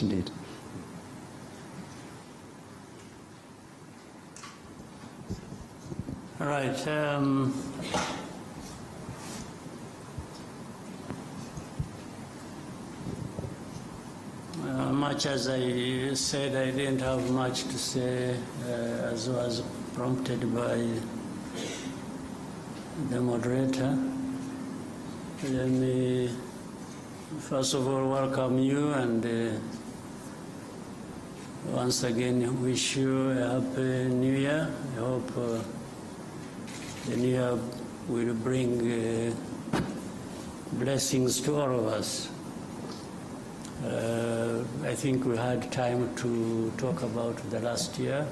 Indeed. All right. Much as I said, I didn't have much to say, as was prompted by the moderator. Let me first of all welcome you and once again wish you a happy new year. I hope the new year will bring blessings to all of us. I think we had time to talk about the last year.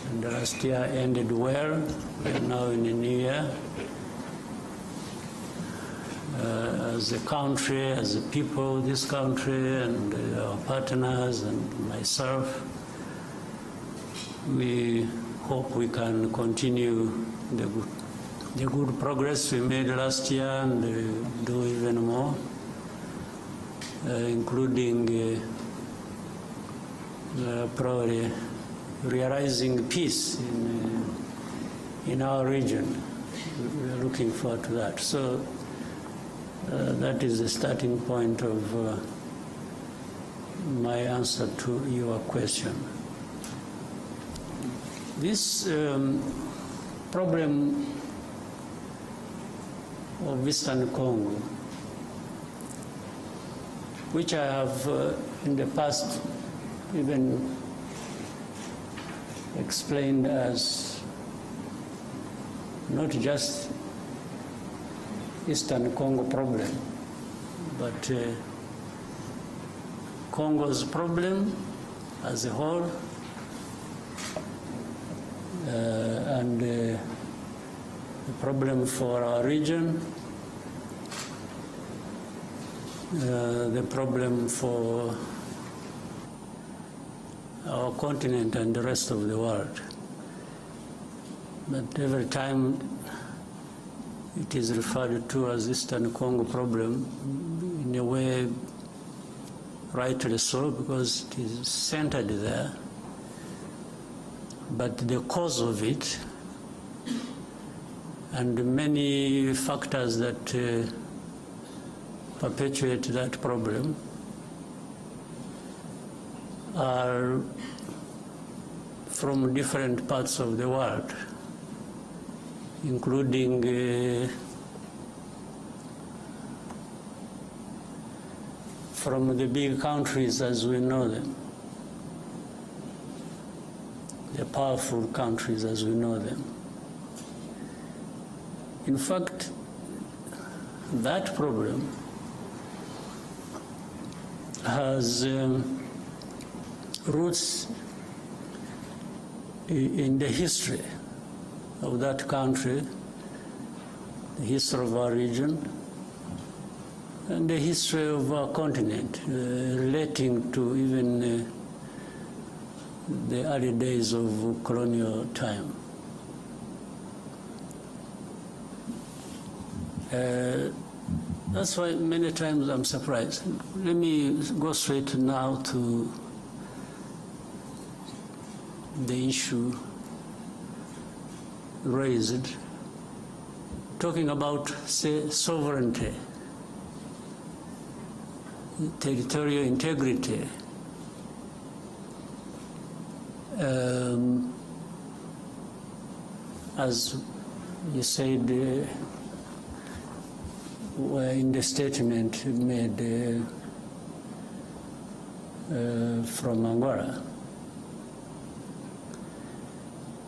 And the last year ended well. We are now in the new year. As a country, as a people, this country and our partners and myself, we hope we can continue the good progress we made last year and do even more, including probably realizing peace in our region. We are looking forward to that. So that is the starting point of my answer to your question. This problem of Eastern Congo, which I have in the past even explained as not just Eastern Congo problem, but Congo's problem as a whole, and the problem for our region, the problem for our continent and the rest of the world. But every time it is referred to as Eastern Congo problem, in a way rightly so, because it is centered there. But the cause of it and many factors that perpetuate that problem are from different parts of the world, including from the big countries as we know them, the powerful countries as we know them. In fact, that problem has roots in the history of that country, the history of our region, and the history of our continent, relating to even the early days of colonial time. That's why many times I'm surprised. Let me go straight now to the issue raised, talking about, say, sovereignty, territorial integrity. As you said, in the statement made from Angola.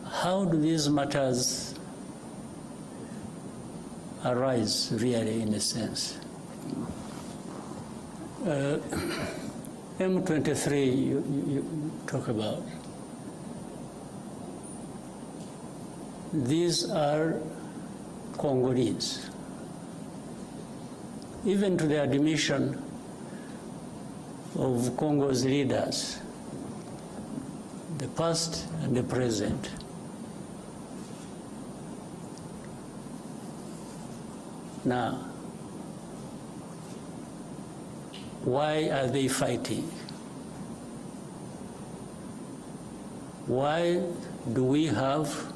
How do these matters arise really, in a sense? M23 you talk about. These are Congolese. Even to the admission of Congo's leaders, the past and the present, Now, Why are they fighting? Why do we have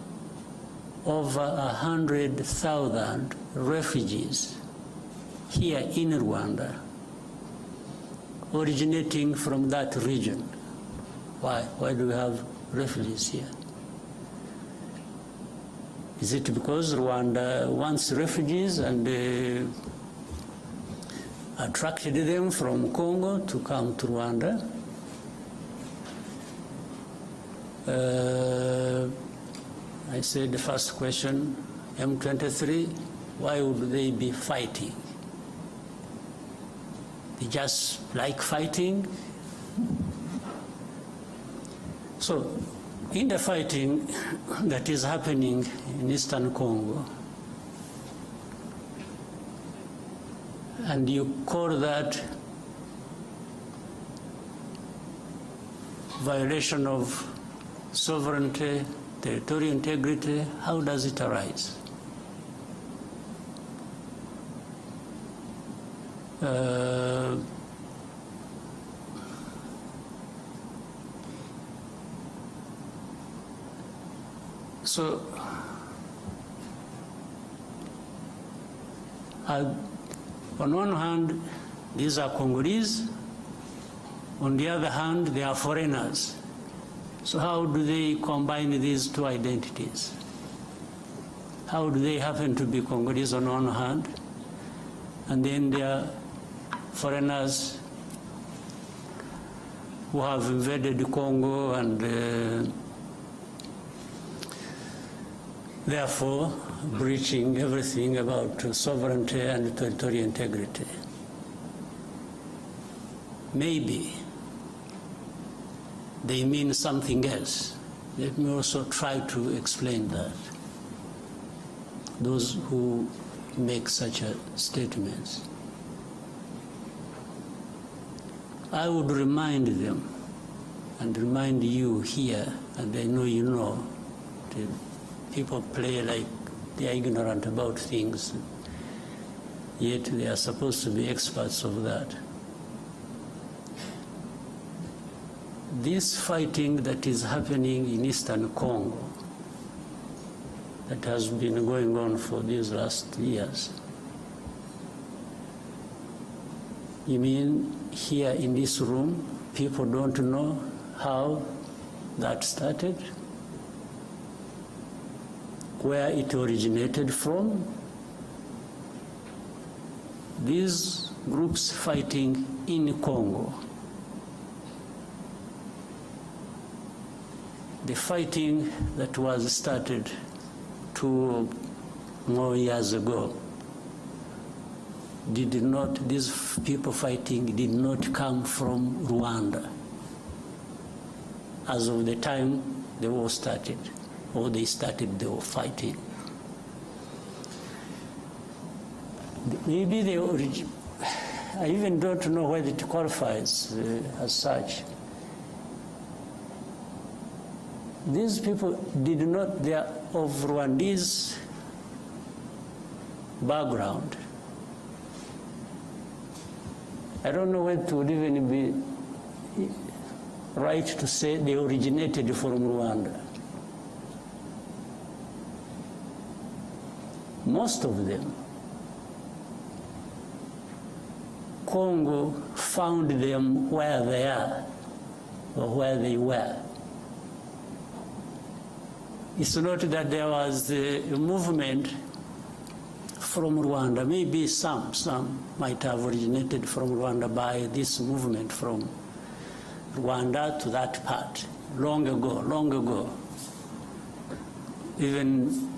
over 100,000 refugees here in Rwanda, originating from that region? Why? Why do we have refugees here? Is it because Rwanda wants refugees and attracted them from Congo to come to Rwanda? I said the first question, M23, why would they be fighting? They just like fighting? So, in the fighting that is happening in Eastern Congo, and you call that violation of sovereignty, territorial integrity, how does it arise? So, on one hand, these are Congolese. On the other hand, they are foreigners. So how do they combine these two identities? How do they happen to be Congolese on one hand, and then they are foreigners who have invaded Congo and therefore breaching everything about sovereignty and territorial integrity? Maybe they mean something else. Let me also try to explain that. Those who make such statements, I would remind them and remind you here, and I know you know, people play like they are ignorant about things, yet they are supposed to be experts of that. This fighting that is happening in Eastern Congo, that has been going on for these last years, you mean here in this room, people don't know how that started? Where it originated from? These groups fighting in Congo, the fighting that was started 2 more years ago, these people fighting did not come from Rwanda as of the time the war started, or they started the war fighting. Maybe I even don't know whether it qualifies as such. These people they are of Rwandese background. I don't know whether it would even be right to say they originated from Rwanda. Most of them, Congo found them where they are or where they were. It's not that there was a movement from Rwanda. Maybe some might have originated from Rwanda by this movement from Rwanda to that part, long ago. Even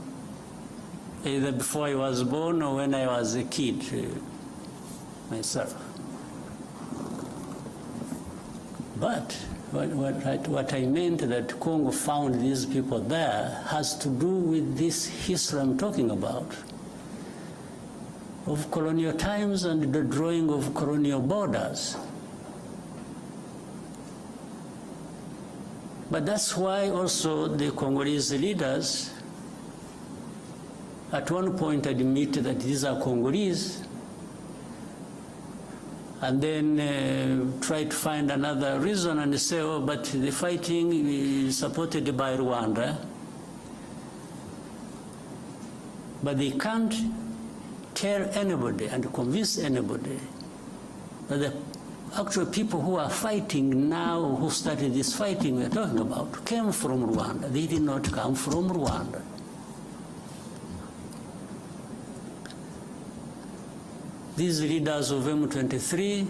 either before I was born or when I was a kid myself. But what I meant that Congo found these people there has to do with this history I'm talking about, of colonial times and the drawing of colonial borders. But that's why also the Congolese leaders at one point admitted that these are Congolese, and then try to find another reason and say, oh, but the fighting is supported by Rwanda. But they can't tell anybody and convince anybody that the actual people who are fighting now, who started this fighting we're talking about, came from Rwanda. They did not come from Rwanda. These leaders of M23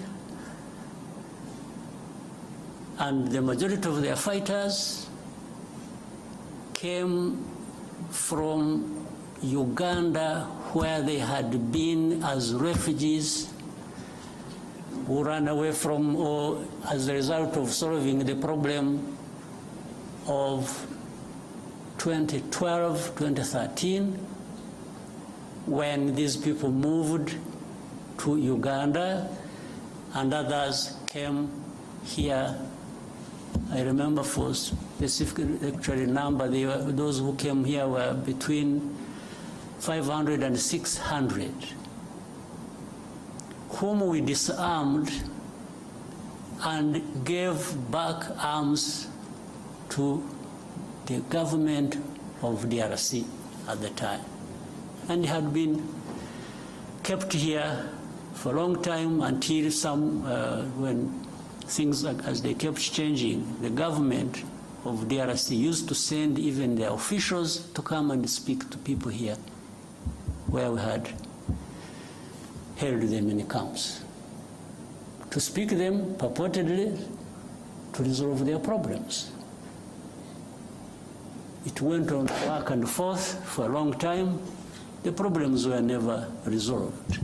and the majority of their fighters came from Uganda, where they had been as refugees who ran away from, or as a result of solving the problem of 2012, 2013, when these people moved to Uganda, and others came here. I remember for specific actually number, those who came here were between 500 and 600, whom we disarmed and gave back arms to the government of DRC at the time, and had been kept here for a long time until some, when things as they kept changing, the government of DRC used to send even their officials to come and speak to people here, where we had held them in camps, to speak to them purportedly to resolve their problems. It went on back and forth for a long time. The problems were never resolved.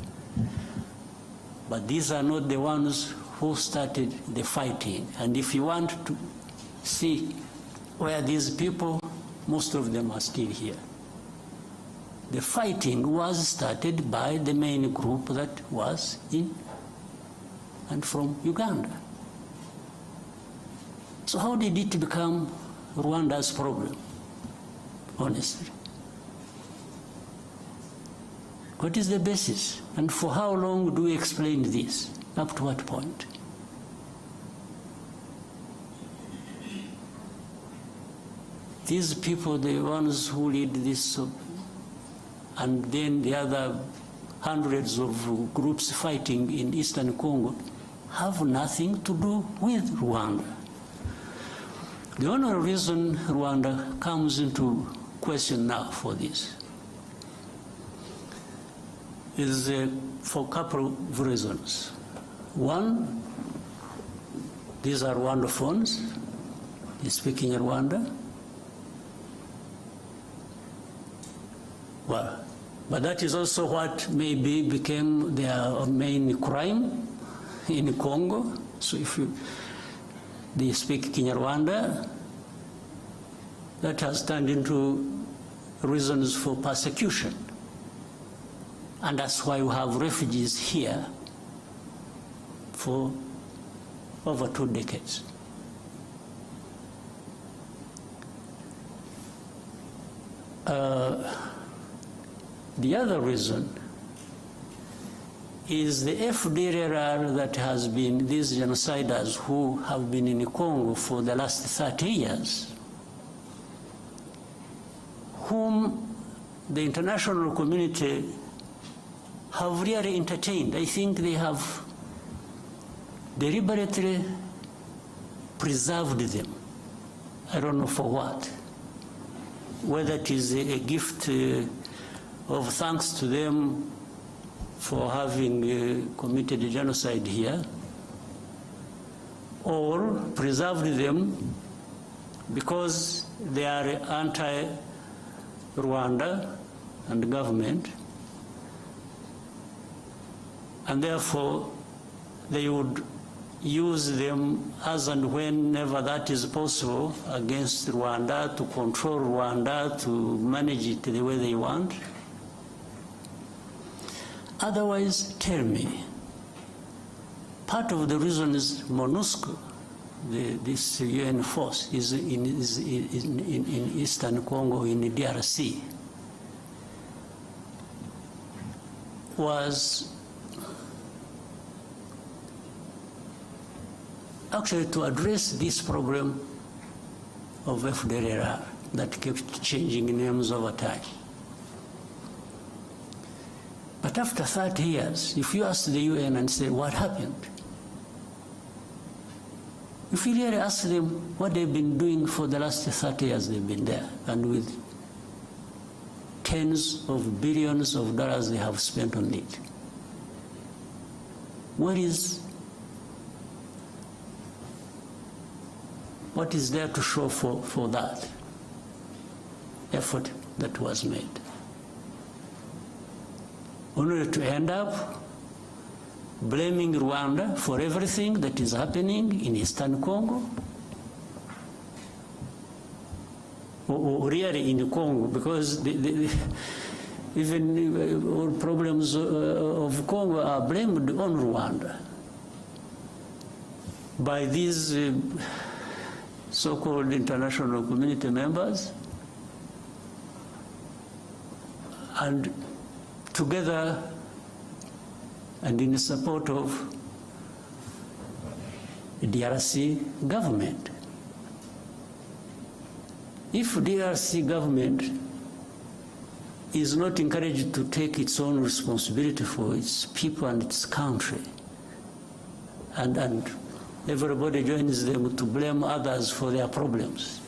But these are not the ones who started the fighting. And if you want to see where these people, most of them are still here. The fighting was started by the main group that was in and from Uganda. So how did it become Rwanda's problem, honestly? What is the basis? And for how long do we explain this? Up to what point? These people, the ones who lead this, and then the other hundreds of groups fighting in Eastern Congo, have nothing to do with Rwanda. The only reason Rwanda comes into question now for this is for a couple of reasons. One, these are Rwandophones, they speak in Rwanda. Well, but that is also what maybe became their main crime in Congo. So if they speak Kinyarwanda, that has turned into reasons for persecution. And that's why we have refugees here for over 2 decades. The other reason is the FDLR that has been, these genociders who have been in Congo for the last 30 years, whom the international community have really entertained. I think they have deliberately preserved them. I don't know for what. Whether it is a gift of thanks to them for having committed genocide here, or preserved them because they are anti-Rwanda and government, and therefore they would use them as and whenever that is possible against Rwanda, to control Rwanda, to manage it the way they want. Otherwise, tell me, part of the reason is MONUSCO, this UN force, is in Eastern Congo, in the DRC, was actually to address this problem of FDLR that kept changing names over time. But after 30 years, if you ask the UN and say, what happened? If you really ask them what they've been doing for the last 30 years they've been there, and with tens of billions of dollars they have spent on it, what is there to show for that effort that was made? Only to end up blaming Rwanda for everything that is happening in Eastern Congo, or really in Congo, because even all problems of Congo are blamed on Rwanda by these so-called international community members, and together and in support of the DRC government. If DRC government is not encouraged to take its own responsibility for its people and its country, and everybody joins them to blame others for their problems,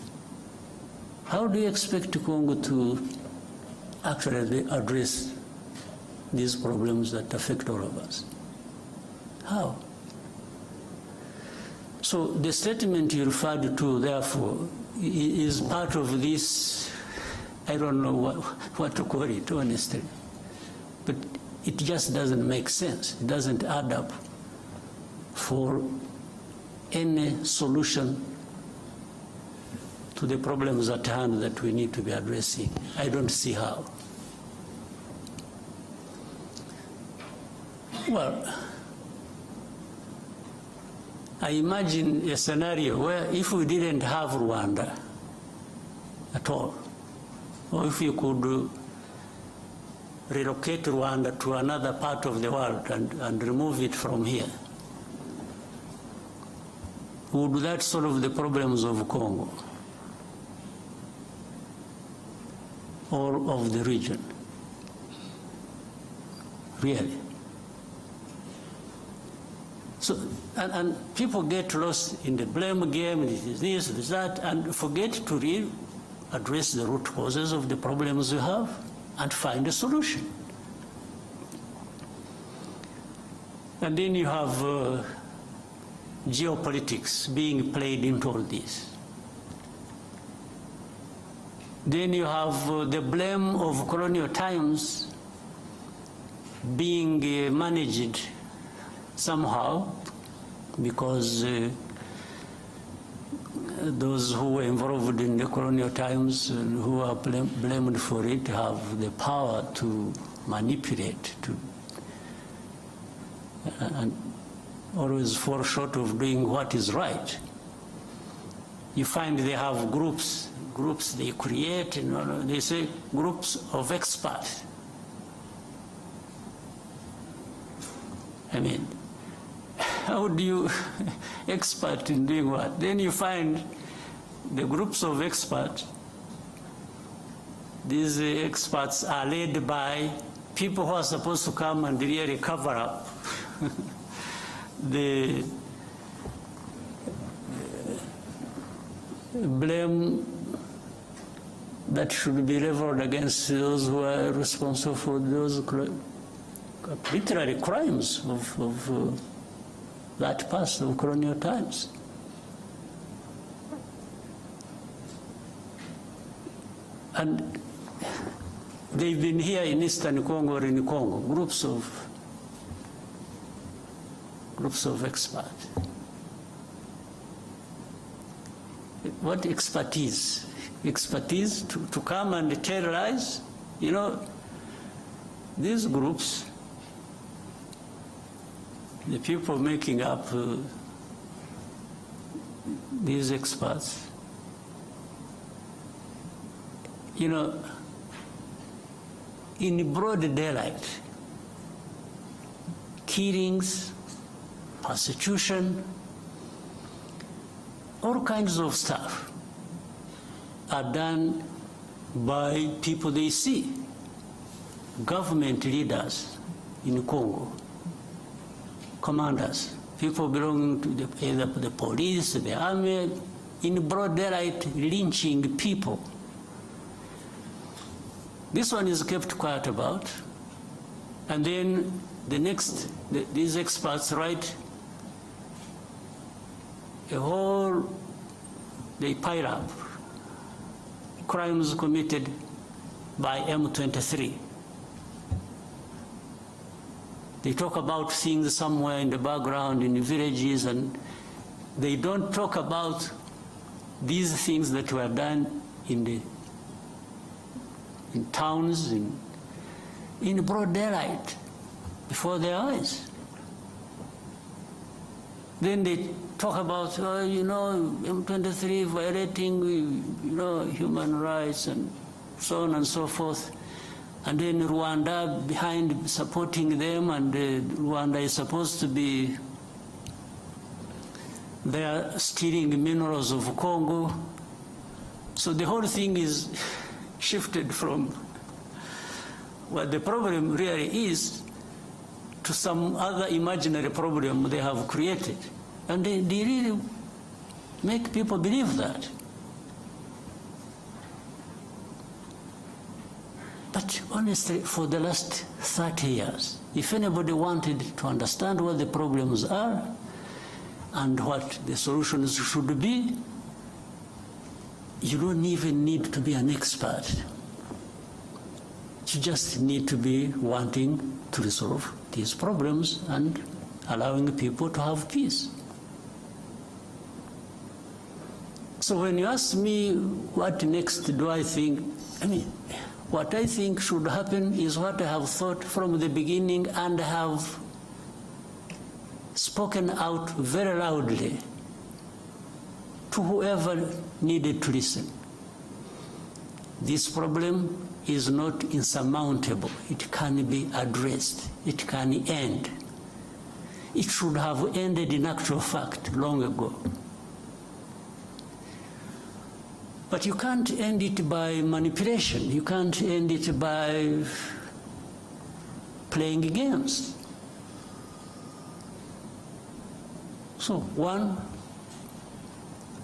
how do you expect Congo to actually address these problems that affect all of us? How? So the statement you referred to, therefore, is part of this, I don't know what to call it, honestly, but it just doesn't make sense. It doesn't add up for any solution to the problems at hand that we need to be addressing. I don't see how. Well, I imagine a scenario where if we didn't have Rwanda at all, or if you could relocate Rwanda to another part of the world and remove it from here, would that solve the problems of Congo or of the region? Really? So, and people get lost in the blame game, this, this, that, and forget to really address the root causes of the problems we have and find a solution. And then you have geopolitics being played into all this. Then you have the blame of colonial times being managed somehow, because those who were involved in the colonial times and who are blamed for it have the power to manipulate, and always fall short of doing what is right. You find they have groups they create, and they say groups of experts. I mean, how do you expert in doing what? Then you find the groups of experts. These experts are led by people who are supposed to come and really cover up the blame that should be leveled against those who are responsible for those literary crimes of that past of colonial times. And they've been here in Eastern Congo or in Congo, groups of experts. What expertise? Expertise to come and tell lies? You know, these groups, the people making up these experts, you know, in broad daylight, killings, persecution, all kinds of stuff are done by people they see, government leaders in Congo, commanders, people belonging to either the police, the army, in broad daylight lynching people. This one is kept quiet about. And then these experts write they pile up crimes committed by M23. They talk about things somewhere in the background in the villages, and they don't talk about these things that were done in towns, in broad daylight, before their eyes. Then they talk about, M23 violating, human rights and so on and so forth. And then Rwanda behind supporting them, and Rwanda is supposed to be there stealing minerals of Congo. So the whole thing is shifted from what the problem really is to some other imaginary problem they have created. And they really make people believe that. But honestly, for the last 30 years, if anybody wanted to understand what the problems are and what the solutions should be, you don't even need to be an expert. You just need to be wanting to resolve these problems and allowing people to have peace. So when you ask me what next do I think, what I think should happen is what I have thought from the beginning and have spoken out very loudly to whoever needed to listen. This problem is not insurmountable. It can be addressed. It can end. It should have ended in actual fact long ago. But you can't end it by manipulation. You can't end it by playing games. So one,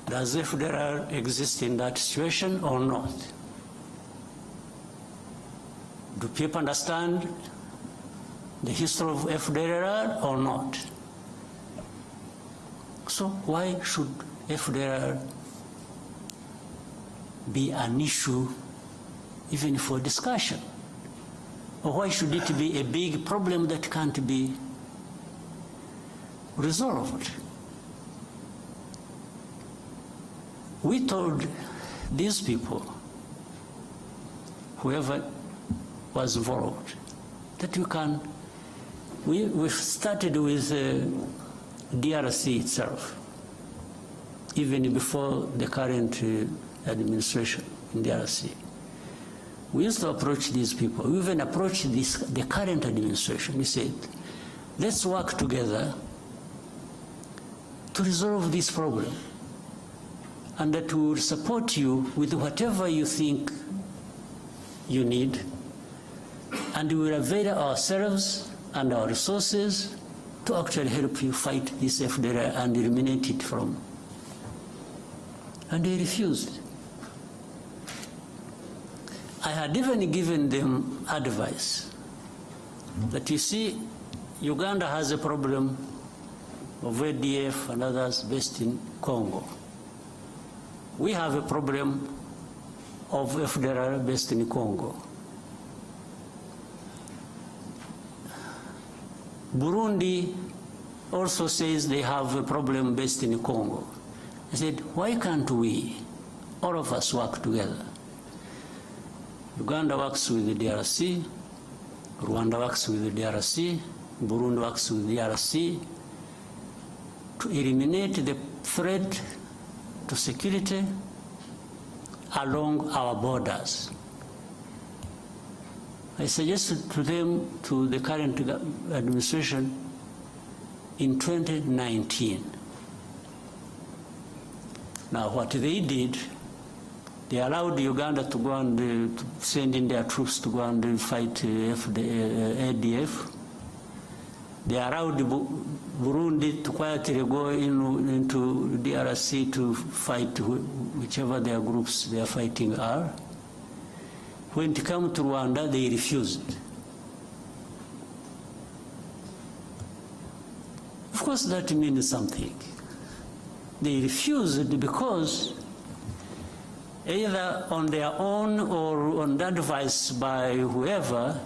does FDLR exist in that situation or not? Do people understand the history of FDLR or not? So why should FDLR be an issue even for discussion? Or why should it be a big problem that can't be resolved? We told these people, whoever was involved, that we started with DRC itself, even before the current administration in DRC. We used to approach these people. We even approached the current administration. We said, let's work together to resolve this problem, and that we will support you with whatever you think you need, and we will avail ourselves and our resources to actually help you fight this FDLR and eliminate it from. And they refused. I had even given them advice that, you see, Uganda has a problem of ADF and others based in Congo. We have a problem of FDLR based in Congo. Burundi also says they have a problem based in Congo. I said, why can't we, all of us, work together? Uganda works with the DRC, Rwanda works with the DRC, Burundi works with the DRC to eliminate the threat to security along our borders. I suggested to them, to the current administration, in 2019. Now, what they did, they allowed Uganda to go and to send in their troops to go and fight ADF. They allowed Burundi to quietly go into DRC to fight whichever their groups they are fighting are. When it came to Rwanda, they refused. Of course, that means something. They refused because either on their own or on advice by whoever,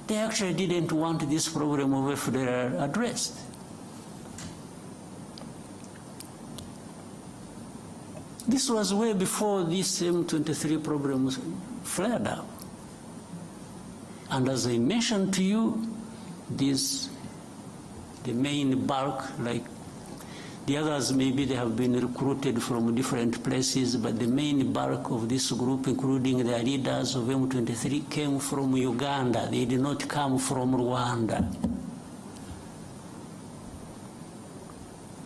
they actually didn't want this problem of FDLR addressed. This was way before this M23 problem flared up. And as I mentioned to you, the main bulk, like the others, maybe they have been recruited from different places, but the main bulk of this group, including the leaders of M23, came from Uganda. They did not come from Rwanda.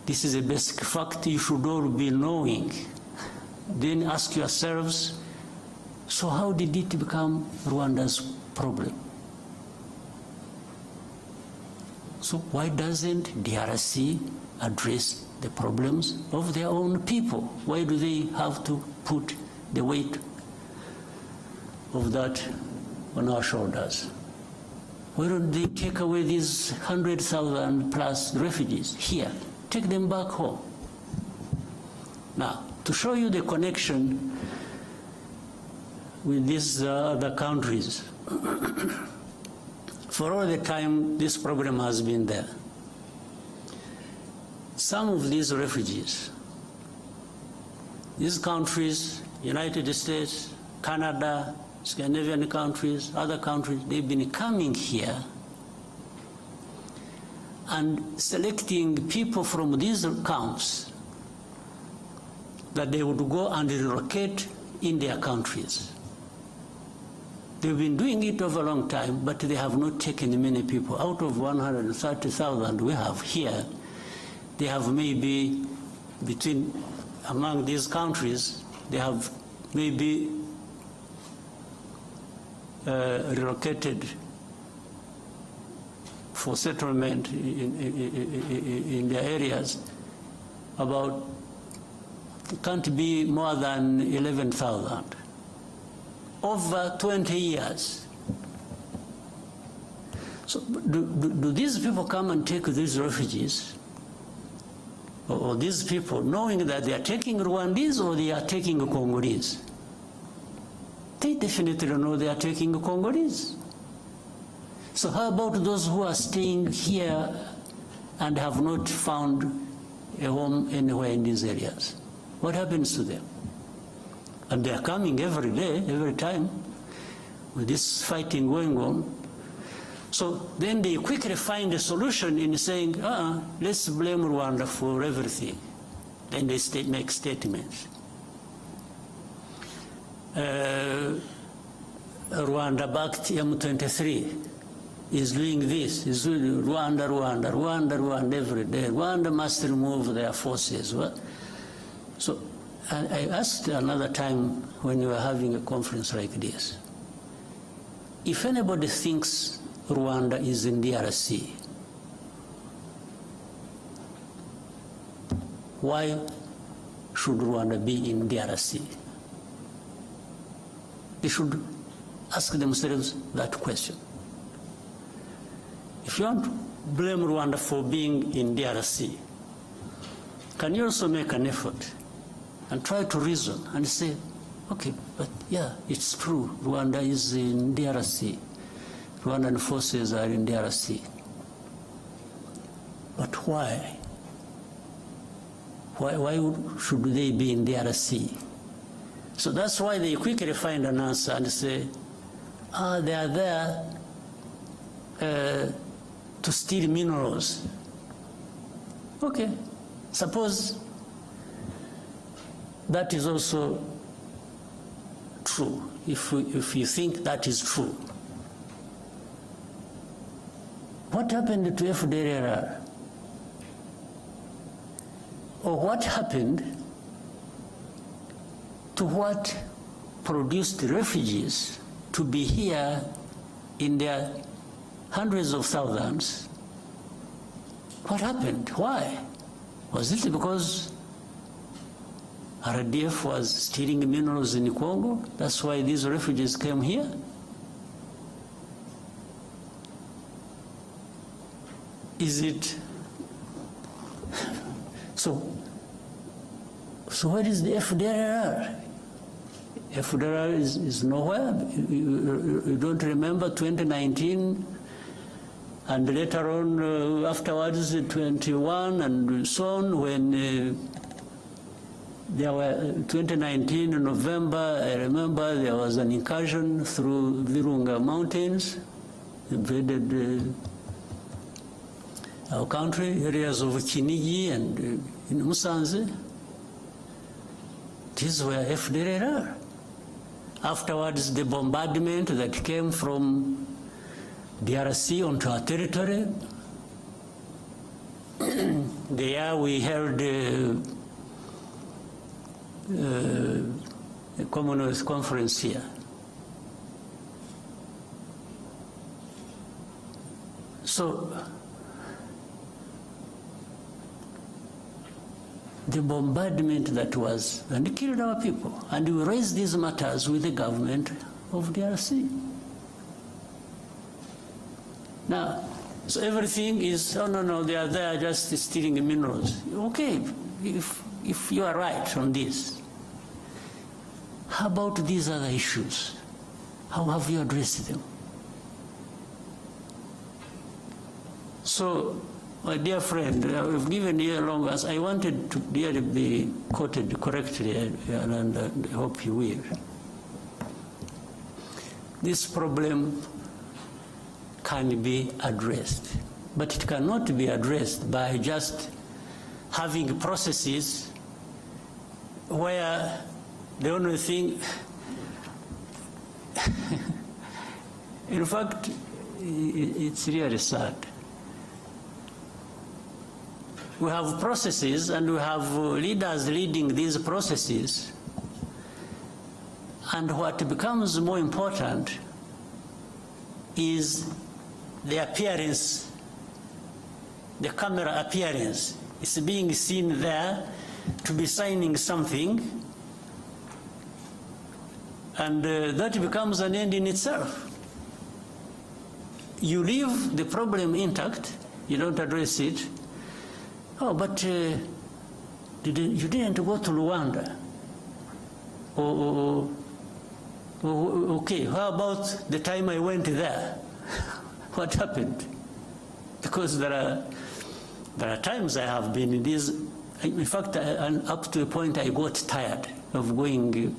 This is a basic fact you should all be knowing. Then ask yourselves, so how did it become Rwanda's problem? So why doesn't DRC address the problems of their own people? Why do they have to put the weight of that on our shoulders? Why don't they take away these 100,000 plus refugees here, take them back home? Now, to show you the connection with these other countries, for all the time this problem has been there, some of these refugees, these countries, United States, Canada, Scandinavian countries, other countries, they've been coming here and selecting people from these camps that they would go and relocate in their countries. They've been doing it over a long time, but they have not taken many people. Out of 130,000 we have here, they have maybe among these countries, they have maybe relocated for settlement in their areas about, can't be more than 11,000. Over 20 years. So do these people come and take these refugees? Or these people, knowing that they are taking Rwandese or they are taking Congolese? They definitely know they are taking Congolese. So how about those who are staying here and have not found a home anywhere in these areas? What happens to them? And they are coming every day, every time, with this fighting going on. So then they quickly find a solution in saying, let's blame Rwanda for everything. Then they make statements. Rwanda-backed M23 is doing this, is doing Rwanda, Rwanda, Rwanda, Rwanda every day. Rwanda must remove their forces. So I asked another time when we were having a conference like this, if anybody thinks Rwanda is in DRC, why should Rwanda be in DRC? They should ask themselves that question. If you want to blame Rwanda for being in DRC, can you also make an effort and try to reason and say, okay, but yeah, it's true, Rwanda is in DRC. Rwandan forces are in DRC. But why? Why should they be in DRC? So that's why they quickly find an answer and say, they are there to steal minerals. Okay, suppose that is also true, if you think that is true. What happened to FDLR? or what happened to what produced refugees to be here in their hundreds of thousands. What happened? Why? Was it because RDF was stealing minerals in Congo? That's why these refugees came here? Is it? So where is the FDLR? FDLR is nowhere. You don't remember 2019 and later on afterwards 21 and so on, when there were 2019 in November, I remember there was an incursion through Virunga Mountains, invaded our country, areas of Kinigi and in Musanze. These were FDLR. Afterwards, the bombardment that came from DRC onto our territory. There we held a Commonwealth conference here. So the bombardment that was, and it killed our people. And we raised these matters with the government of DRC. Now, so everything is, oh no, they are there just stealing minerals. Okay, if you are right on this, how about these other issues? How have you addressed them? So, my dear friend, I've given you a long answer. I wanted to really be quoted correctly, and I hope you will. This problem can be addressed, but it cannot be addressed by just having processes where the only thing, in fact, it's really sad. We have processes and we have leaders leading these processes, and what becomes more important is the appearance, the camera appearance. It's being seen there to be signing something, and that becomes an end in itself. You leave the problem intact, you don't address it. Oh, but you didn't go to Rwanda. Okay, how about the time I went there? What happened? Because there are times I have been in these, in fact, up to a point I got tired of going.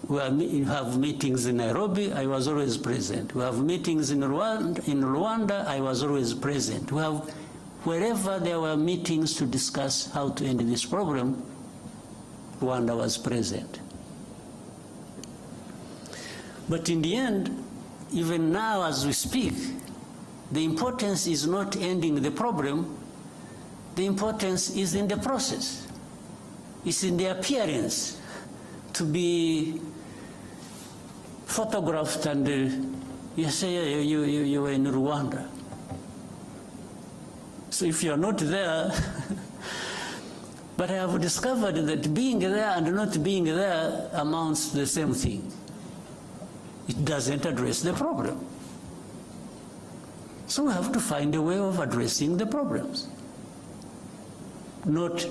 We have meetings in Nairobi, I was always present. We have meetings in Rwanda, I was always present. We have, wherever there were meetings to discuss how to end this problem, Rwanda was present. But in the end, even now as we speak, the importance is not ending the problem, the importance is in the process. It's in the appearance to be photographed and you say you were in Rwanda. So if you're not there, but I have discovered that being there and not being there amounts to the same thing. It doesn't address the problem. So we have to find a way of addressing the problems. Not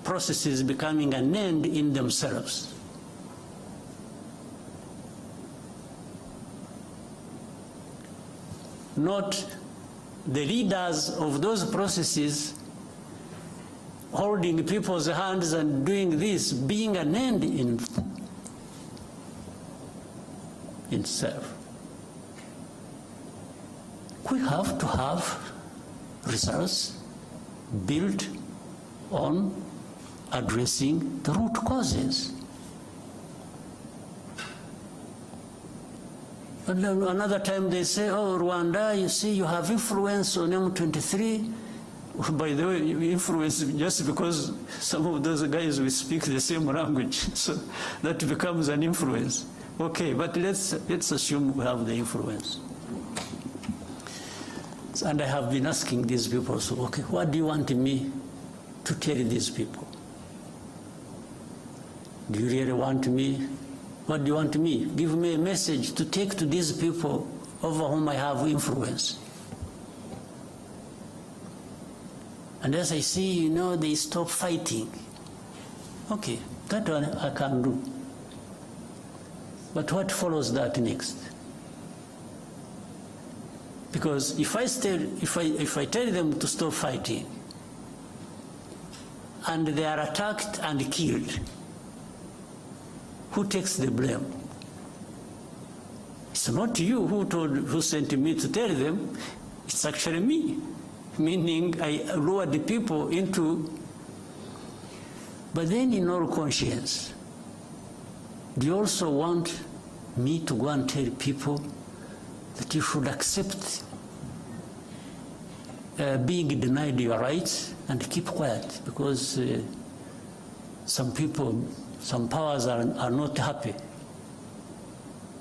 processes becoming an end in themselves. Not the leaders of those processes holding people's hands and doing this, being an end in itself. We have to have results built on addressing the root causes. And then another time they say, oh, Rwanda, you see, you have influence on M23, By the way, influence just because some of those guys will speak the same language, so that becomes an influence. Okay, but let's assume we have the influence. And I have been asking these people, so, okay, what do you want me to tell these people? Do you really want me? What do you want me? Give me a message to take to these people over whom I have influence. And as I see, they stop fighting. Okay, that one I can do. But what follows that next? Because if I tell them to stop fighting, and they are attacked and killed, who takes the blame? It's not you who sent me to tell them, it's actually me. Meaning I lured the people into, but then in all conscience, do you also want me to go and tell people that you should accept being denied your rights and keep quiet because some people, some powers are not happy?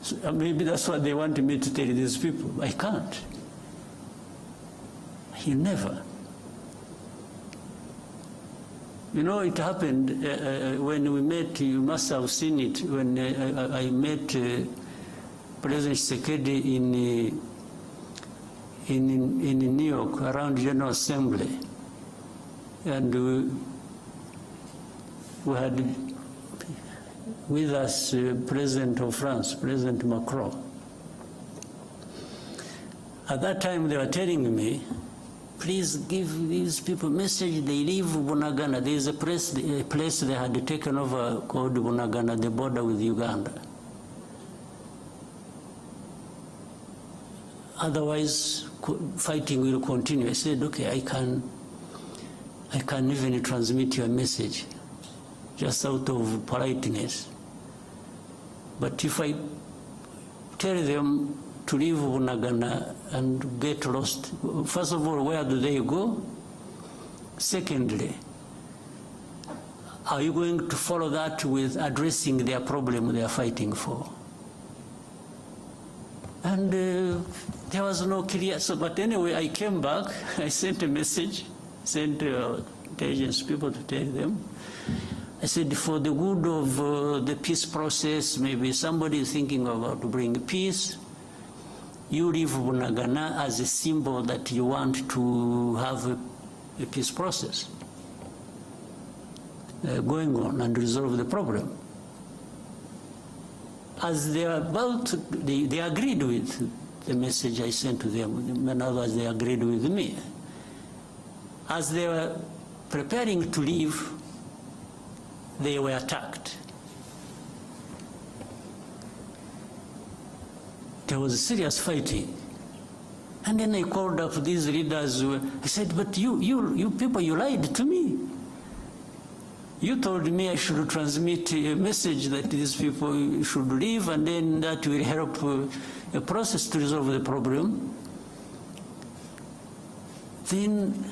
So maybe that's what they want me to tell these people. I can't. He never. It happened when we met, you must have seen it, when I met President Tshisekedi in New York around General Assembly. And we had with us President of France, President Macron. At that time they were telling me, please give these people a message, they leave Bunagana. There is a place they had taken over called Bunagana, the border with Uganda. Otherwise, fighting will continue. I said, okay, I can even transmit your message, just out of politeness. But if I tell them to leave Bunagana and get lost, first of all, where do they go? Secondly, are you going to follow that with addressing their problem they are fighting for? And there was no clear, but anyway, I came back, I sent a message, sent intelligence people to tell them. I said, for the good of the peace process, maybe somebody is thinking about to bring peace, you leave Bunagana as a symbol that you want to have a peace process going on and resolve the problem. As they are about, they agreed with the message I sent to them. In other words, they agreed with me. As they were preparing to leave, they were attacked. There was serious fighting. And then I called up these leaders. I said, but you people, you lied to me. You told me I should transmit a message that these people should leave, and then that will help a process to resolve the problem. Then,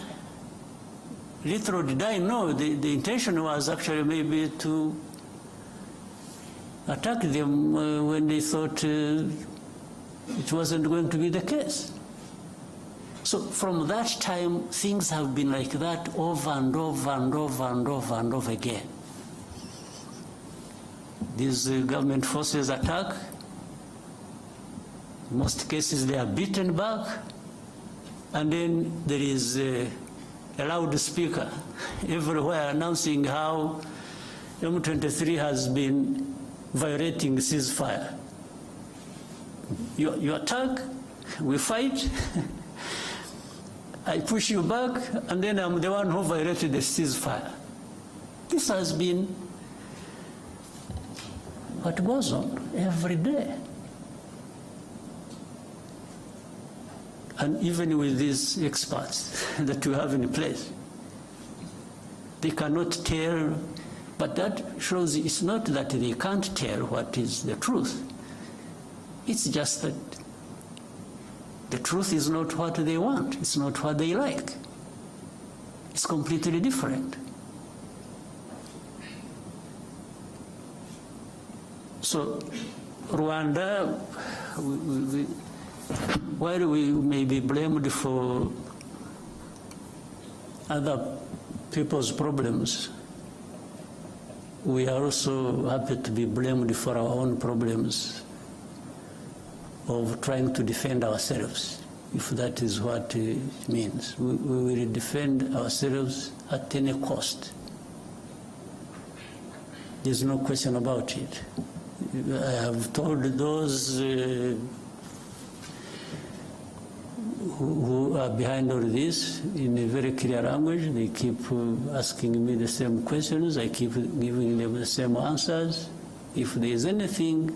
little did I know, the intention was actually maybe to attack them when they thought it wasn't going to be the case. So from that time, things have been like that over and over and over and over and over again. These government forces attack. In most cases, they are beaten back. And then there is a loudspeaker everywhere announcing how M23 has been violating ceasefire. You attack, we fight, I push you back, and then I'm the one who violated the ceasefire. This has been what goes on every day. And even with these experts that we have in place, they cannot tell, but that shows it's not that they can't tell what is the truth. It's just that the truth is not what they want, it's not what they like. is completely different. So Rwanda, while we may be blamed for other people's problems, we are also happy to be blamed for our own problems of trying to defend ourselves, if that is what it means. We will defend ourselves at any cost. There's no question about it. I have told those who are behind all this in a very clear language. They keep asking me the same questions. I keep giving them the same answers. If there is anything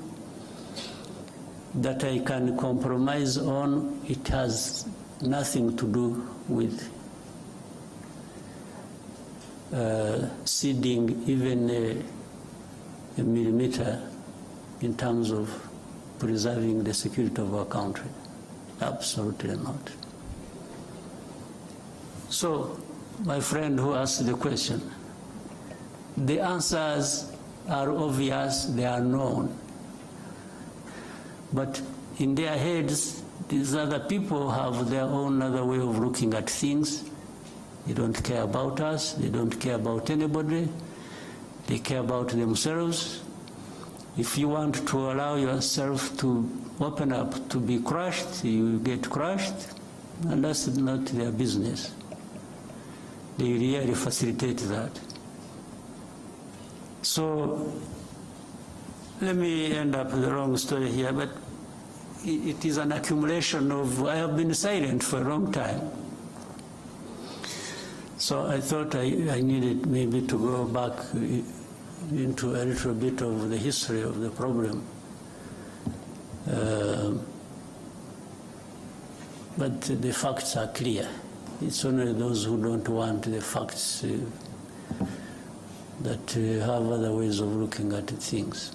that I can compromise on, it has nothing to do with ceding even a millimeter in terms of preserving the security of our country. Absolutely not. So, my friend who asked the question, the answers are obvious, they are known. But in their heads, these other people have their own other way of looking at things. They don't care about us, they don't care about anybody, they care about themselves. If you want to allow yourself to open up to be crushed, you get crushed, and that's not their business. They really facilitate that. So let me end up the wrong story here, but it is an accumulation of, I have been silent for a long time. So I thought I needed maybe to go back into a little bit of the history of the problem. But the facts are clear. It's only those who don't want the facts that have other ways of looking at things.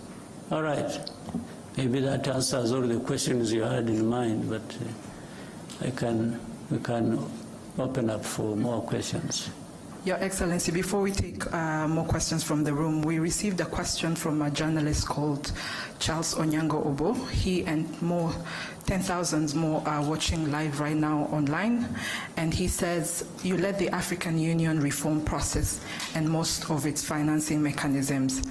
All right. Maybe that answers all the questions you had in mind, but we can open up for more questions. Your Excellency, before we take more questions from the room, we received a question from a journalist called Charles Onyango Obo. He and 10,000 more are watching live right now online. And he says, you led the African Union reform process and most of its financing mechanisms.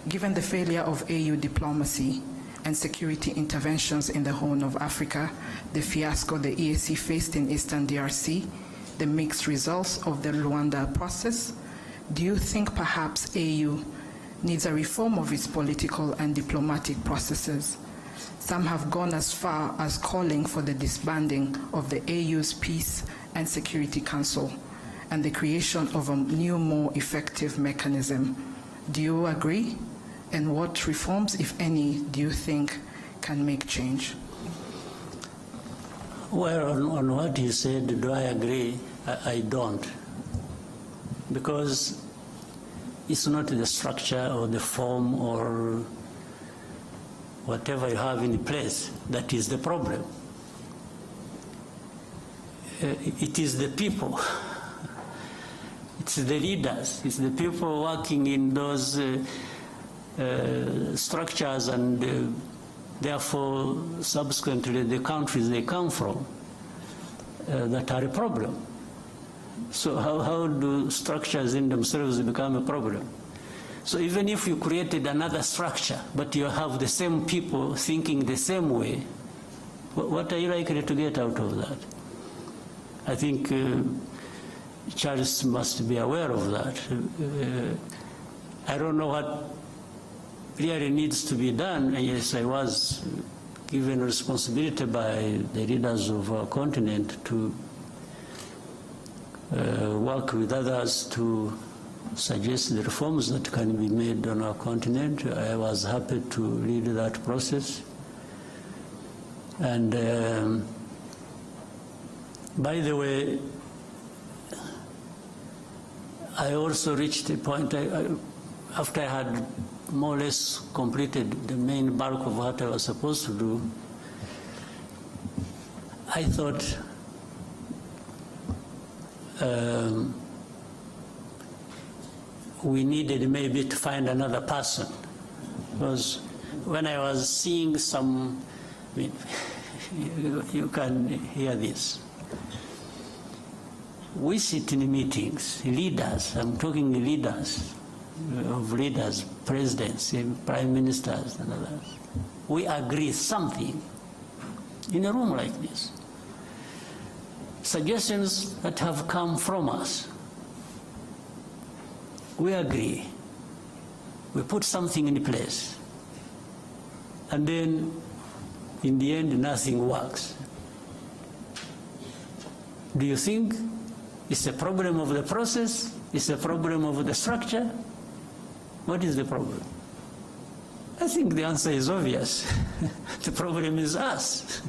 Given the failure of AU diplomacy and security interventions in the Horn of Africa, the fiasco the EAC faced in Eastern DRC, the mixed results of the Luanda process, do you think perhaps AU needs a reform of its political and diplomatic processes? Some have gone as far as calling for the disbanding of the AU's Peace and Security Council and the creation of a new, more effective mechanism. Do you agree? And what reforms, if any, do you think can make change? Well, on what he said, do I agree? I don't. Because it's not the structure or the form or whatever you have in place that is the problem. It is the people. It's the leaders. It's the people working in those structures and therefore subsequently the countries they come from that are a problem. So how do structures in themselves become a problem? So even if you created another structure, but you have the same people thinking the same way, what are you likely to get out of that? I think Charles must be aware of that. I don't know what really needs to be done. Yes, I was given responsibility by the leaders of our continent to work with others to suggest the reforms that can be made on our continent. I was happy to lead that process. And by the way, I also reached a point, after I had more or less completed the main bulk of what I was supposed to do, I thought we needed maybe to find another person. Because when I was seeing some, I mean, you can hear this. We sit in meetings, leaders, I'm talking leaders, presidents, prime ministers and others. We agree something in a room like this. Suggestions that have come from us. We agree. We put something in place. And then, in the end, nothing works. Do you think it's a problem of the process? It's a problem of the structure? What is the problem? I think the answer is obvious. The problem is us.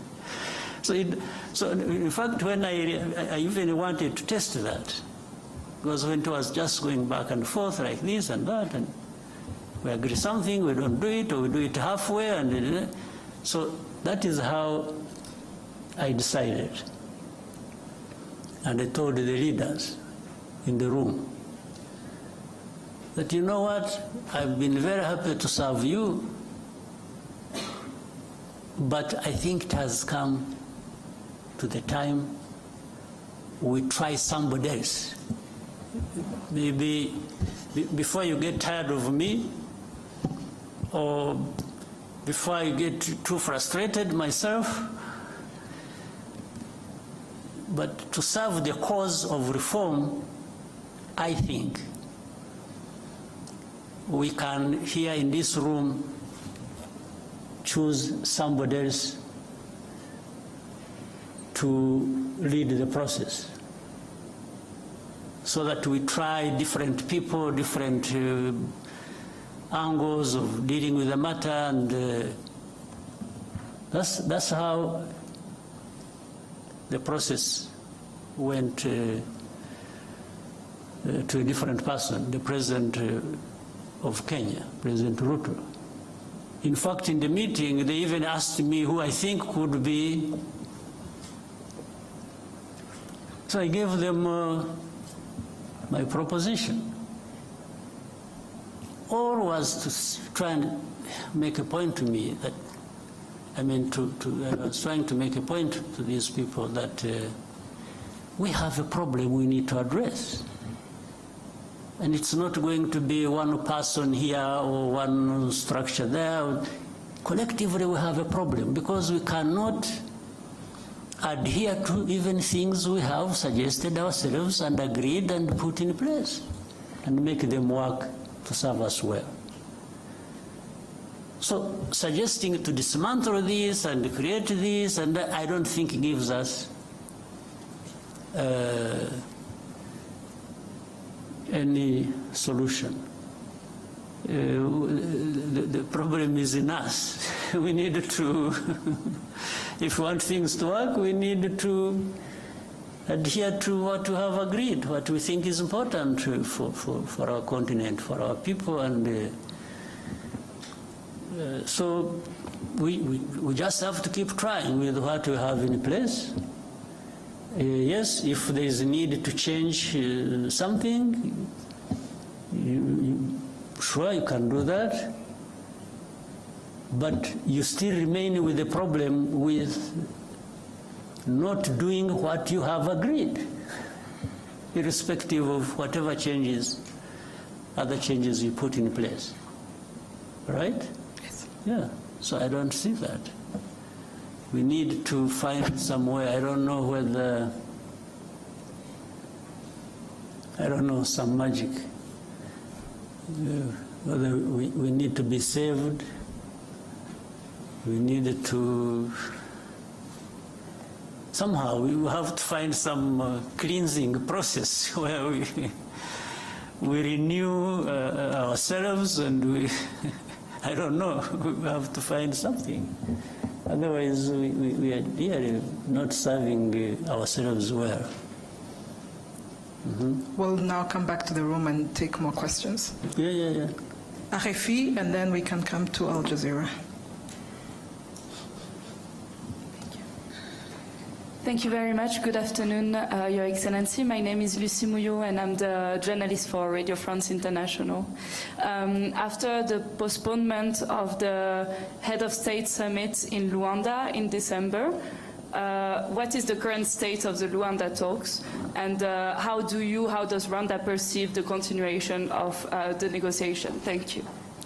So in fact, when I even wanted to test that, because when it was just going back and forth like this and that, and we agree something, we don't do it, or we do it halfway, and so that is how I decided. And I told the leaders in the room that, you know what, I've been very happy to serve you, but I think it has come to the time we try somebody else. Maybe before you get tired of me, or before I get too frustrated myself, but to serve the cause of reform, I think we can, here in this room, choose somebody else to lead the process, so that we try different people, different angles of dealing with the matter, and that's how the process went to a different person, the President of Kenya, President Ruto. In fact, in the meeting, they even asked me who I think could be. So I gave them my proposition. All was to try and make a point to me that, I mean, I was trying to make a point to these people that we have a problem we need to address. And it's not going to be one person here or one structure there. Collectively, we have a problem because we cannot adhere to even things we have suggested ourselves and agreed and put in place and make them work to serve us well. So suggesting to dismantle this and create this, and I don't think gives us any solution. The problem is in us. We need to, if we want things to work, we need to adhere to what we have agreed, what we think is important for our continent, for our people, and so we just have to keep trying with what we have in place. Yes, if there is a need to change something, sure, you can do that, but you still remain with the problem with not doing what you have agreed, irrespective of whatever changes, other changes you put in place. Right? Yes. Yeah, so I don't see that. We need to find some way. I don't know whether, some magic. Whether we need to be saved, we need to, somehow we have to find some cleansing process where we renew ourselves, and we, I don't know, we have to find something. Otherwise, we are really not serving ourselves well. Mm-hmm. We'll now come back to the room and take more questions. Yeah. Arefi, and then we can come to Al Jazeera. Thank you very much. Good afternoon, Your Excellency. My name is Lucie Mouillot, and I'm the journalist for Radio France International. After the postponement of the Head of State Summit in Luanda in December, what is the current state of the Luanda talks, and how does Rwanda perceive the continuation of the negotiation? Thank you.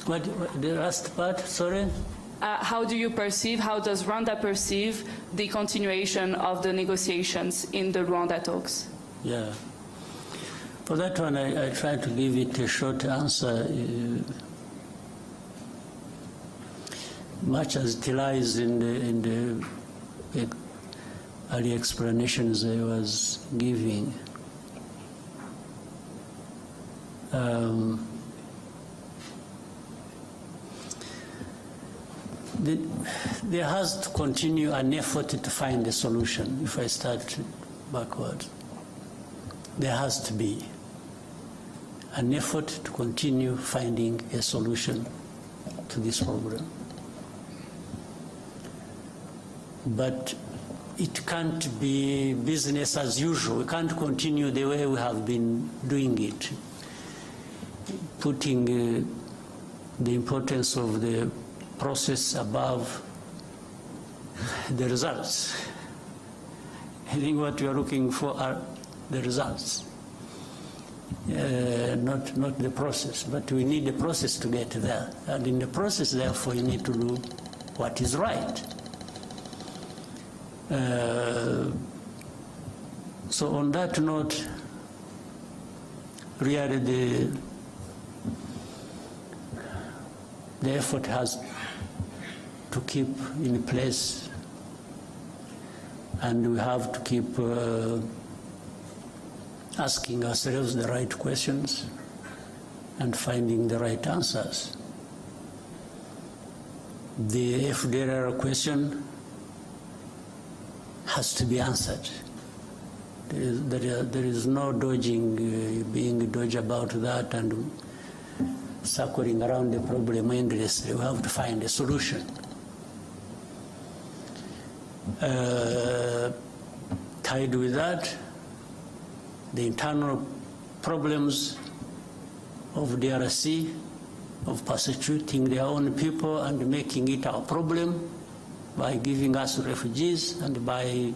What the last part, sorry? How does Rwanda perceive the continuation of the negotiations in the Rwanda talks? Yeah. For that one, I try to give it a short answer. Much as it lies in the early explanations I was giving. There has to continue an effort to find a solution. If I start backwards, there has to be an effort to continue finding a solution to this problem. But it can't be business as usual. We can't continue the way we have been doing it, putting the importance of the process above the results. I think what we are looking for are the results, not the process. But we need the process to get there. And in the process, therefore, you need to do what is right. So on that note, really the effort has to keep in place, and we have to keep asking ourselves the right questions and finding the right answers. The FDLR question has to be answered. There is no dodging, being dodged about that and circling around the problem endlessly. We have to find a solution. Tied with that, the internal problems of DRC, of persecuting their own people and making it our problem by giving us refugees and by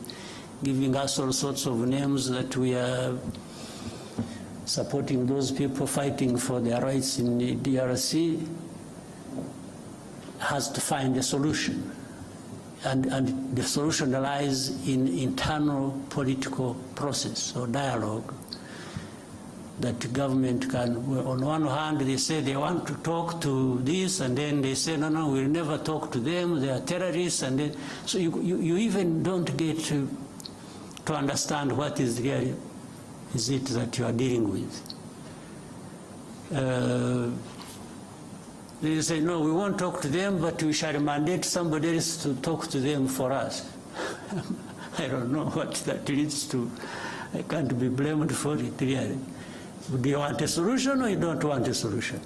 giving us all sorts of names that we are supporting those people fighting for their rights in the DRC, has to find a solution. And the solution lies in internal political process or dialogue that the government can, on one hand, they say they want to talk to this, and then they say, no, we'll never talk to them, they are terrorists, and then, so you even don't get to understand what is it that you are dealing with. They say, no, we won't talk to them, but we shall mandate somebody else to talk to them for us. I don't know what that leads to. I can't be blamed for it, really. Do you want a solution or you don't want a solution?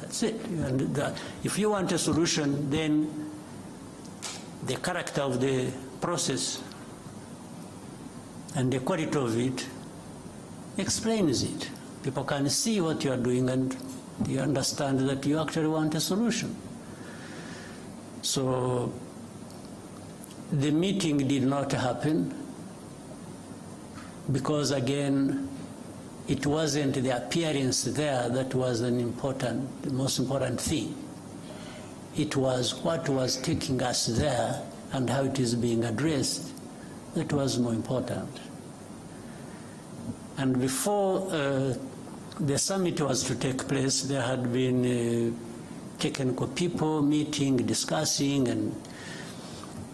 That's it. And if you want a solution, then the character of the process and the quality of it explains it. People can see what you are doing and you understand that you actually want a solution. So the meeting did not happen because, again, it wasn't the appearance there that was the most important thing. It was what was taking us there and how it is being addressed that was more important. And before the summit was to take place, there had been technical people meeting, discussing, and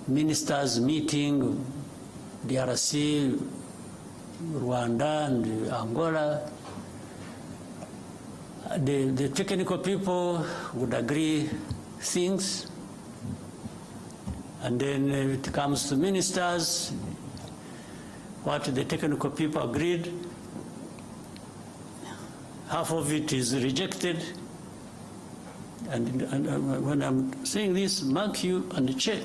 ministers meeting, DRC, Rwanda, and Angola. The technical people would agree things, and then it comes to ministers, what the technical people agreed, half of it is rejected. And when I'm saying this, mark you and check.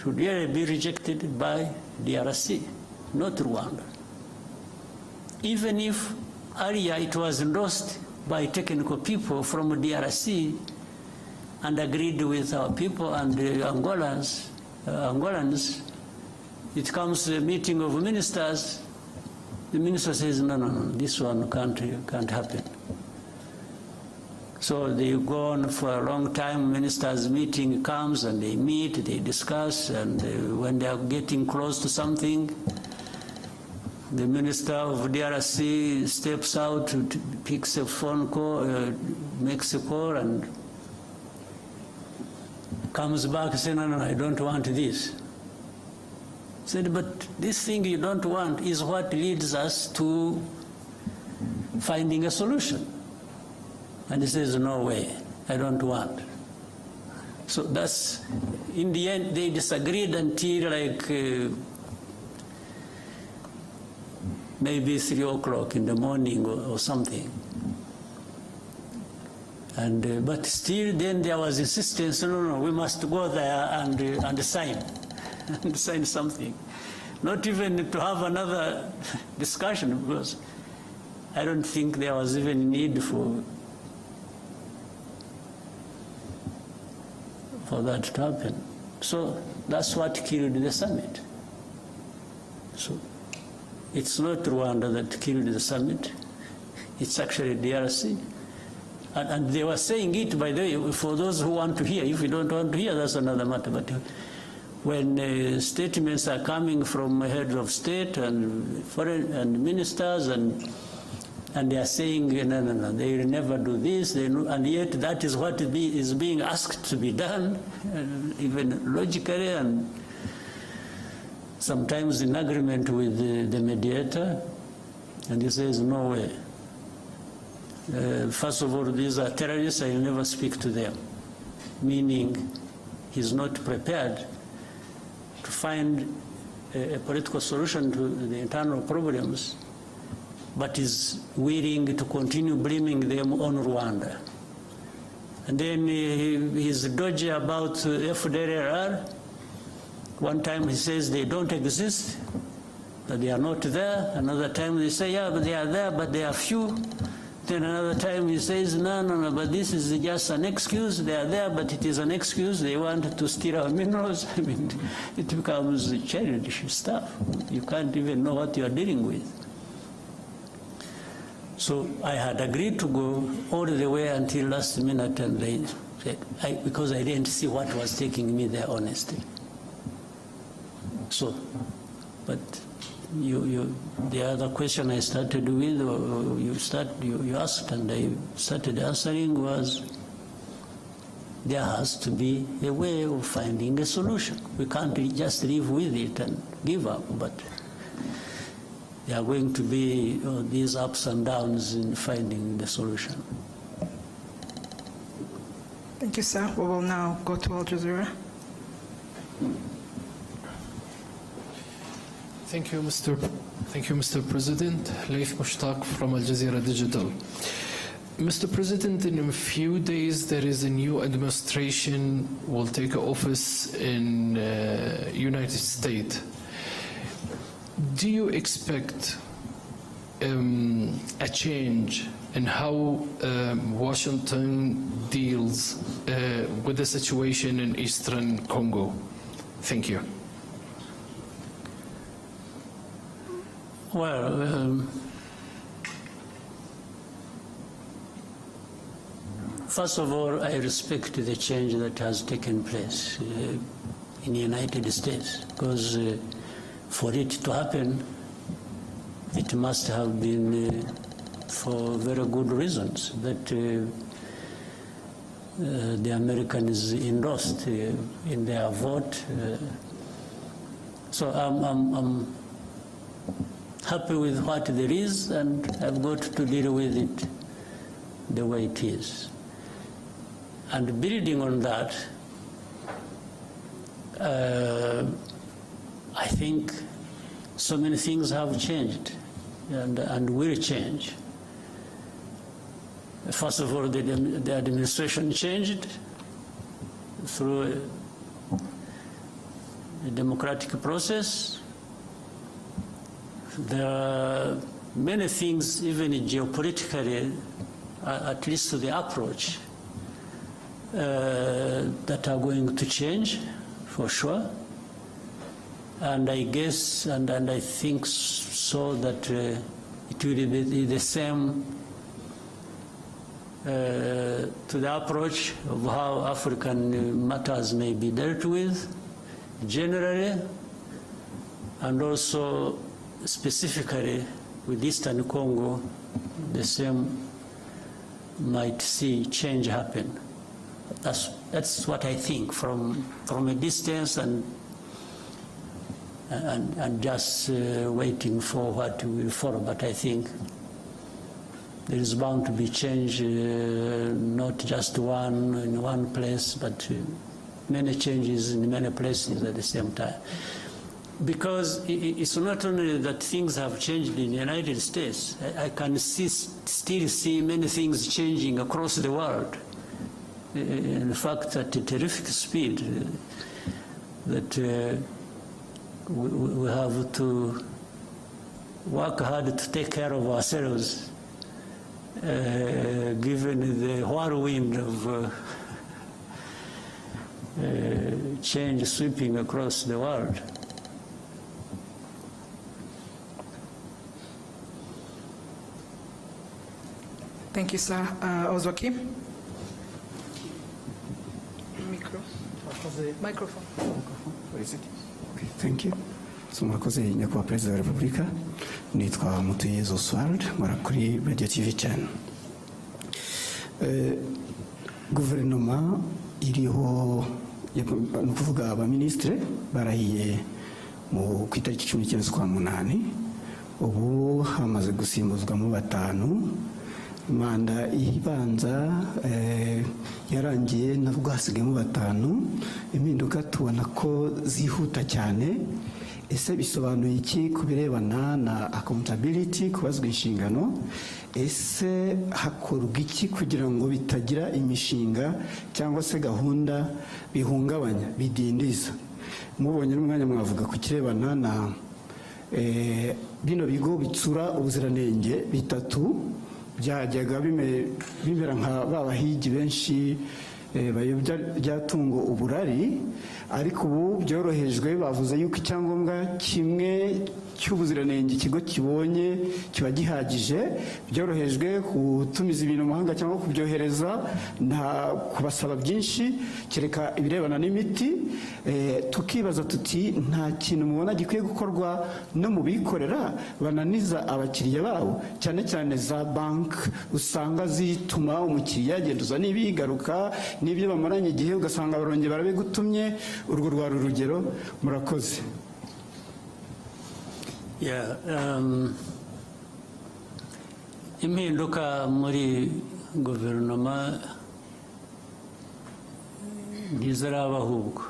should really be rejected by DRC, not Rwanda. Even if earlier it was endorsed by technical people from DRC and agreed with our people and the Angolans, it comes to a meeting of ministers, the minister says, no, this one can't happen. So they go on for a long time, ministers' meeting comes and they meet, they discuss, and when they are getting close to something, the minister of DRC steps out, picks a phone call, makes a call, and comes back saying, no, I don't want this. Said, but this thing you don't want is what leads us to finding a solution. And he says, no way, I don't want. So that's, in the end, they disagreed until like maybe 3 o'clock in the morning or something. And, but still then there was insistence, no, we must go there and sign, and sign something. Not even to have another discussion, because I don't think there was even need for that to happen. So that's what killed the summit. So it's not Rwanda that killed the summit, it's actually DRC. And they were saying it, by the way, for those who want to hear. If you don't want to hear, that's another matter. But when statements are coming from heads of state and foreign and ministers, and they are saying, no, they will never do this, and yet that is what is being asked to be done, even logically, and sometimes in agreement with the mediator, and he says, no way. First of all, these are terrorists, I will never speak to them. Meaning, he's not prepared to find a political solution to the internal problems, but is willing to continue blaming them on Rwanda. And then he's dodgy about FDLR. One time he says they don't exist, that they are not there. Another time they say, yeah, but they are there, but they are few. Then another time he says, no, but this is just an excuse. They are there, but it is an excuse. They want to steal our minerals. I mean, it becomes childish stuff. You can't even know what you are dealing with. So I had agreed to go all the way until last minute, and they said, because I didn't see what was taking me there, honestly. So, but the other question I started with, or you asked, and I started answering, was there has to be a way of finding a solution. We can't just live with it and give up, but there are going to be these ups and downs in finding the solution. Thank you, sir. We will now go to Al Jazeera. Thank you, Mr. President. Laif Mushtaq from Al Jazeera Digital. Mr. President, in a few days there is a new administration will take office in United States. Do you expect a change in how Washington deals with the situation in Eastern Congo? Thank you. Well, first of all, I respect the change that has taken place in the United States, because for it to happen, it must have been for very good reasons that the Americans endorsed in their vote. So I'm happy with what there is, and I've got to deal with it the way it is. And building on that, I think so many things have changed and will change. First of all, the administration changed through a democratic process. There are many things, even geopolitically, at least to the approach, that are going to change, for sure. And I guess, and I think so, that it will be the same to the approach of how African matters may be dealt with generally, and also specifically with Eastern Congo, the same might see change happen. That's what I think from a distance and just waiting for what will follow. But I think there is bound to be change, not just one in one place, but many changes in many places at the same time. Because it's not only that things have changed in the United States. I can still see many things changing across the world. In fact, at a terrific speed, that we have to work hard to take care of ourselves, given the whirlwind of change sweeping across the world. Thank you, sir. Ozwaki? Microphone. What is it? Okay, thank you. So murakoze nyakubahwa Perezida wa Repubulika, nitwa Mutuyezu Oswald, nkora kuri Radio TV Channel. Guverinoma iriho ni ukuvuga abaministre barahiye ku itariki 19 z'ukwa munani, ubu hamaze gusimbuzwamo batanu. Manda ibanza yarangiye nabwo hasigayemo batanu. Impinduka tubona ko zihuta cyane. Ese bisobanuye iki ku birebana na accountability, kubazwa inshingano? Ese hakorwa iki kugira ngo bitagira imishinga cyangwa se gahunda bihungabanya, bidindiza? Mubonye n'umwanya mwavuga ku kirebana na bino bigo bitsura ubuziranenge bitatu byajyaga bimera nka babahigi benshi bayobya ryatungo uburari, ariko ubu byorohejwe. Bavuze yuko icyangombwa kimwe cy'ubuziranenge ikigo kibonye kiba gihagije. Byorohejwe gutumiza ibintu mu mahanga cyangwa kubyohereza, nta kubasaba byinshi kereka ibirebana n'imiti. Tukibaza tuti nta kintu mubona gikwiye gukorwa no mu bikorera bananiza abakiriya babo, cyane cyane za bank usanga zituma umukiriya agenduza n'ibigaruka n'ibyo bamaranye igihe ugasanga barongeye barabigutumye. Urwo rwari urugero. Murakoze. Impinduka muri guverinoma ntiziraba, ahubwo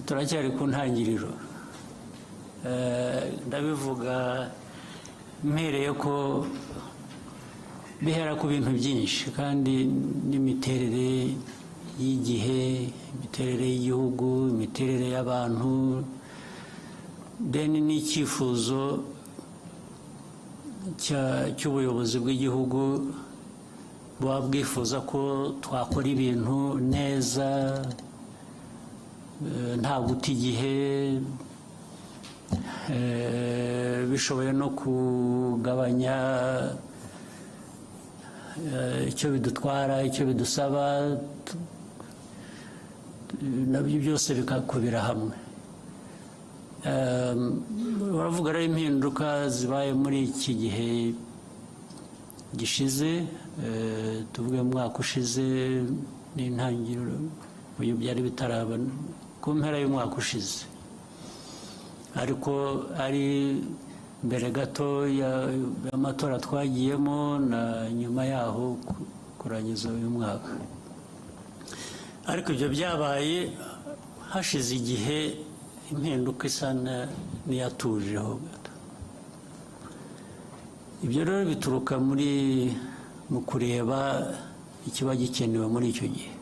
turacyari ku ntangiriro. Ndabivuga mpereye ko bihera ku bintu byinshi, kandi n'imiterere y'igihe, imiterere y'igihugu, imiterere y'abantu, deni n'icyifuzo cy'ubuyobozi bw'igihugu buba bwifuza ko twakora ibintu neza, nta guta igihe, bishoboye no kugabanya icyo bidutwara, icyo bidusaba, nabyo byose bikakubira hamwe. Baravuga rero impinduka zibaye muri iki gihe gishize, tuvuge mu mwaka ushize n'intangiriro, uyu byari bitaraba ku mpera y'umwaka ushize, ariko ari mbere gato y'amatora twagiyemo na nyuma yaho kurangiza uyu mwaka. Ariko ibyo byabaye hashize igihe, impinduka isa n'iyatujeho gato. Ibyo rero bituruka mu kureba ikiba gikenewe muri icyo gihe.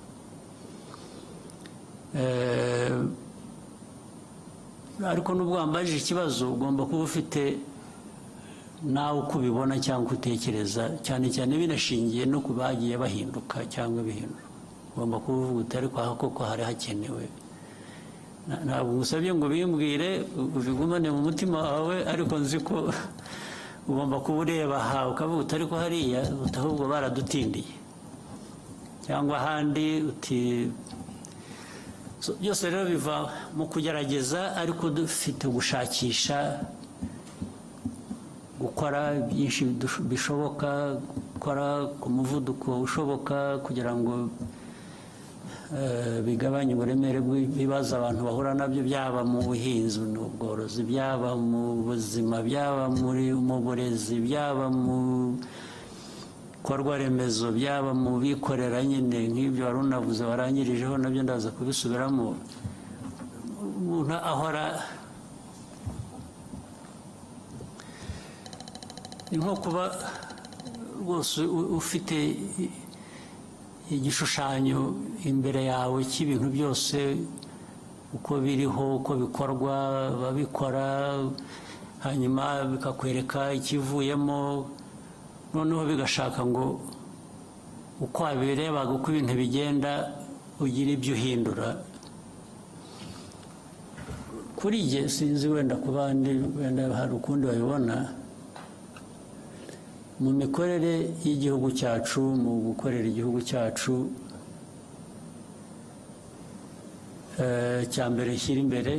ariko nubwo wambajije ikibazo ugomba kuba ufite nawe uko ubibona cyangwa utekereza, cyane cyane binashingiye no ku bagiye bahinduka cyangwa bihindura. Ugomba kuba uvuga uti ariko aha koko hari hakenewe. Ntabwo ngusabye ngo bimbwire ubigumane mu mutima wawe, ariko nzi ko ugomba kuba ureba aha ukavuga uti ariko hariya ahubwo baradutindiye, cyangwa ahandi uti. Byose rero biva mu kugerageza, ariko dufite gushakisha gukora byinshi bishoboka, gukora ku muvuduko ushoboka kugira ngo bigabanye uburemere bw'ibibazo abantu bahura nabyo, byaba mu buhinzi n'ubworozi, byaba mu buzima, byaba mu burezi, byaba mu bikorwa remezo, byaba mu bikorera nyine nk'ibyo wari unavuze warangirijeho, nabyo ndaza kubisubiramo. Umuntu ahora ni nko kuba rwose ufite igishushanyo imbere yawe cy'ibintu byose uko biriho, uko bikorwa, babikora, hanyuma bikakwereka ikivuyemo, noneho bigashaka ngo uko wabirebaga uko ibintu bigenda ugira ibyo uhindura. Kuri jye sinzi, wenda ku bandi wenda hari ukundi babibona. Mu mikorere y'igihugu cyacu, mu gukorera igihugu cyacu, cya mbere nshyira imbere,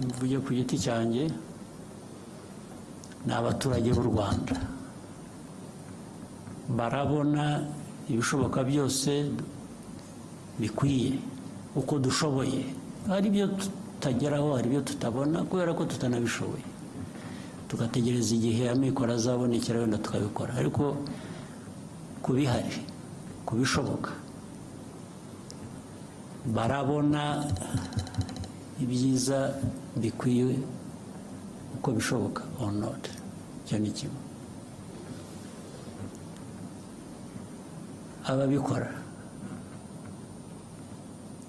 mvuge ku giti cyanjye, ni abaturage b'u Rwanda. Barabona ibishoboka byose bikwiye uko dushoboye. Hari ibyo tutageraho, hari ibyo tutabona kubera ko tutanabishoboye, tugategereza igihe amikoro azabonekera wenda tukabikora. Ariko kubihari, kubishoboka, barabona ibyiza bikwiye uko bishoboka or not. Icyo ni kimwe. Ababikora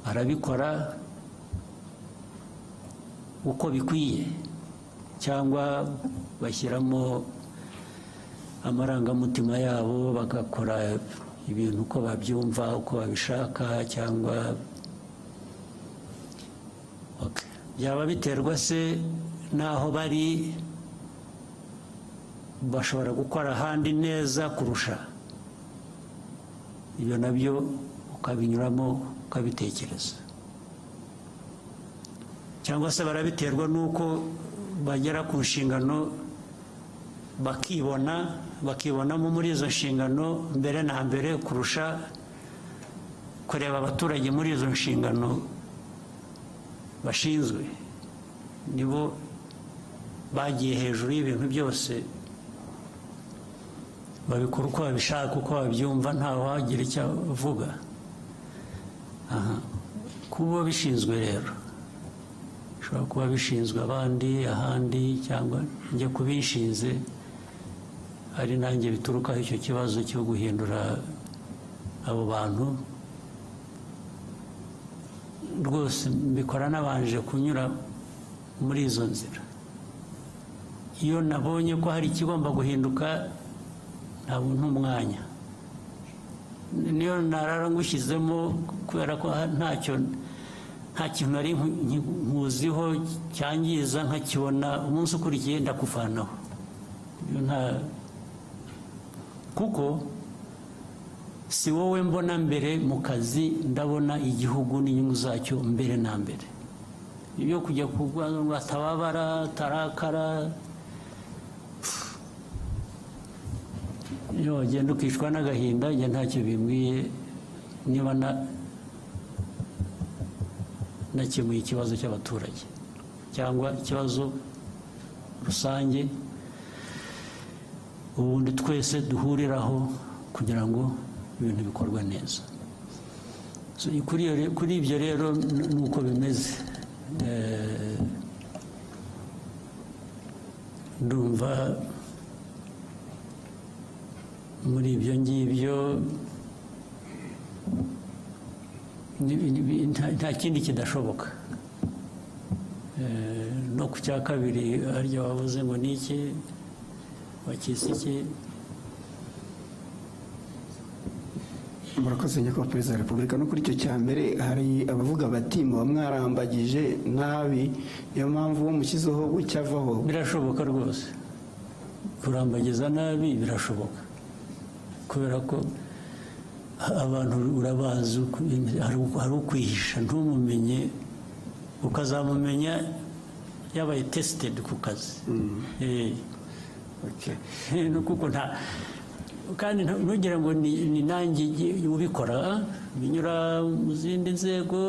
barabikora uko bikwiye, cyangwa bashyiramo amarangamutima yabo bagakora ibintu uko babyumva, uko babishaka, cyangwa byaba biterwa se n'aho bari, bashobora gukora ahandi neza kurusha. Ibyo nabyo ukabinyuramo ukabitekereza, cyangwa se barabiterwa n'uko bagera ku nshingano bakibonamo muri izo nshingano mbere na mbere kurusha kureba abaturage muri izo nshingano bashinzwe. Nibo bagiye hejuru y'ibintu byose, babikora uko babishaka, uko babyumva, ntawe wagira icyo avuga. Kuba bishinzwe rero, bishobora kuba bishinzwe abandi ahandi, cyangwa njye kubishinze ari nanjye biturukaho icyo kibazo cyo guhindura abo bantu. Rwose mbikora nabanje kunyura muri izo nzira. Iyo nabonye ko hari ikigomba guhinduka, ntabwo ntumwanya, niyo narara ngushyizemo, kubera ko nta kintu nari nkuziho cyangiza, nkakibona umunsi ukurikiye ndakuvanaho. Kuko si wowe mbona mbere mu kazi, ndabona igihugu n'inyungu zacyo mbere na mbere. Ibyo kujya kuvuga ngo atababara, atarakara, iyo wagenda ukicwa n'agahinda, njye ntacyo bimbwiye niba nakemuye ikibazo cy'abaturage cyangwa ikibazo rusange ubundi twese duhuriraho kugira ngo ibintu bikorwe neza. Kuri ibyo rero nuko bimeze. Ndumva muri ibyo ngibyo nta kindi kidashoboka. No ku cya kabiri harya wavuze ngo ni iki wakise iki. murakoze nyakubahwa perezida wa repubulika. no kuri icyo cya mbere hari abavuga bati muba mwarambagije nabi niyo mpamvu uwo mushyizeho bucyavaho. Birashoboka rwose kurambagiza nabi birashoboka, kubera ko abantu urabazi, hari ukwihisha ntumumenye, ukazamumenya yabaye tested ku kazi. Kuko nta kandi ntugire ngo ni nanjye ubikora, binyura mu zindi nzego.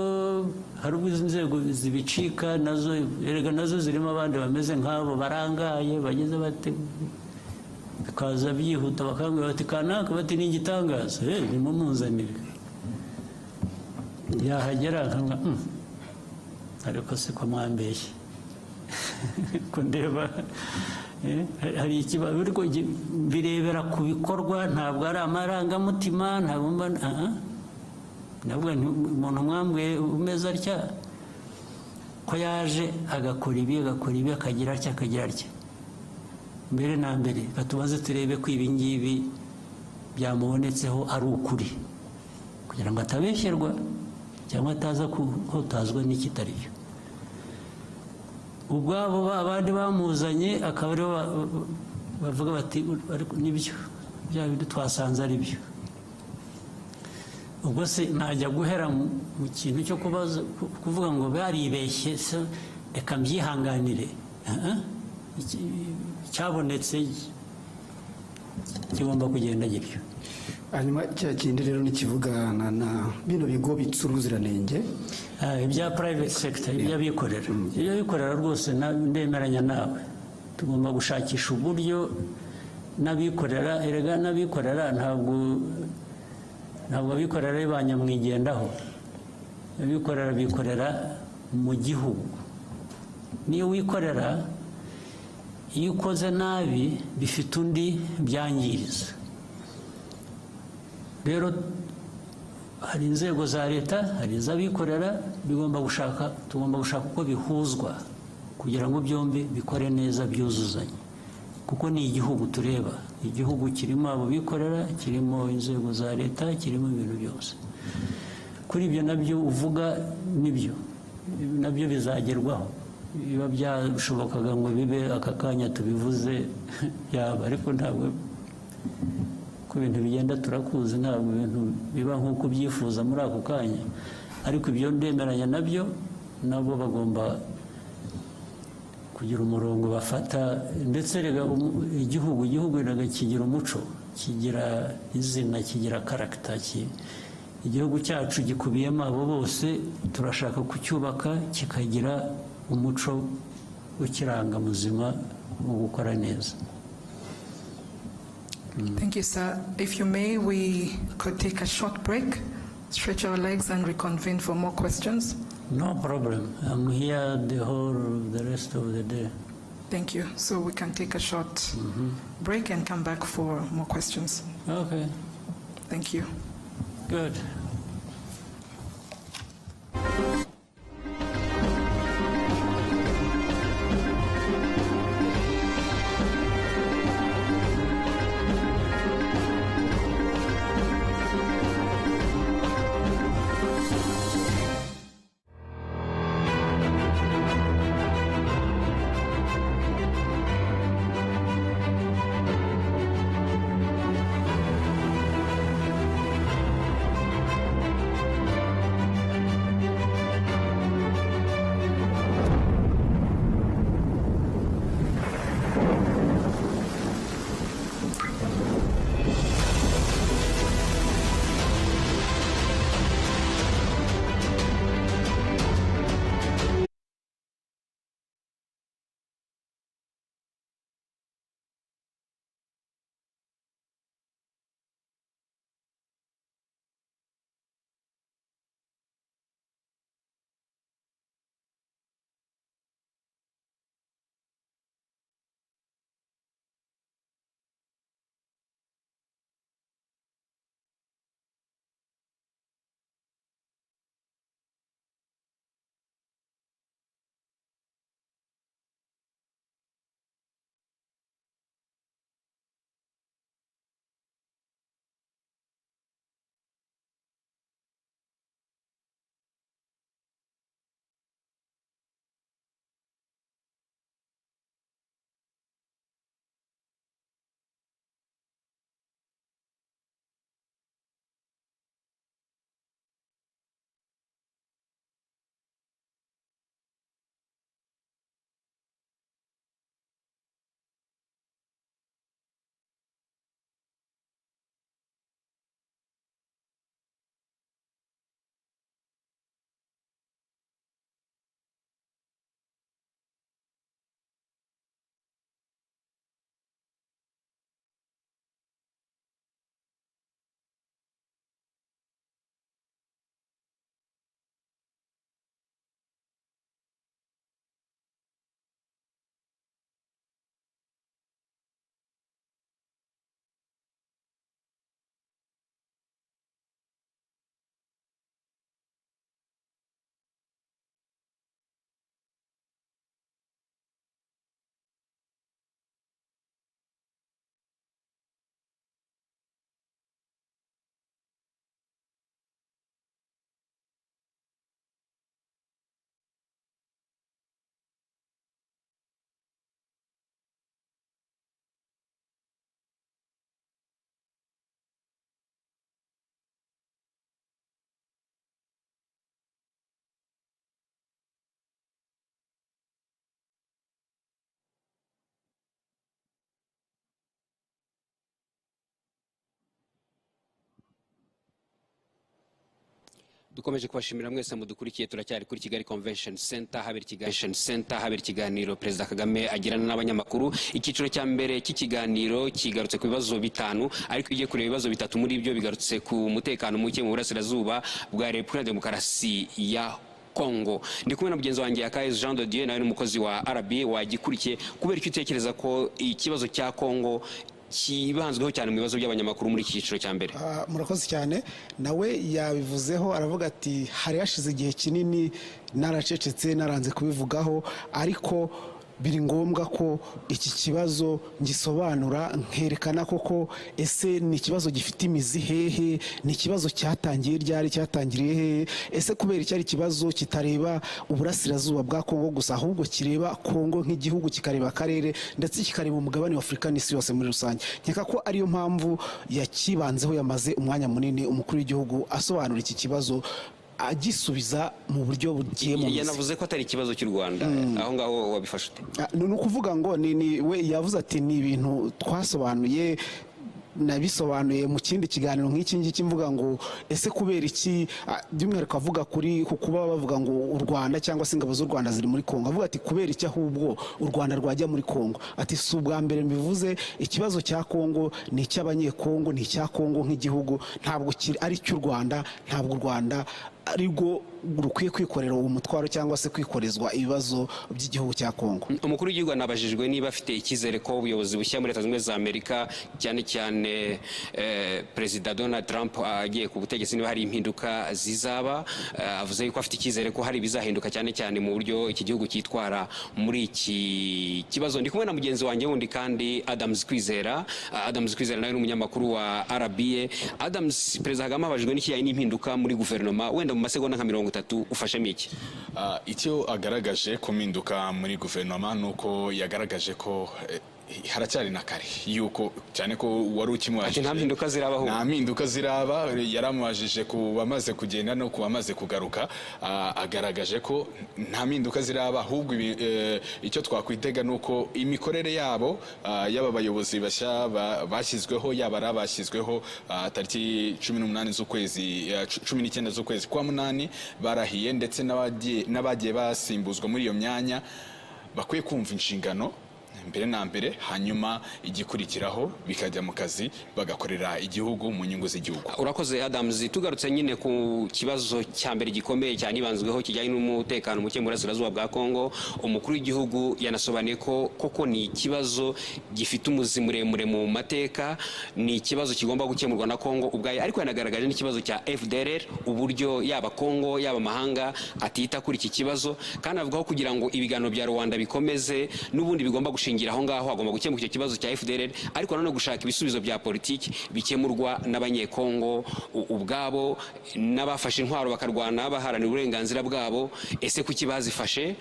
Hari ubwo izi nzego zibicika nazo, erega nazo zirimo abandi bameze nk'abo barangaye bageze bate, bikaza byihuta bakambwira bati kanaka, bati ni igitangaza, nimumuzanire. Yahagera nkamwa ariko se ko mwambeshye ko ndeba hari ikibazo, birebera ku bikorwa, ntabwo ari amarangamutima, ntabwo mba nabwo umuntu mwambwiye umeze atya ko yaje agakora ibi akagira atya. Mbere na mbere batubaze turebe ko ibi ngibi byamubonetseho ari ukuri, kugira ngo atabeshyerwa cyangwa ataza kuhotazwa n'ikitari byo. Ubwabo abandi bamuzanye akaba aribo bavuga bati nibyo bya bindi twasanze ari byo. Ubwo se najya guhera mu kintu cyo kuvuga ngo baribeshye, reka mbyihanganire. Cyabonetse kigomba kugenda gityo. hanyuma cya kindi rero nikivugana na bino bigo bitsura ubuziranenge, ibya private sector, iby'abikorera. Iby'abikorera rwose ndemeranya nawe, tugomba gushakisha uburyo n'abikorera, erega n'abikorera ntabwo abikorera ari ba nyamwigendaho. Abikorera bikorera mu gihugu. Niyo wikorera, iyo ukoze nabi bifite undi byangiriza. Rero hari inzego za leta, hari iz'abikorera, tugomba gushaka uko bihuzwa kugira ngo byombi bikore neza, byuzuzanye, kuko ni igihugu tureba. Igihugu kirimo abo bikorera, kirimo inzego za leta, kirimo ibintu byose. Kuri ibyo nabyo uvuga nibyo, nabyo bizagerwaho. Biba byashobokaga ngo bibe aka kanya tubivuze yaba, ariko ntabwo ko ibintu bigenda turakuzi, ntabwo ibintu biba nk'uko ubyifuza muri ako kanya. Ariko ibyo ndemeranya nabyo, nabo bagomba kugira umurongo bafata. Ndetse rega igihugu rega kigira umuco, kigira izina, kigira karagita. Igihugu cyacu gikubiyemo abo bose, turashaka kucyubaka kikagira umuco ukiranga muzima wo gukora neza. Thank you, sir. If you may, we could take a short break, stretch our legs and reconvene for more questions. No problem. I'm here the rest of the day. Thank you. So we can take a short break and come back for more questions. Okay. Thank you. Good. dukomeje kubashimira mwese mudukurikiye turacyari kuri Kigali Convention Center habera ikiganiro Perezida Kagame agirana n'abanyamakuru. Icyiciro cya mbere cy'ikiganiro kigarutse ku bibazo bitanu, ariko igiye kureba ibibazo bitatu muri ibyo bigarutse ku mutekano muke mu burasirazuba bwa Repubulika Demokarasi ya Congo. Ndi kumwe na mugenzi wanjye Akayezu Jean de Dieu, nawe ni umukozi wa RBA wagikurikiye. Kubera icyo utekereza ko ikibazo cya Congo kibanzweho cyane mu bibazo by'abanyamakuru muri iki cyiciro cya mbere? Murakoze cyane. Nawe yabivuzeho aravuga ati hari hashize igihe kinini naracecetse naranze kubivugaho, ariko biri ngombwa ko iki kibazo ngisobanura nkerekana koko ese ni ikibazo gifite imizi hehe, ni ikibazo cyatangiye ryari, cyatangiriye hehe, ese kubera icyari ikibazo kitareba uburasirazuba bwa Kongo gusa, ahubwo kireba Kongo nk'igihugu, kikareba akarere ndetse kikareba umugabane wa Afurika n'isi yose muri rusange. Nkeka ko ariyo mpamvu yakibanzeho, yamaze umwanya munini umukuru w'igihugu asobanura iki kibazo agisubiza mu buryo bugiye mu yanavuze ko atari ikibazo cy'u Rwanda. Aho ngaho wabifashe ute? Ni ukuvuga ngo we yavuze ati ni ibintu twasobanuye, nabisobanuye mu kindi kiganiro nk'iki ngiki, mvuga ngo ese kubera iki, by'umwihariko avuga kuri kuba bavuga ngo u Rwanda cyangwa se ingabo z'u Rwanda ziri muri Kongo, avuga ati kubera iki ahubwo u Rwanda rwajya muri Kongo. Ati si ubwa mbere mbivuze, ikibazo cya Kongo ni icy'abanyekongo, ni icya Kongo nk'igihugu, ntabwo ari cy'u Rwanda, ntabwo u Rwanda aribwo rukwiye kwikorera uwo mutwaro cyangwa se kwikorezwa ibibazo by'igihugu cya Kongo. Umukuru w'igihugu anabajijwe niba afite icyizere ko ubuyobozi bushya muri Leta Zunze Ubumwe za Amerika, cyane cyane Perezida Donald Trump agiye ku butegetsi, niba hari impinduka zizaba. Avuze yuko afite icyizere ko hari bizahinduka cyane cyane mu buryo iki gihugu cyitwara muri iki kibazo. Ndi kumwe na mugenzi wanjye wundi kandi Adams Kwizera nawe ni umunyamakuru wa RBA. Adams, Perezida Kagame abajijwe n'ikijyanye n'impinduka muri guverinoma, wenda mu masegonda nka 30 ufashemo iki? Icyo agaragaje ku mpinduka muri guverinoma nuko yagaragaje ko haracyari na kare, yuko cyane ko wari ukimwajije nta mpinduka zirabaho, nta mpinduka ziraba. Yaramwajije ku bamaze kugenda no ku bamaze kugaruka, agaragaje ko nta mpinduka ziraba, ahubwo icyo twakwitega nuko imikorere yabo y'aba bayobozi bashya bashyizweho, yaba ari abashyizweho tariki 18 z'ukwezi 19 z'ukwezi kwa munani barahiye, ndetse n'abagiye basimbuzwa muri iyo myanya bakwiye kumva inshingano mbere na mbere, hanyuma igikurikiraho bikajya mu kazi bagakorera igihugu mu nyungu z'igihugu. Urakoze Adams. Tugarutse nyine ku kibazo cya mbere gikomeye cyane ibanzweho kijyanye n'umutekano muke mu burasirazuba bwa Kongo, umukuru w'igihugu yanasobanuye ko koko ni ikibazo gifite umuzi muremure mu mateka, ni ikibazo kigomba gukemurwa na Kongo ubwayo, ariko yanagaragaje n'ikibazo cya FDLR, uburyo yaba Kongo yaba amahanga atita kuri iki kibazo, kandi avugaho kugira ngo ibiganiro bya Rwanda bikomeze n'ubundi bigomba gushingira aho ngaho, hagomba gukemuka icyo kibazo cya FDLR, ariko nanone gushaka ibisubizo bya politiki bikemurwa n'abanyekongo ubwabo, n'abafashe intwaro bakarwana baharanira uburenganzira bwabo. Ese kuki bazifashe?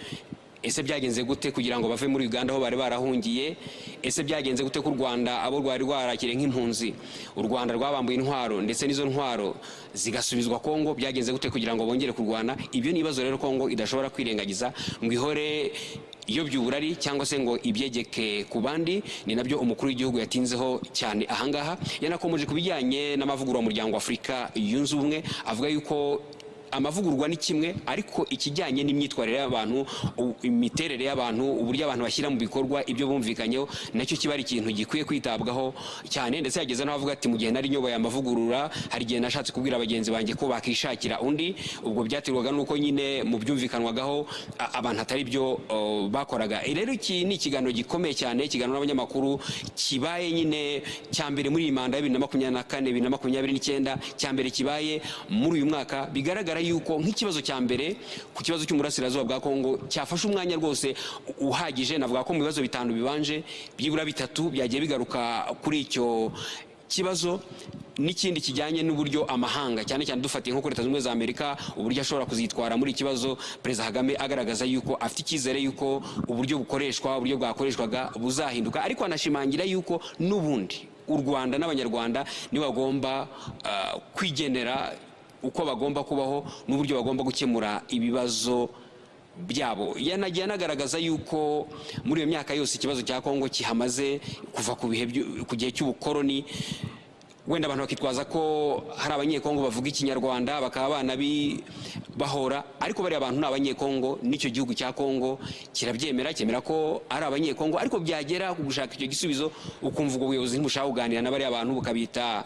Ese byagenze gute kugira ngo bave muri Uganda aho bari barahungiye? Ese byagenze gute ku Rwanda abo rwari rwarakire nk'impunzi, u Rwanda rwabambuye intwaro ndetse n'izo ntwaro zigasubizwa Kongo? Byagenze gute kugira ngo bongere kurwana? Ibyo ni ibibazo rero Kongo idashobora kwirengagiza ngo ihore iyo by'uburari cyangwa se ngo ibyegeke ku bandi. Ni nabyo umukuru w'igihugu yatinzeho cyane ahangaha. Yanakomeje ku bijyanye n'amavugurura mu muryango wa Afurika yunze ubumwe, avuga yuko amavugurwa ni kimwe, ariko ikijyanye n'imyitwarire y'abantu, imiterere y'abantu, uburyo abantu bashyira mu bikorwa ibyo bumvikanyeho, nacyo kiba ari ikintu gikwiye kwitabwaho cyane. Ndetse yageze n'aho avuga ati mu gihe nari nyoboye amavugurura, hari igihe nashatse kubwira abagenzi banjye ko bakishakira undi. Ubwo byaterwaga nuko nyine mu byumvikanwagaho abantu atari byo bakoraga. Rero iki ni ikiganiro gikomeye cyane, ikiganiro n'abanyamakuru kibaye nyine cya mbere muri iyi manda ya 2024 2029, cya mbere kibaye muri uyu mwaka. Bigaragara yuko nk'ikibazo cya mbere ku kibazo cy'umurasirazuba bwa Kongo cyafashe umwanya rwose uhagije. Navuga ko mu bibazo bitanu bibanje, byibura bitatu byagiye bigaruka kuri icyo kibazo. N'ikindi kijyanye n'uburyo amahanga, cyane cyane dufatiye nko kuri Leta Zunze Ubumwe za Amerika, uburyo ashobora kuzitwara muri ikibazo, Perezida Kagame agaragaza yuko afite icyizere yuko uburyo bwakoreshwaga buzahinduka, ariko anashimangira yuko n'ubundi u Rwanda n'Abanyarwanda nibo bagomba kwigenera uko bagomba kubaho n'uburyo bagomba gukemura ibibazo byabo. Yanagiye anagaragaza yuko muri iyo myaka yose ikibazo cya Kongo kihamaze kuva ku gihe cy'ubukoroni, wenda abantu bakitwaza ko hari abanyekongo bavuga ikinyarwanda bakaba bahora, ariko bari abantu ni abanyekongo, n'icyo gihugu cya Kongo kirabyemera, cyemera ko ari abanyekongo, ariko byagera ku gushaka icyo gisubizo ukumva ubwo buyobozi ntibushaka kuganira na bariya abantu bukabita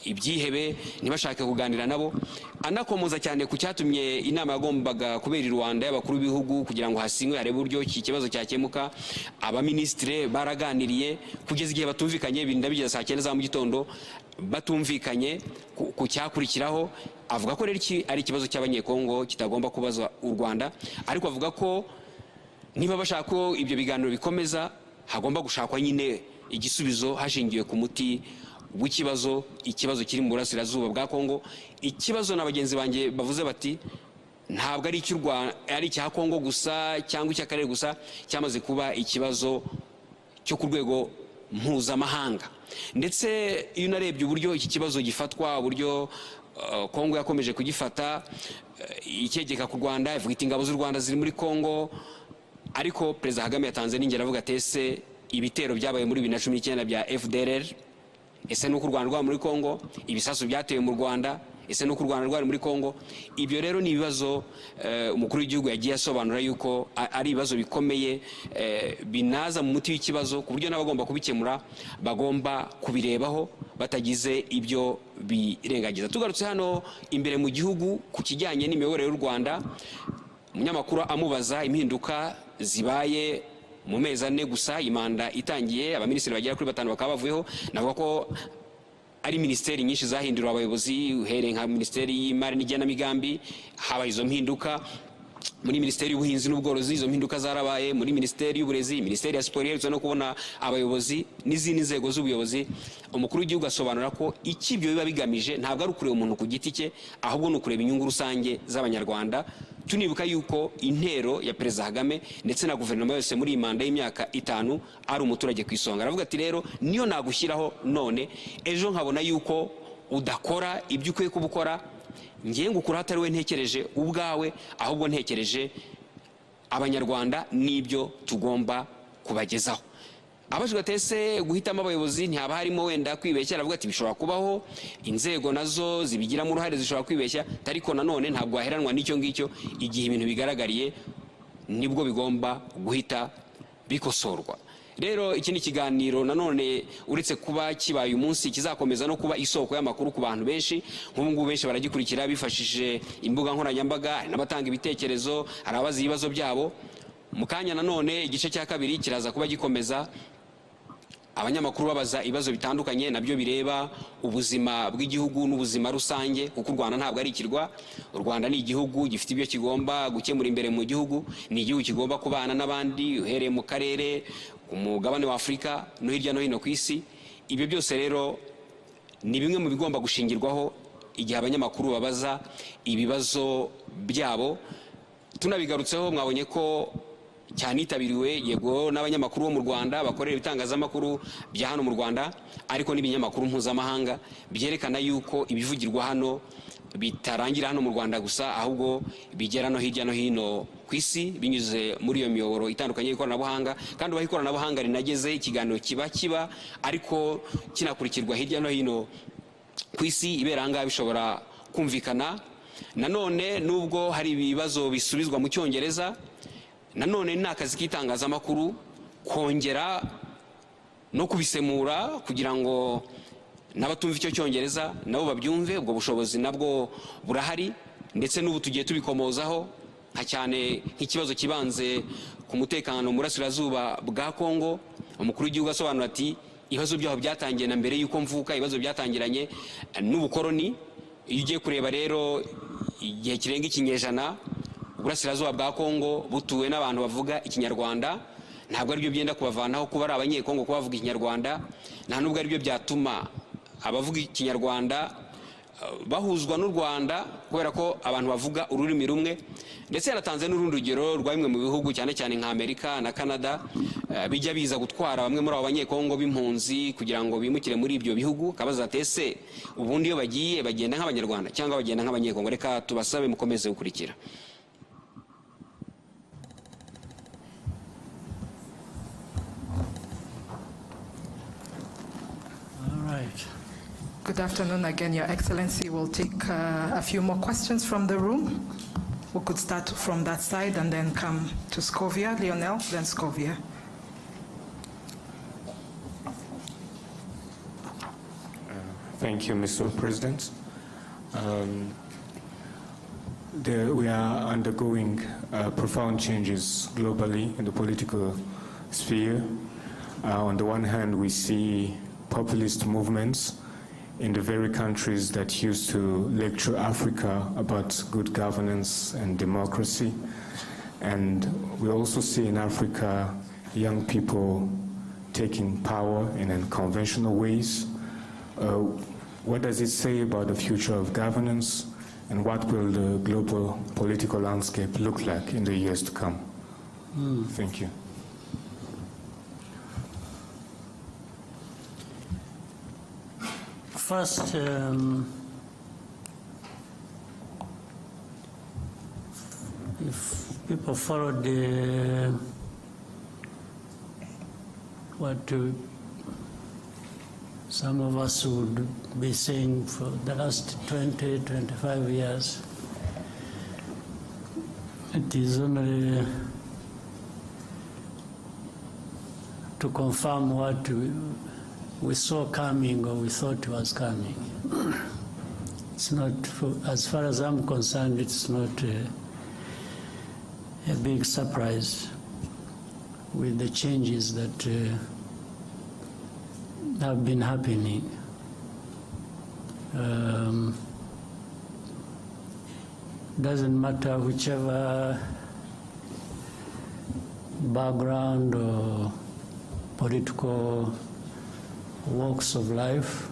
ibyihebe, ntibashake kuganira nabo. Anakomoza cyane ku cyatumye inama yagombaga kubera i Rwanda y'abakuru b'ibihugu kugira ngo hasinywe harebe uburyo iki kibazo cyakemuka. Abaministre baraganiriye kugeza igihe batumvikanye, birinda bigeza saa 9 za mu gitondo batumvikanye ku cyakurikiraho. Avuga ko rero iki ari ikibazo cy'abanyekongo kitagomba kubaza u Rwanda, ariko avuga ko niba bashaka ko ibyo biganiro bikomeza hagomba gushakwa nyine igisubizo hashingiwe ku muti w'ikibazo, ikibazo kiri mu burasirazuba bwa Kongo. Ikibazo na bagenzi banjye bavuze bati ntabwo ari icy'u Rwanda, ari icya Kongo gusa cyangwa icy'akarere gusa, cyamaze kuba ikibazo cyo ku rwego mpuzamahanga. Ndetse iyo unarebye uburyo iki kibazo gifatwa, uburyo Kongo yakomeje kugifata icyegeka ku Rwanda, ivuga iti ingabo z'u Rwanda ziri muri Kongo, ariko Perezida Kagame yatanze n'ingero avuga ati ese ibitero byabaye muri 2019 bya FDLR, ese nuko u Rwanda rwari muri Kongo, ibisasu byatewe mu Rwanda, ese nuko u Rwanda rwari muri Kongo. Ibyo rero ni ibibazo umukuru w'igihugu yagiye asobanura yuko ari ibibazo bikomeye binaza mu muti w'ikibazo, ku buryo n'abagomba kubikemura bagomba kubirebaho batagize ibyo birengagiza. Tugarutse hano imbere mu gihugu ku kijyanye n'imiyoborere y'u Rwanda, umunyamakuru amubaza impinduka zibaye mu mezi 4 gusa imanda itangiye, abaminisitiri bagera kuri 5 bakaba bavuyeho. Navuga ko ari ministeri nyinshi zahindurwa abayobozi, uhereye nka ministeri y'imari n'igenamigambi habaye izo mpinduka, muri ministeri y'ubuhinzi n'ubworozi izo mpinduka zarabaye, muri ministeri y'uburezi, ministeri ya siporo yeretse no kubona abayobozi n'izindi nzego z'ubuyobozi. Umukuru w'igihugu asobanura ko iki byo biba bigamije ntabwo ari ukureba umuntu ku giti cye, ahubwo ni ukureba inyungu rusange z'abanyarwanda. Tunibuka yuko intero ya Perezida Kagame ndetse na guverinoma yose muri imanda y'imyaka 5 ari umuturage ku isonga. Aravuga ati rero niyo nagushyiraho none ejo nkabona yuko udakora ibyo ukwiye kubukora, ngiye ngukura hatari we ntekereje ubwawe, ahubwo ntekereje abanyarwanda n'ibyo tugomba kubagezaho. Abajwe atese guhitamo abayobozi ntihaba harimo wenda kwibeshya. Aravuga ati bishobora kubaho inzego nazo zibigiramo uruhare, zishobora kwibeshya, ariko nanone ntabwo waheranwa n'icyo ngicyo. Igihe ibintu bigaragariye nibwo bigomba guhita bikosorwa. Rero iki ni kiganiro nanone uretse kuba kibaye umunsi kizakomeza no kuba isoko y'amakuru ku bantu benshi. Nk'ubu ngubu benshi baragikurikira bifashishije imbuga nkoranyambaga, n'abatanga ibitekerezo, arabaza ibibazo byabo. Mu kanya nanone igice cya kabiri kiraza kuba gikomeza, abanyamakuru babaza ibibazo bitandukanye nabyo bireba ubuzima bw'igihugu n'ubuzima rusange, kuko u Rwanda ntabwo ari ikirwa. U Rwanda ni igihugu gifite ibyo kigomba gukemura imbere mu gihugu, ni igihugu kigomba kubana n'abandi uhereye mu karere, ku mugabane wa Afurika no hirya no hino ku isi. Ibyo byose rero ni bimwe mu bigomba gushingirwaho igihe abanyamakuru babaza ibibazo byabo. Tunabigarutseho mwabonye ko cyanitabiriwe yego n'abanyamakuru bo mu Rwanda bakorera ibitangazamakuru bya hano mu Rwanda, ariko n'ibinyamakuru mpuzamahanga byerekana yuko ibivugirwa hano bitarangira hano mu Rwanda gusa, ahubwo bigera no hirya no hino ku isi binyuze muri iyo miyoboro itandukanye y'ikoranabuhanga. Kandi aho ikoranabuhanga rinageze ikiganiro kiba ariko kinakurikirwa hirya no hino ku isi, ibera ngaha bishobora kumvikana. Nanone nubwo hari ibibazo bisubizwa mu Cyongereza, nanone ni akazi k'itangazamakuru kongera no kubisemura kugira ngo n'abatumva icyo Cyongereza nabo babyumve. Ubwo bushobozi nabwo burahari, ndetse n'ubu tugiye tubikomozaho nka cyane nk'ikibazo kibanze ku mutekano mu burasirazuba bwa Kongo. Umukuru w'igihugu asobanura ati ibibazo byaho byatangiye na mbere y'uko mvuka, ibibazo byatangiranye n'ubukoroni. Iyo ugiye kureba rero igihe kirenga ikinyejana uburasirazuba bwa Kongo butuwe n'abantu bavuga ikinyarwanda, ntabwo ari byo byenda kubavanaho kuba ari abanyekongo kuba bavuga ikinyarwanda, nta nubwo ari byo byatuma abavuga ikinyarwanda bahuzwa n'u Rwanda, kubera ko abantu bavuga ururimi rumwe. Ndetse yaratanze n'urundi rugero rwa bimwe mu bihugu cyane cyane nka Amerika na Canada bijya biza gutwara bamwe muri abo banyekongo b'impunzi kugira ngo bimukire muri ibyo bihugu. Kabaza atese ubundi iyo bagiye bagenda nk'abanyarwanda cyangwa bagenda nk'abanyekongo? Reka tubasabe mukomeze gukurikira. All right. Good afternoon again, Your Excellency. We'll take a few more questions from the room. We could start from that side and then come to Scovia, Lionel, then Scovia. Thank you, Mr. President. We are undergoing profound changes globally in the political sphere. On the one hand, we see populist movements in the very countries that used to lecture Africa about good governance and democracy. And we also see in Africa young people taking power in unconventional ways. What does it say about the future of governance, and what will the global political landscape look like in the years to come? Thank you. First, if people follow what some of us would be saying for the last 20, 25 years, it is only to confirm what we saw coming or we thought was coming. It's not, as far as I'm concerned, it's not a big surprise with the changes that have been happening. Doesn't matter whichever background or political walks of life.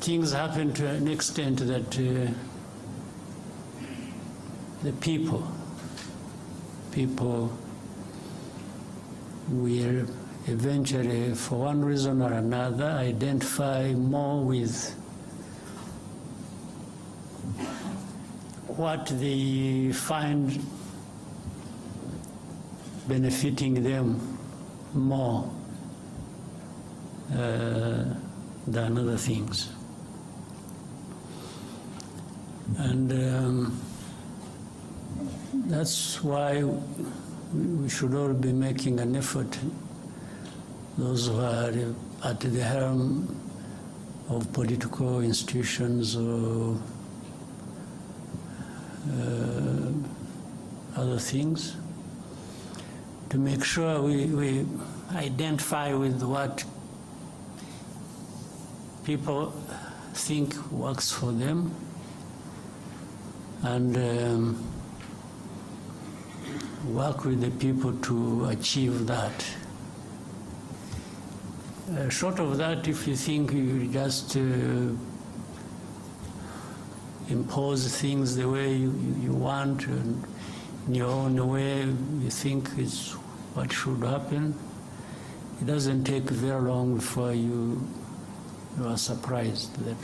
Things happen to an extent that the people will eventually, for one reason or another, identify more with what they find benefiting them more than other things. And that's why we should all be making an effort, those who are at the helm of political institutions or other things, to make sure we identify with what people think works for them, and work with the people to achieve that. Short of that, if you think you just impose things the way you want and in your own way you think is what should happen, it doesn't take very long before you are surprised that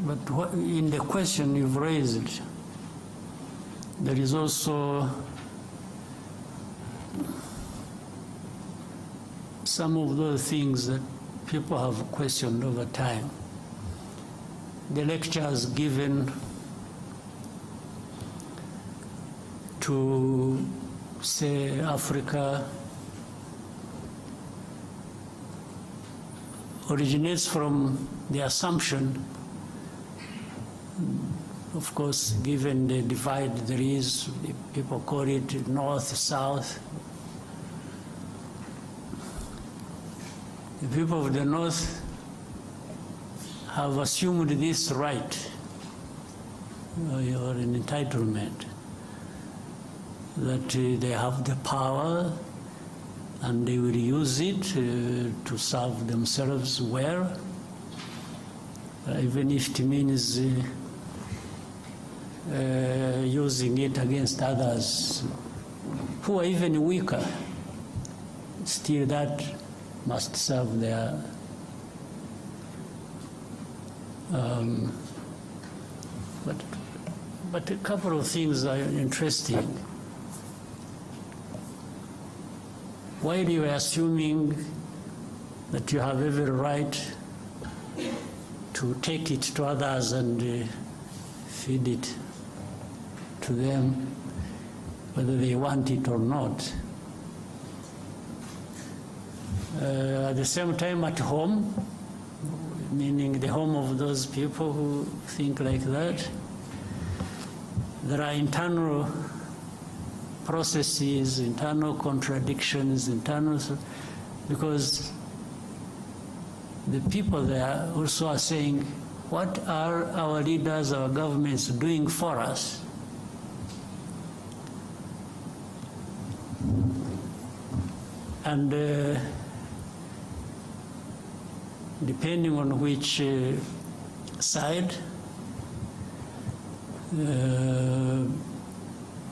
but what, in the question you've raised, there is also some of those things that people have questioned over time. The lectures given to, say, Africa originates from the assumption, of course, given the divide there is, people call it north, south. The people of the north have assumed this right, or an entitlement, that they have the power and they will use it to serve themselves well, even if it means using it against others who are even weaker. Still, that must serve their but a couple of things are interesting. while you are assuming that you have every right to take it to others and feed it to them, whether they want it or not. At the same time, at home, meaning the home of those people who think like that, there are internal processes, internal contradictions, because the people there also are saying, what are our leaders, our governments doing for us? And depending on which side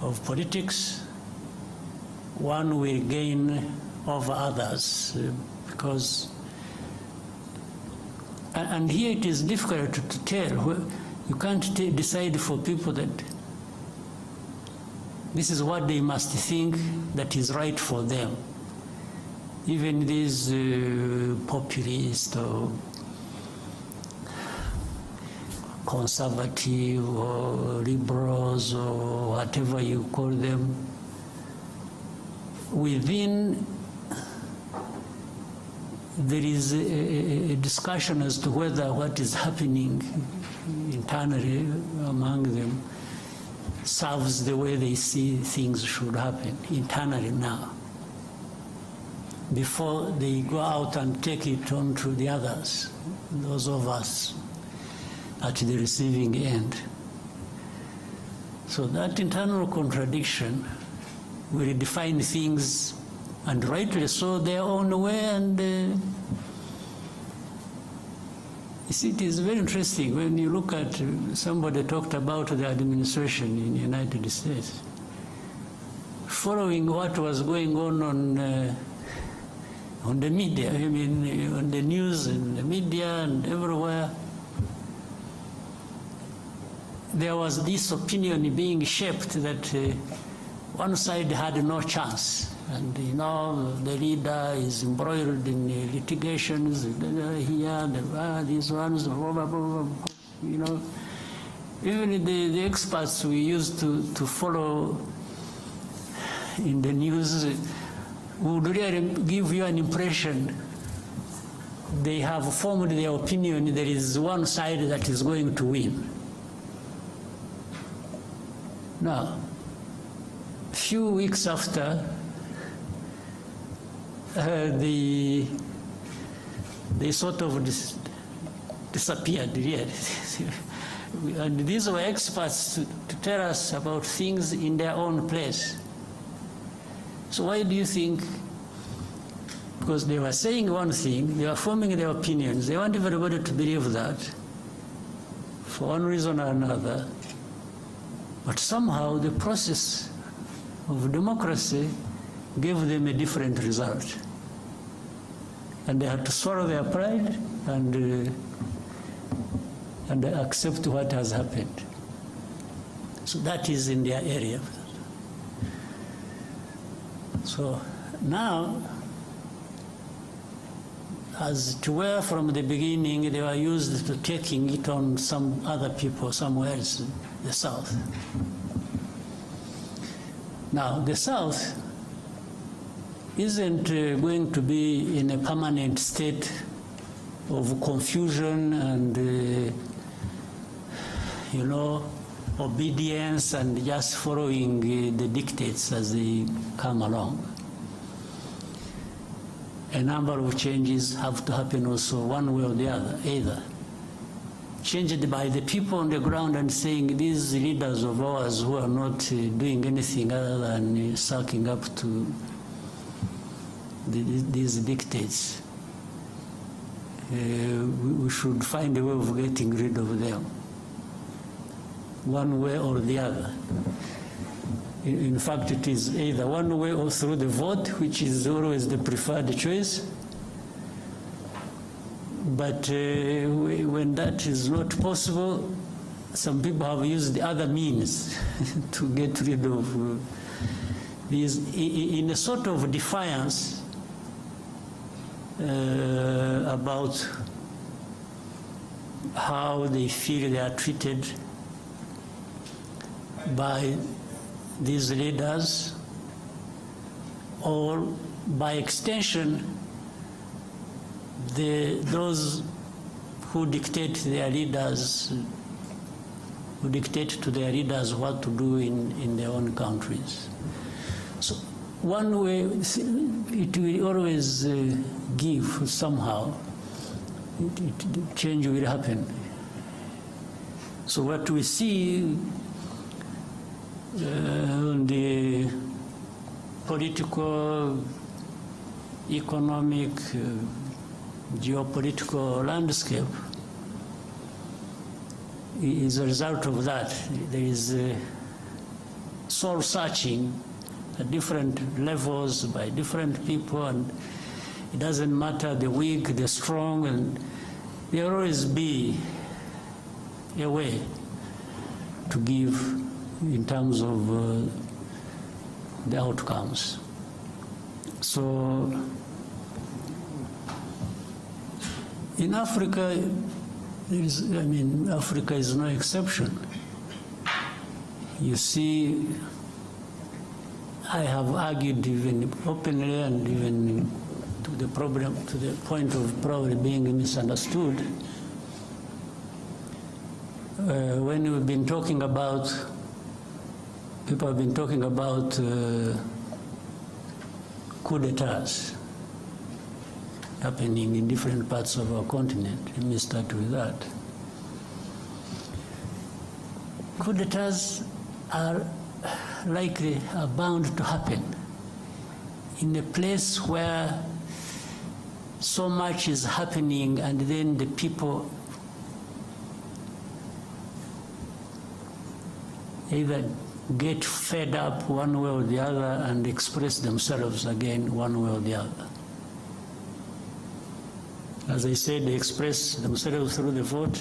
of politics, one will gain over others, because, and here it is difficult to tell. You can't decide for people that this is what they must think that is right for them. Even these populist or conservative or liberals or whatever you call them, within there is a discussion as to whether what is happening internally among them serves the way they see things should happen internally now, before they go out and take it on to the others, those of us at the receiving end. So that internal contradiction will define things, and rightly so, their own way. And you see, it is very interesting when you look at, somebody talked about the administration in the United States. Following what was going on the media, I mean, on the news and the media and everywhere, there was this opinion being shaped that one side had no chance. And you know, the leader is embroiled in litigations here, these ones, blah, blah, blah, blah, you know. Even the experts we used to follow in the news would really give you an impression they have formed their opinion there is one side that is going to win. Now, a few weeks after, they sort of disappeared, really. And these were experts to tell us about things in their own place. So why do you think? Because they were saying one thing, they were forming their opinions, they want everybody to believe that for one reason or another. But somehow the process of democracy gave them a different result. And they had to swallow their pride and accept what has happened. So that is in their area. So now, as to where from the beginning they were used to taking it on some other people somewhere else in the South. Now, the South isn't going to be in a permanent state of confusion and, obedience and just following the dictates as they come along. A number of changes have to happen also one way or the other, either changed by the people on the ground and saying these leaders of ours who are not doing anything other than sucking up to these dictates. We should find a way of getting rid of them, one way or the other. In fact, it is either one way or through the vote, which is always the preferred choice. But when that is not possible, some people have used the other means to get rid of is in a sort of defiance about how they feel they are treated by these leaders, or by extension, those who dictate their leaders, who dictate to their leaders what to do in their own countries. So one way, it will always give somehow, change will happen. So what we see on the political, economic, geopolitical landscape is a result of that. There is soul searching at different levels by different people, and it doesn't matter the weak, the strong, and there will always be a way to give in terms of the outcomes. So in Africa, Africa is no exception. You see, I have argued even openly and even to the point of probably being misunderstood. When we've been talking about, people have been talking about coup d'etats happening in different parts of our continent. Let me start with that. Coup d'etats are bound to happen in a place where so much is happening, and then the people either get fed up one way or the other and express themselves again one way or the other. As I said, they express themselves through the vote,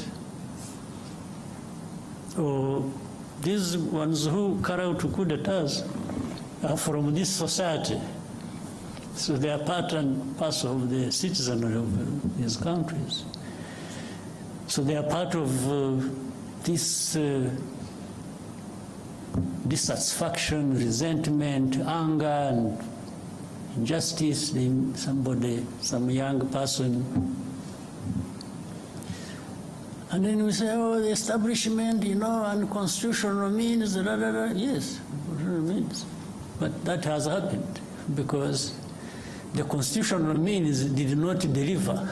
or these ones who carry out coup d'etats are from this society. So they are part and parcel of the citizenry of these countries. So they are part of this dissatisfaction, resentment, anger, and injustice. Some young person. And then we say, oh, the establishment, unconstitutional means, Yes, means. But that has happened because the constitutional means did not deliver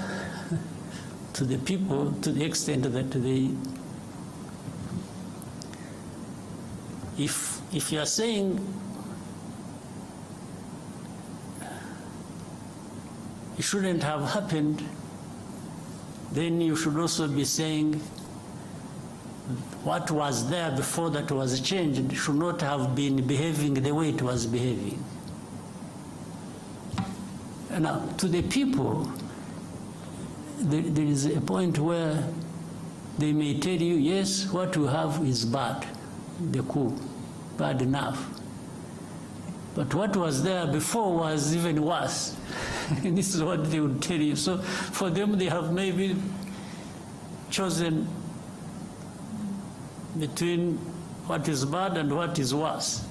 to the people to the extent that they, if you are saying it shouldn't have happened, then you should also be saying what was there before that was changed should not have been behaving the way it was behaving. Now, to the people, there is a point where they may tell you, yes, what you have is bad, the coup, bad enough. But what was there before was even worse. And this is what they would tell you. So for them, they have maybe chosen between what is bad and what is worse.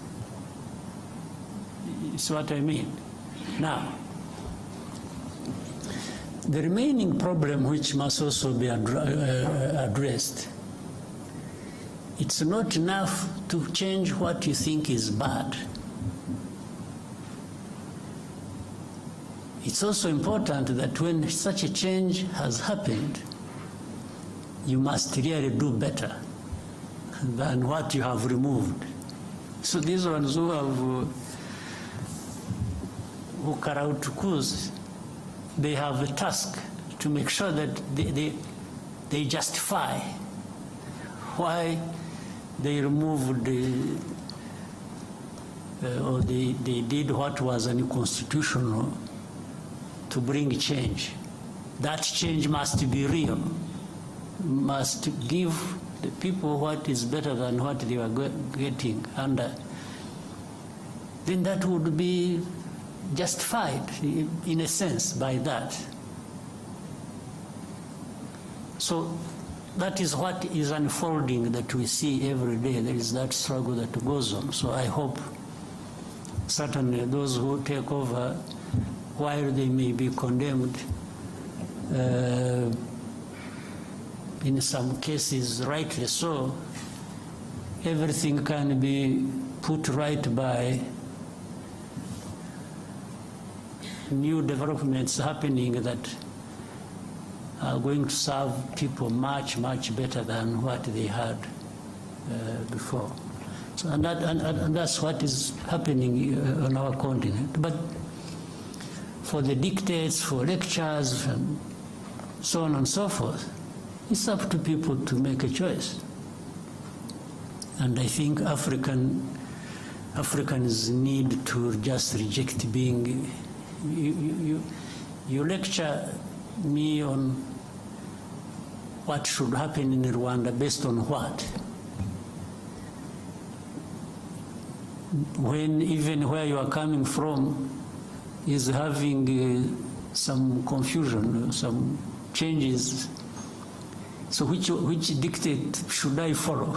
It's what I mean. Now, the remaining problem, which must also be addressed, it's not enough to change what you think is bad. It's also important that when such a change has happened, you must really do better than what you have removed. So these ones who carry out coups, they have a task to make sure that they justify why they removed or they did what was unconstitutional to bring change. That change must be real, must give the people what is better than what they were getting under then that would be justified in a sense by that. So that is what is unfolding that we see every day. There is that struggle that goes on. So I hope certainly those who take over, while they may be condemned, in some cases rightly so, everything can be put right by new developments happening that are going to serve people much, much better than what they had before. So, and that's what is happening on our continent. But for the dictates, for lectures, and so on and so forth, it's up to people to make a choice. And I think Africans need to just reject being, you lecture me on what should happen in Rwanda based on what? When even where you are coming from is having some confusion, some changes. So which dictate should I follow?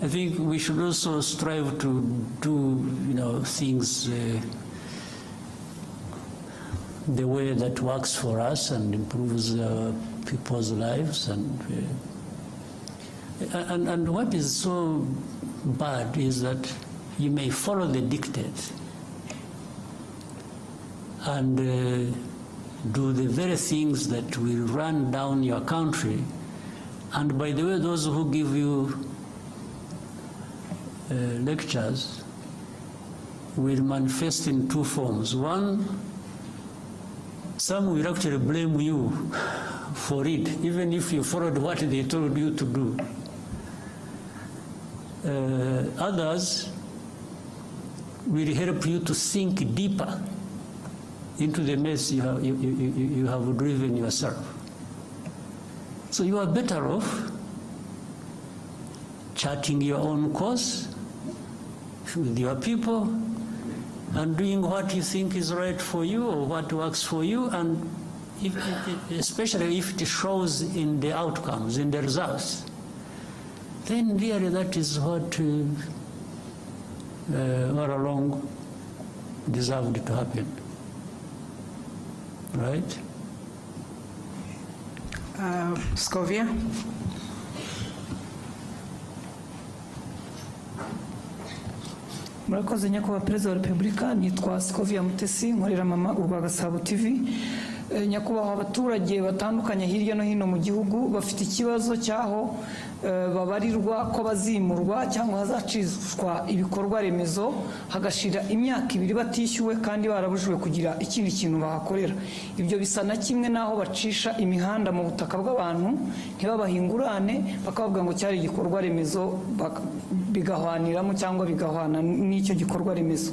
I think we should also strive to do, things the way that works for us and improves people's lives. And what is so bad is that you may follow the dictate and do the very things that will run down your country. And by the way, those who give you lectures will manifest in two forms. One, some will actually blame you for it, even if you followed what they told you to do. Others will help you to sink deeper into the mess you have driven yourself. So you are better off charting your own course with your people and doing what you think is right for you or what works for you, and especially if it shows in the outcomes, in the results, then really that is what all along deserved to happen. Right? Scovia? murakoze nyakubahwa perezida wa repubulika. Nitwa Scovia Mutesi, nkorera mama urwa Gasabo TV. Nyakubahwa, abaturage batandukanye hirya no hino mu gihugu bafite ikibazo cyaho babarirwa ko bazimurwa cyangwa hazacishwa ibikorwa remezo hagashira imyaka 2 batishyuwe kandi barabujwe kugira ikindi kintu bahakorera. Ibyo bisa na kimwe naho bacisha imihanda mu butaka bw'abantu ntibabahingurane, bakavuga ngo cyari igikorwa remezo bigahwaniramo cyangwa bigahwana n'icyo gikorwa remezo.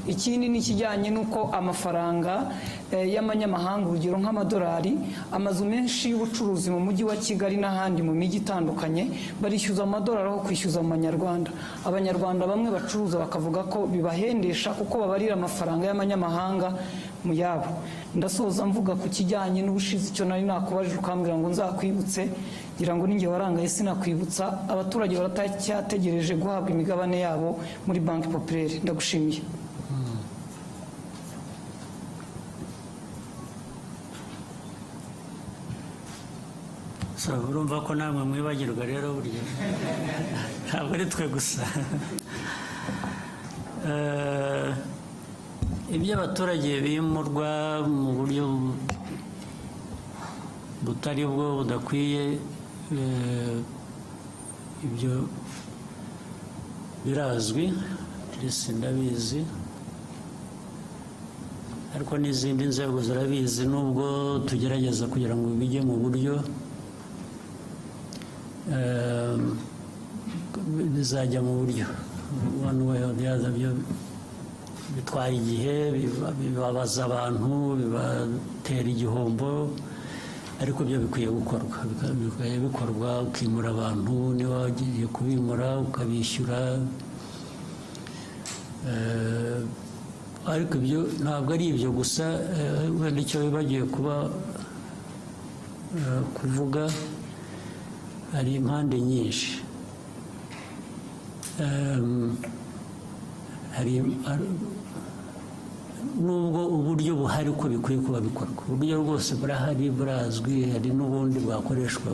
Ikindi ni kijyanye nuko amafaranga y'amanyamahanga, urugero nk'amadolari, amazu menshi y'ubucuruzi mu mujyi wa Kigali n'ahandi mu mijyi itandukanye barishyuza amadolari aho kwishyuza mu manyarwanda. Abanyarwanda bamwe bacuruza bakavuga ko bibahendesha kuko babarira amafaranga y'amanyamahanga mu yabo. Ndasoza mvuga ku kijyanye n'ubushizi icyo nari nakubajije ukambwira ngo nzakwibutse, ngira ngo ninjye warangaye sinakwibutsa. Abaturage baratacyategereje guhabwa imigabane yabo muri Banki Populaire. Ndagushimiye. urumva ko namwe mwibagirwa rero burya ntabwo ari twe gusa. Ibyo abaturage bimurwa mu buryo butari bwo budakwiye, ibyo birazwi, ndabizi, ariko n'izindi nzego zirabizi, nubwo tugerageza kugira ngo bijye mu buryo bizajya mu buryo one way or the other. Byo bitwara igihe, bibabaza abantu, bibatera igihombo, ariko byo bikwiye gukorwa, bikwiye bikorwa. Ukimura abantu, niba wagiye kubimura ukabishyura, ariko ibyo ntabwo ari ibyo gusa wenda icyo bagiye kuba kuvuga hari impande nyinshi hari nubwo uburyo buhari ko bikwiye kuba bikorwa uburyo rwose burahari burazwi hari n'ubundi bwakoreshwa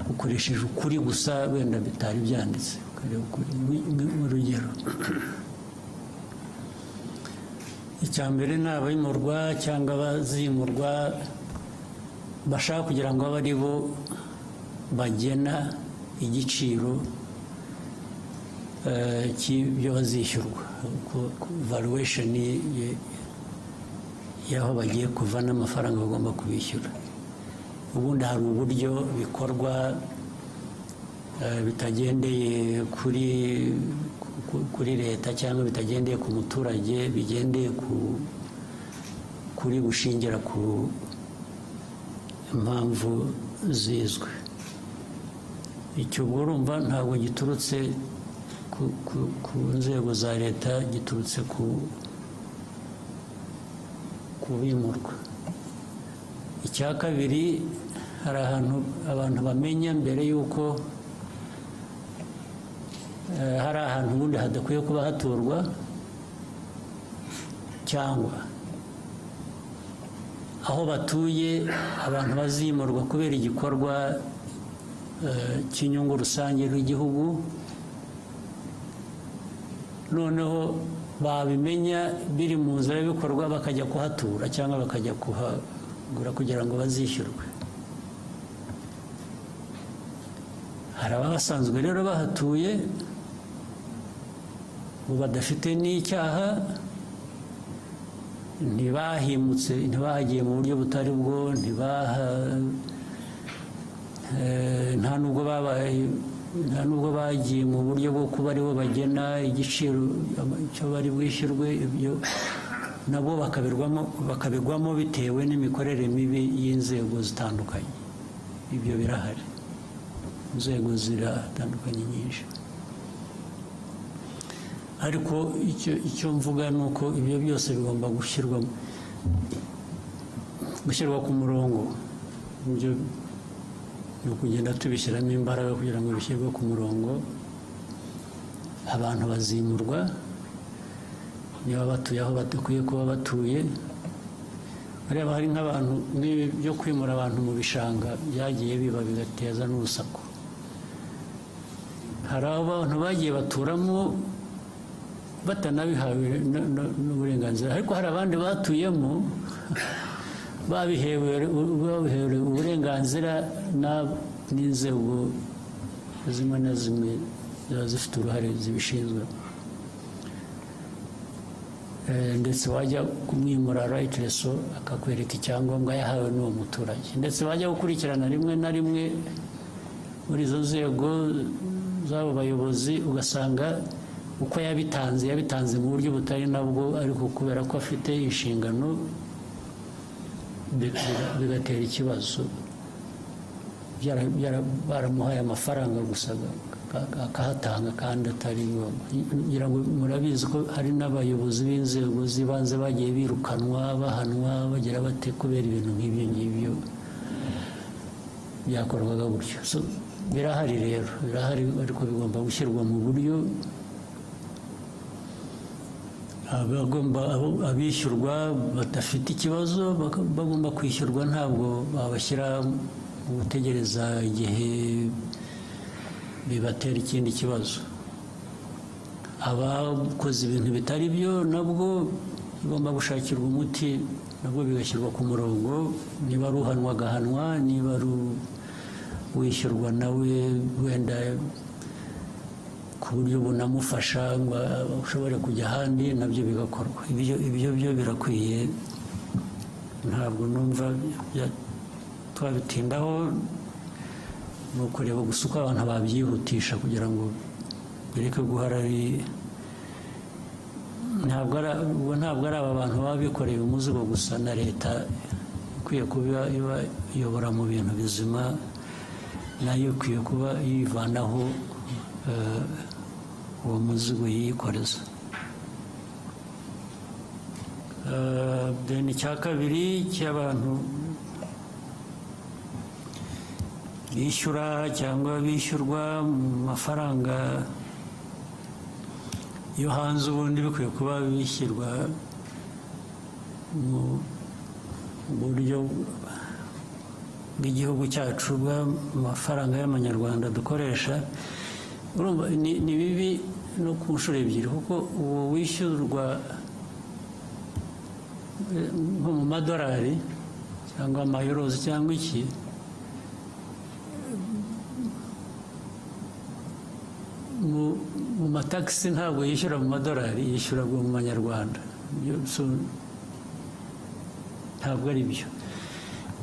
bukoresheje ukuri gusa wenda bitari byanditse urugero icya mbere ni abimurwa cyangwa abazimurwa bashaka kugira ngo abe ari bo bagena igiciro cy'ibyo bazishyurwa valuation y'aho bagiye kuva n'amafaranga bagomba kubishyura ubundi hari uburyo bikorwa bitagendeye kuri leta cyangwa bitagendeye ku muturage bigendeye kuri gushingira ku impamvu zizwe icyo urumva ntabwo giturutse ku nzego za leta giturutse ku bimurwa icya kabiri hari ahantu abantu bamenya mbere y'uko hari ahantu ubundi hadakwiye kuba haturwa cyangwa aho batuye abantu bazimurwa kubera igikorwa cy'inyungu rusange rw'igihugu noneho babimenya biri mu nzira y'ibikorwa bakajya kuhatura cyangwa bakajya kuhagura kugira ngo bazishyurwe hari abasanzwe rero bahatuye badafite n'icyaha ntibahimutse ntibahagiye mu buryo butari bwo nta nubwo bagiye mu buryo bwo kuba aribo bagena igiciro cyo bari bwishyurwe ibyo nabo bakabigwamo bitewe n'imikorere mibi y'inzego zitandukanye ibyo birahari inzego ziratandukanye nyinshi ariko icyo mvuga ni uko ibyo byose bigomba gushyirwa ku murongo ibyo ni ukugenda tubishyiramo imbaraga kugira ngo bishyirwe ku murongo abantu bazimurwa niba batuye aho badakwiye kuba batuye ureba hari nk'abantu byo kwimura abantu mu bishanga byagiye biba bigateza n'urusaku hari abantu bagiye baturamo batanabihawe n'uburenganzira ariko hari abandi batuyemo babihewe uburenganzira n'inzego zimwe na zimwe ziba zifite uruhare zibishinzwe ndetse wajya kumwimura right reso akakwereka icyangombwa yahawe n'uwo muturage ndetse wajya gukurikirana rimwe na rimwe muri izo nzego z'abo bayobozi ugasanga uko yabitanze mu buryo butari nabwo ariko kubera ko afite inshingano bigatera ikibazo baramuhaye amafaranga gusa akahatanga kandi atari ngombwa ngo murabizi ko hari n'abayobozi b'inzego z'ibanze bagiye birukanwa bahanwa bagira bate kubera ibintu nk'ibyo ngibyo byakorwaga gutyo birahari rero ariko bigomba gushyirwa mu buryo abishyurwa badafite ikibazo bagomba kwishyurwa ntabwo babashyira mu gutegereza igihe bibatera ikindi kibazo abakoze ibintu bitari byo nabwo bigomba gushakirwa umuti nabwo bigashyirwa ku murongo niba ari uhanwa agahanwa niba ari wishyurwa nawe wenda ku buryo bunamufasha ngo ushobore kujya ahandi nabyo bigakorwa ibyo byo birakwiye ntabwo numva twabitindaho ni ukureba gusa uko abantu babyihutisha kugira ngo bireke guhora ntabwo ari aba bantu baba bikoreye umuzigo gusa na leta ikwiye kuba ibayobora mu bintu bizima nayo ikwiye kuba yivanaho uwo muzigo yikoreza. Then icya kabiri cy'abantu bishyura cyangwa bishyurwa mu mafaranga yo hanze, ubundi bikwiye kuba bishyirwa mu buryo bw'igihugu cyacu bw'amafaranga y'amanyarwanda dukoresha. Urumva ni bibi no ku nshuro ebyiri, kuko uwo wishyurwa nko mu madolari cyangwa amayorozi cyangwa iki, mu matagisi ntabwo yishyura mu madolari, yishyura mu manyarwanda. Ntabwo ari byo.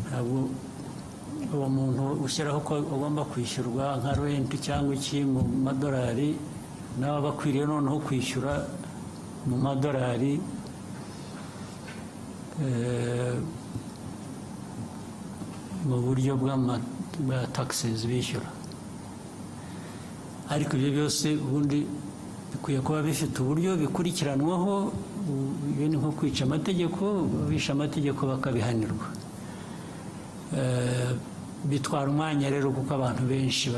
Ntabwo uwo muntu ushyiraho ko agomba kwishyurwa nka renti cyangwa iki mu madolari, nawe aba akwiriye noneho kwishyura mu madolari mu buryo bwa taxes bishyura. Ariko ibyo byose ubundi bikwiye kuba bifite uburyo bikurikiranwaho. Iyo ni nko kwica amategeko, bishe amategeko bakabihanirwa. Bitwara umwanya rero, kuko abantu benshi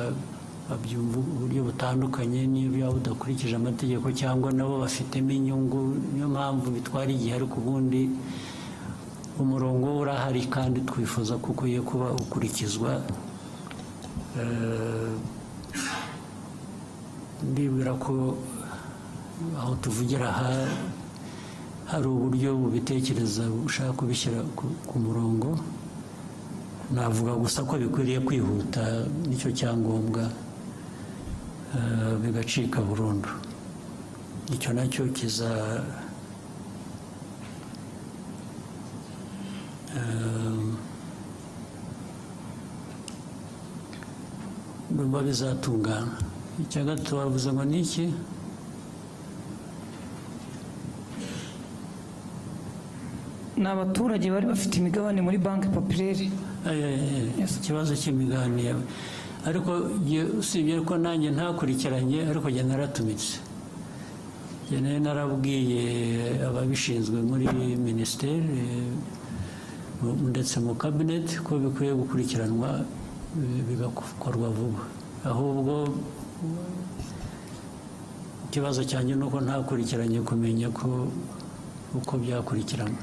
babyumva uburyo butandukanye, niyo byaba budakurikije amategeko cyangwa nabo bafitemo inyungu, niyo mpamvu bitwara igihe. Ariko ubundi umurongo urahari kandi twifuza ko ukwiye kuba ukurikizwa. Ndibwira ko aho tuvugira aha hari uburyo bubitekereza ushaka kubishyira ku murongo. Navuga gusa ko bikwiriye kwihuta, nicyo cyangombwa, bigacika burundu. Icyo nacyo ndumva bizatungana. Icya gatatu wavuze ngo ni iki? Ni abaturage bari bafite imigabane muri banki populaire. Ikibazo cy'imigabane, ariko usibye ko nanjye ntakurikiranye, ariko njye naratumitse. Njye narabwiye ababishinzwe muri minisiteri ndetse mu kabineti ko bikwiye gukurikiranwa, bigakorwa vuba. Ahubwo ikibazo cyanjye ni uko ntakurikiranye kumenya ko uko byakurikiranwa.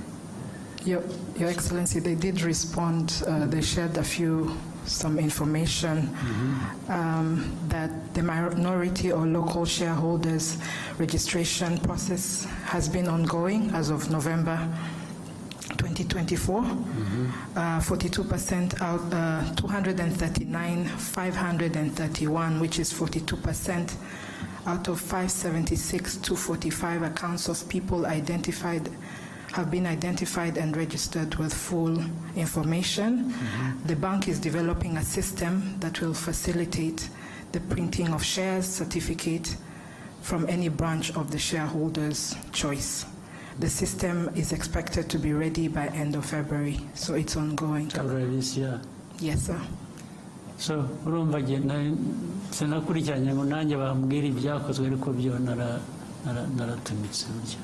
Your Excellency, they did respond. They shared some information that the minority or local shareholders registration process has been ongoing as of November 2024. 42% out, 239,531, which is 42% out of 576 to 45 accounts of people have been identified and registered with full information. The bank is developing a system that will facilitate the printing of shares certificate from any branch of the shareholder's choice. The system is expected to be ready by end of February, so it's ongoing. February this year? Yes, sir. So, urumva sinakurikiranye ngo nanjye bambwira ibyakozwe, ariko byo naratumitse burya.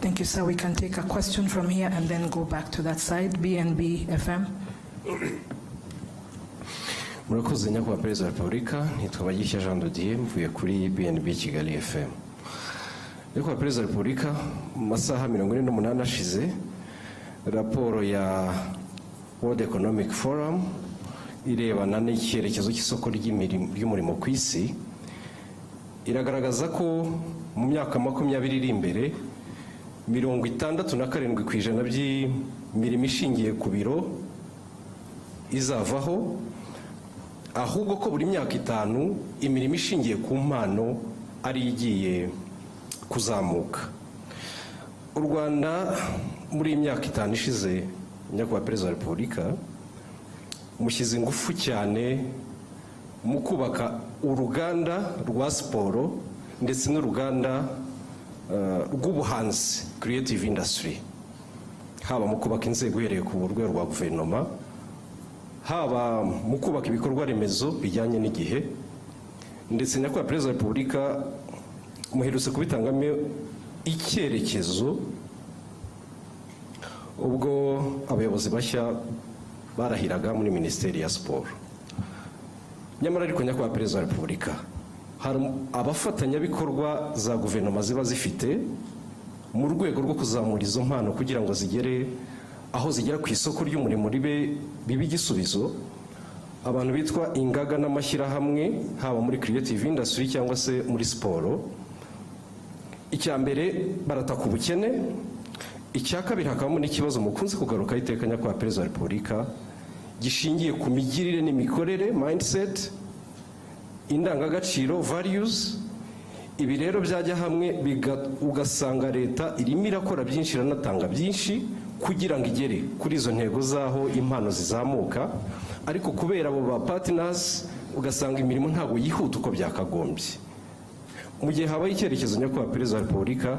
Thank you, sir. We can take a question from here and then go back to that side. BNB FM. Murakoze nyakubahwa Perezida wa Repubulika, nitwa Bagishya Jean de Dieu, mvuye kuri BNB Kigali FM. Nyakubahwa Perezida wa Repubulika, mu masaha 48 ashize, raporo ya World Economic Forum irebana n'icyerekezo cy'isoko ry'umurimo ku isi iragaragaza ko mu myaka 20 iri imbere 67% by'imirimo ishingiye ku biro izavaho, ahubwo ko buri myaka 5 imirimo ishingiye ku mpano ari igiye kuzamuka. U Rwanda muri imyaka 5 ishize, nyakubahwa Perezida wa Repubulika, mushyize ingufu cyane mu kubaka uruganda rwa siporo ndetse n'uruganda rw'ubuhanzi, creative industry, haba mu kubaka inzego uhereye ku rwego rwa guverinoma, haba mu kubaka ibikorwa remezo bijyanye n'igihe, ndetse nyakubahwa perezida wa repubulika muherutse kubitangamo icyerekezo ubwo abayobozi bashya barahiraga muri minisiteri ya siporo. Nyamara ariko nyakubahwa perezida wa repubulika, hari abafatanyabikorwa za guverinoma ziba zifite mu rwego rwo kuzamura izo mpano kugira ngo zigere aho zigera ku isoko ry'umurimo bibe igisubizo, abantu bitwa ingaga n'amashyirahamwe haba muri creative industry cyangwa se muri siporo. Icya mbere barataka ubukene, icya kabiri hakabamo n'ikibazo mukunze kugaruka iteka nyakubahwa perezida wa repubulika gishingiye ku migirire n'imikorere mindset, indangagaciro values. Ibi rero byajya hamwe ugasanga leta irimo irakora byinshi, iranatanga byinshi kugira ngo igere kuri izo ntego zaho impano zizamuka, ariko kubera abo ba partners ugasanga imirimo ntabwo yihuta uko byakagombye. Mu gihe habaye icyerekezo nyakubahwa perezida wa repubulika,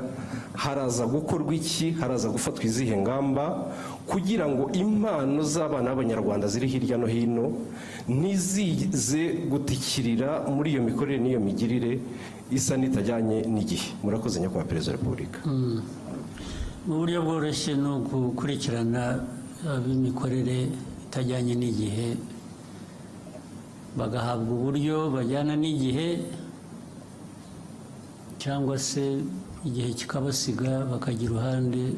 haraza gukorwa iki, haraza gufatwa izihe ngamba kugira ngo impano z'abana b'abanyarwanda ziri hirya no hino ntizize gutikirira muri iyo mikorere n'iyo migirire isa n'itajyanye n'igihe. Murakoze nyakubahwa perezida wa repubulika. Mu buryo bworoshye ni ugukurikirana ab'imikorere itajyanye n'igihe, bagahabwa uburyo bajyana n'igihe, cyangwa se igihe kikabasiga bakajya iruhande,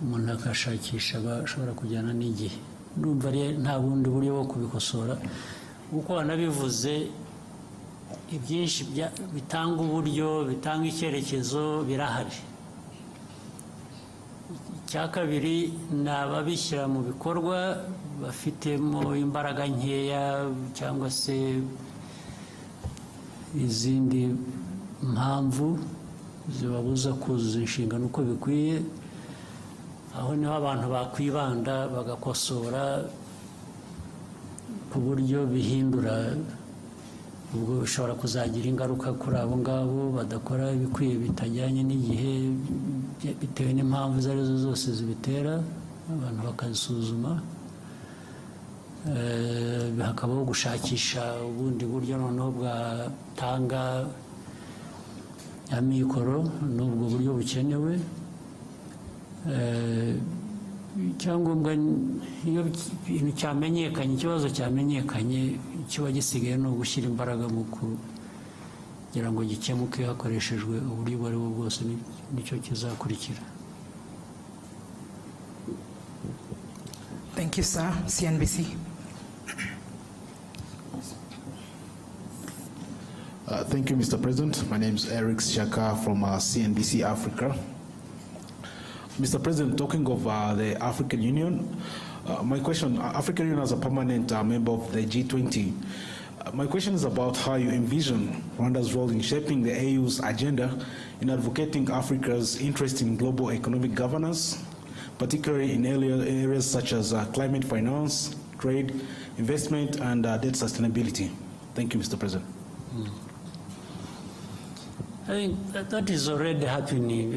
umuntu akashakisha bashobora kujyana n'igihe. Ndumva nta bundi buryo bwo kubikosora, kuko wanabivuze ibyinshi bitanga uburyo, bitanga icyerekezo birahari. Icya kabiri ni ababishyira mu bikorwa bafitemo imbaraga nkeya cyangwa se izindi mpamvu zibabuza kuzuza inshingano uko bikwiye. Aho niho abantu bakwibanda bagakosora ku buryo bihindura, ubwo bishobora kuzagira ingaruka kuri abo ngabo badakora ibikwiye bitajyanye n'igihe, bitewe n'impamvu izo arizo zose zibitera, abantu bakazisuzuma. Hakabaho gushakisha ubundi buryo noneho bwatanga amikoro n'ubwo buryo bukenewe. Icyangombwa iyo ikintu cyamenyekanye, ikibazo cyamenyekanye, kiba gisigaye ni ugushyira imbaraga mu kugira ngo gikemuke hakoreshejwe uburyo ubwo ari bwo bwose, nicyo kizakurikira. Thank you, sir. CNBC. Thank you, Mr. President. My name is Eric Shaka from CNBC Africa. Mr. President, talking of the African Union, my question, African Union as a permanent member of the G20, my question is about how you envision Rwanda's role in shaping the AU's agenda in advocating Africa's interest in global economic governance, particularly in areas such as climate finance, trade, investment, and debt sustainability. Thank you, Mr. President. I think that is already happening.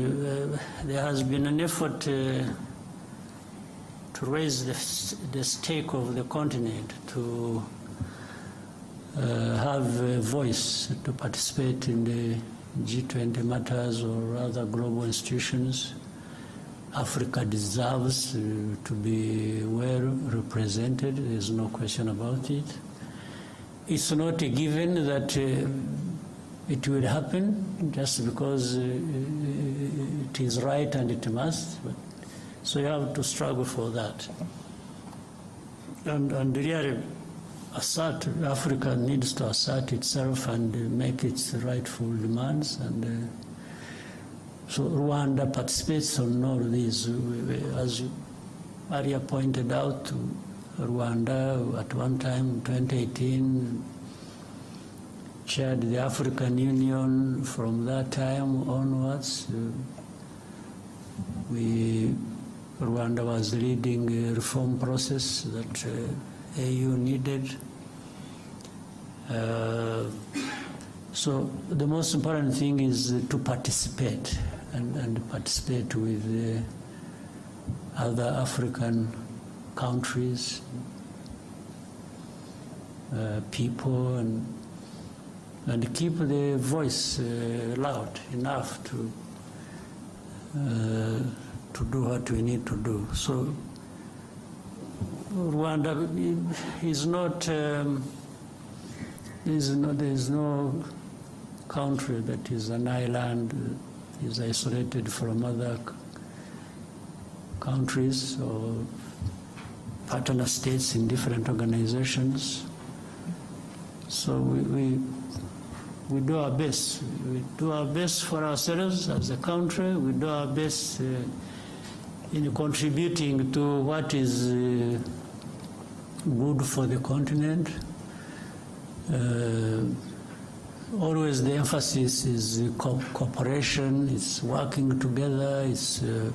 There has been an effort to raise the stake of the continent, to have a voice, to participate in the G20 matters or other global institutions. Africa deserves to be well represented. There's no question about it. It's not a given that it will happen just because it is right and it must. But, so you have to struggle for that. And really, Africa needs to assert itself and make its rightful demands. And so Rwanda participates on all these. As Maria pointed out, Rwanda at one time, 2018, chaired the African Union. From that time onwards. Rwanda was leading a reform process that AU needed. So the most important thing is to participate and participate with other African countries, people, and and keep the voice loud enough to do what we need to do. So Rwanda is not, there is no country that is an island, is isolated from other countries or partner states in different organizations. So we do our best. We do our best for ourselves as a country. We do our best in contributing to what is good for the continent. Always the emphasis is cooperation, it's working together, it's, you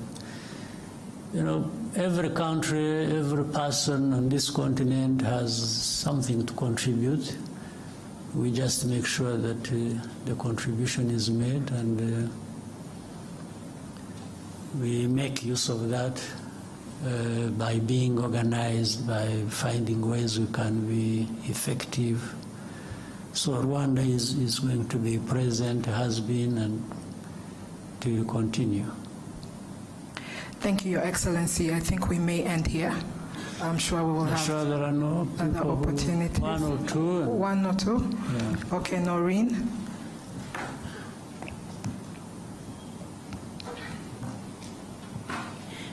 know, every country, every person on this continent has something to contribute. We just make sure that the contribution is made, and we make use of that by being organized, by finding ways we can be effective. So Rwanda is going to be present, has been, and to continue. Thank you, Your Excellency. I think we may end here. I'm sure we will have there are no other opportunities. One or two. One or two? Yeah. Okay, Noreen.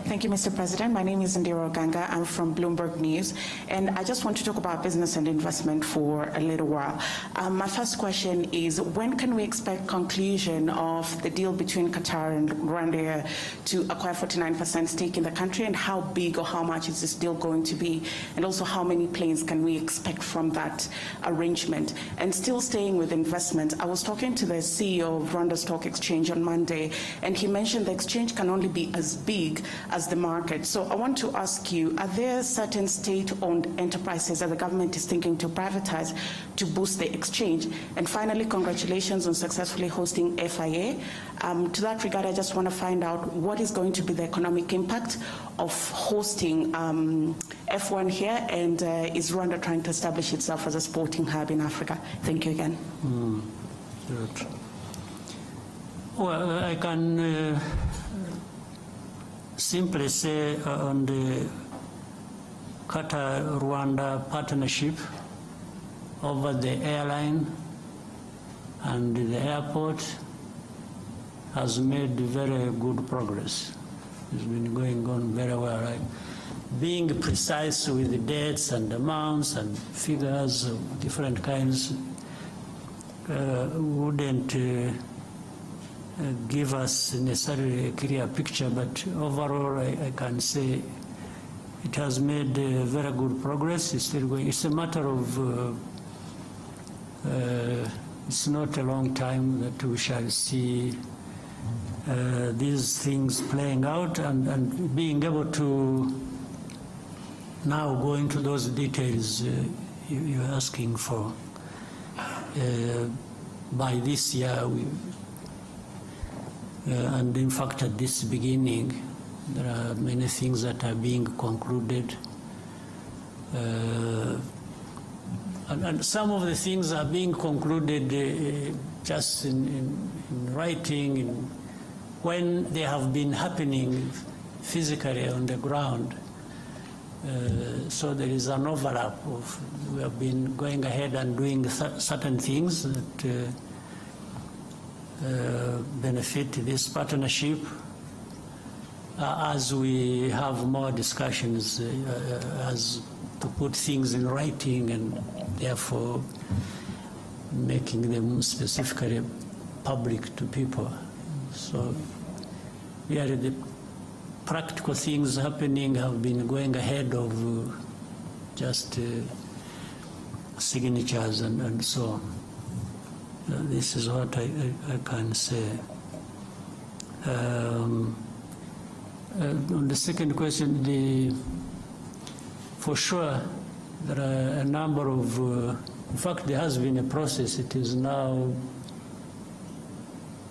Thank you, Mr. President. My name is Indira Oganga. I'm from Bloomberg News, and I just want to talk about business and investment for a little while. My first question is, when can we expect conclusion of the deal between Qatar and Rwanda to acquire 49% stake in the country, and how big or how much is this deal going to be? And also, how many planes can we expect from that arrangement? And still staying with investment, I was talking to the CEO of Rwanda Stock Exchange on Monday, and he mentioned the exchange can only be as big as the market. So I want to ask you, are there certain state-owned enterprises that the government is thinking to privatize to boost the exchange? And finally, congratulations on successfully hosting FIA. To that regard, I just want to find out what is going to be the economic impact of hosting F1 here, and is Rwanda trying to establish itself as a sporting hub in Africa? Thank you again. Good. Well, I can simply say on the Qatar-Rwanda partnership over the airline and the airport has made very good progress. It's been going on very well. Right? Being precise with the dates and amounts and figures of different kinds wouldn't give us necessarily a clear picture, but overall I can say it has made very good progress. It's still going. It's a matter of it's not a long time that we shall see these things playing out, and being able to now go into those details you're asking for. By this year, and in fact, at this beginning, there are many things that are being concluded. And some of the things are being concluded just in writing, when they have been happening physically on the ground. So there is an overlap of, we have been going ahead and doing certain things that benefit this partnership. As we have more discussions, as to put things in writing and therefore making them specifically public to people. So really the practical things happening have been going ahead of just signatures and so on. This is what I can say. On the second question, for sure there are a number of, in fact there has been a process. It is now,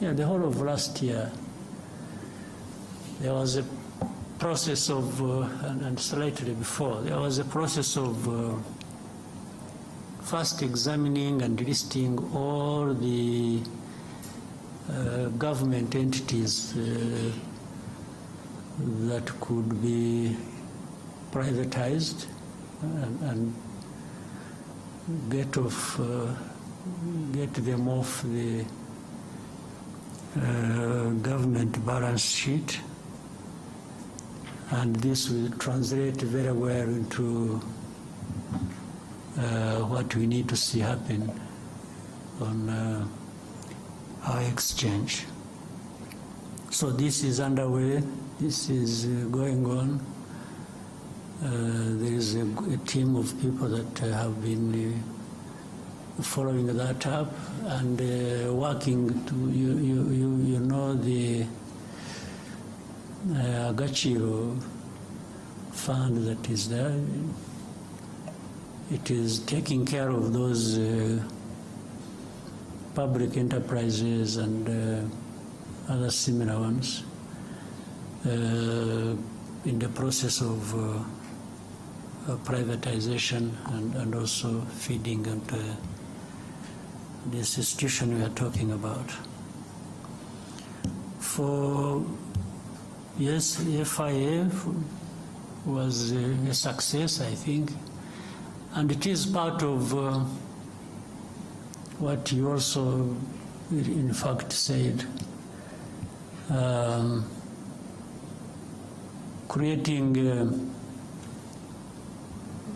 the whole of last year, there was a process of, and slightly before, there was a process of first examining and listing all the government entities that could be privatized and get them off the government balance sheet, and this will translate very well into what we need to see happen on our exchange. So this is underway, this is going on. There is a team of people that have been following that up and working to, you know, the Agachiro fund that is there. It is taking care of those public enterprises and other similar ones in the process of privatization and also feeding into this institution we are talking about. For yes, FIA was a success, I think, and it is part of what you also, in fact, said, creating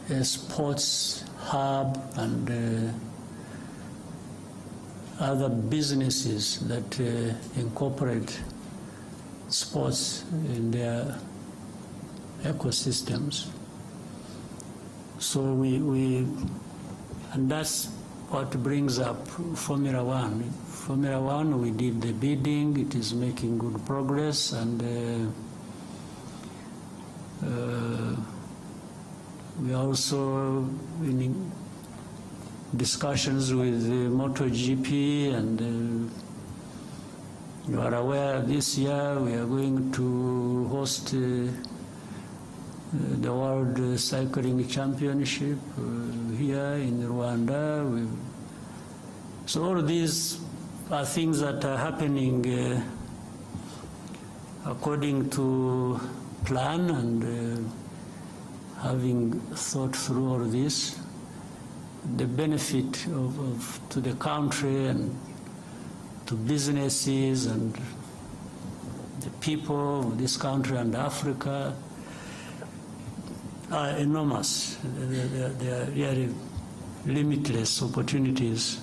a sports hub and other businesses that incorporate sports in their ecosystems. So and that's what brings up Formula One. Formula One, we did the bidding, it is making good progress, and we are also in discussions with MotoGP, and you are aware this year we are going to host the World Cycling Championship here in Rwanda. So all these are things that are happening according to plan, and having thought through all this, the benefit to the country and to businesses and the people of this country and Africa are enormous. They are really limitless opportunities,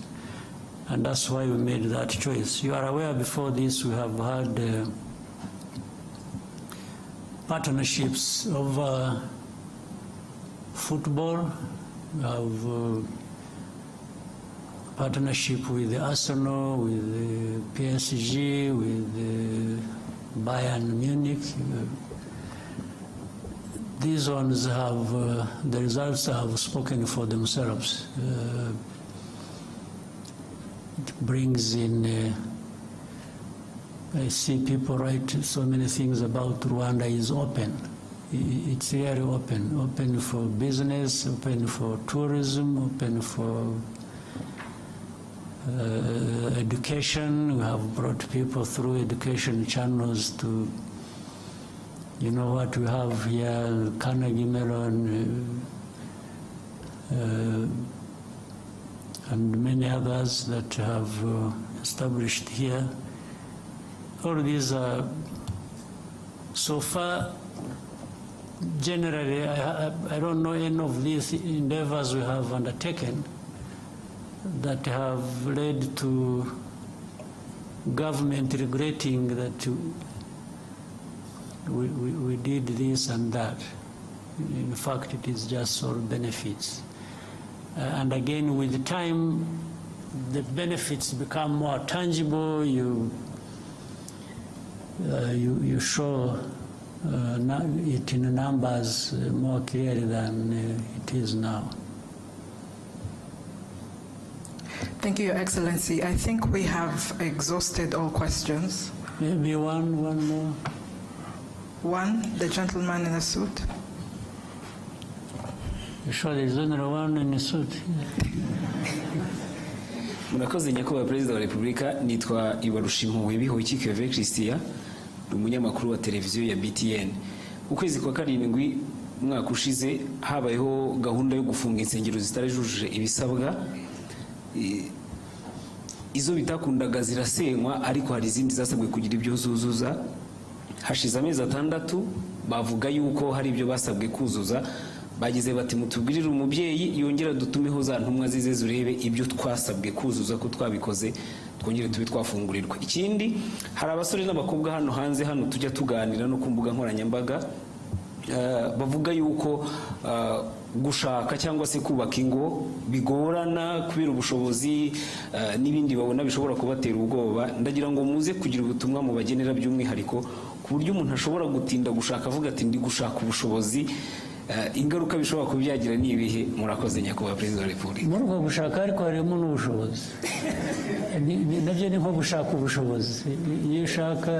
and that's why we made that choice. You are aware before this we have had partnerships over football. We have partnership with the Arsenal, with the PSG, with the Bayern Munich. These ones have, the results have spoken for themselves. It brings in, I see people write so many things about Rwanda is open. It's really open for business, open for tourism, open for education. We have brought people through education channels to, you know what we have here, Kagame and many others that have established here. All these are, so far, generally, I don't know any of these endeavors we have undertaken that have led to government regretting that we did this and that. In fact, it is just all benefits. And again, with the time, the benefits become more tangible. You show it in numbers more clearly than it is now. Thank you, Your Excellency. I think we have exhausted all questions. Maybe one more. One, the gentleman in the suit. Sure, there's only one in the suit. Murakoze nyakubahwa perezida wa repubulika, nitwa Ibarushimuwe Bihoyiki Keve Christian, umunyamakuru wa televiziyo ya BTN. Ukwezi kwa karindwi umwaka ushize habayeho gahunda yo gufunga insengero zitarajuje ibisabwa, izo bitakundaga zirasenywa, ariko hari izindi zasabwe kugira ibyo zuzuza. Hashize amezi 6 bavuga yuko hari ibyo basabwe kuzuza, bagize bati mutubwirire umubyeyi yongera dutumeho za ntumwa zize zurebe ibyo twasabwe kuzuza ko twabikoze, twongere tube twafungurirwa. Ikindi, hari abasore n'abakobwa hano hanze hano tujya tuganira no ku mbuga nkoranyambaga, bavuga yuko gushaka cyangwa se kubaka ingo bigorana kubera ubushobozi n'ibindi babona bishobora kubatera ubwoba. Ndagira ngo muze kugira ubutumwa mu bagenera by'umwihariko ku buryo umuntu ashobora gutinda gushaka avuga ati ndi gushaka ubushobozi, ingaruka bishobora kubyagira ni ibihe? Murakoze nyakubahwa perezida wa repubulika. Muri uko gushaka ariko harimo n'ubushobozi, nabyo ni nko gushaka ubushobozi. Iyo ushaka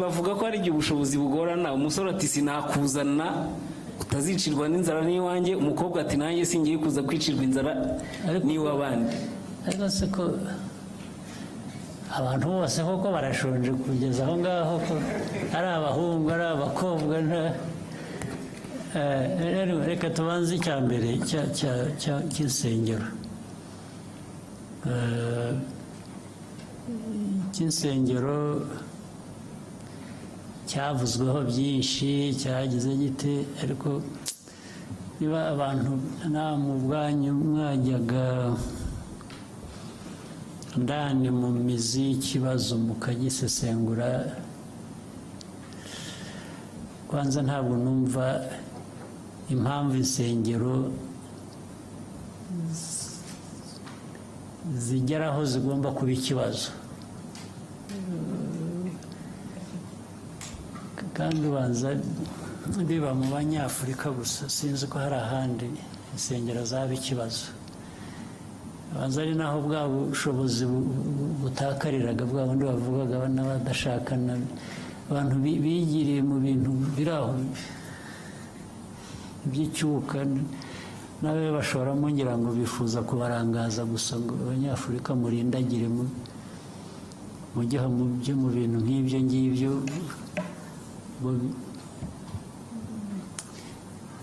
bavuga ko hari igihe ubushobozi bugorana. Umusore ati sinakuzana utazicirwa n'inzara n'iwanjye, umukobwa ati nanjye singiye kuza kwicirwa inzara n'iw'abandi. Ariko se ko abantu bose koko barashonje kugeza aho ngaho, ko ari abahungu ari abakobwa. Reka tubanze icya mbere cy'insengero. Cy'insengero cyavuzweho byinshi, cyagize gite, ariko niba abantu nta mu bwanyu mwajyaga ndani mu mizi y'ikibazo mukagisesengura, kwanza ntabwo numva impamvu insengero zigeraho zigomba kuba ikibazo, kandi ubanza biba mu banyafurika gusa. Sinzi ko hari ahandi insengero zaba ikibazo. Abanza ari naho bwa bushobozi butakariraga, bwa bundi bavugaga n'abadashakana, abantu bigiriye mu bintu biri aho by'icyuka, nawe bashoramo ngira ngo bifuza kubarangaza gusa ngo abanyafurika murindagire mujye mu bintu nk'ibyo ngibyo.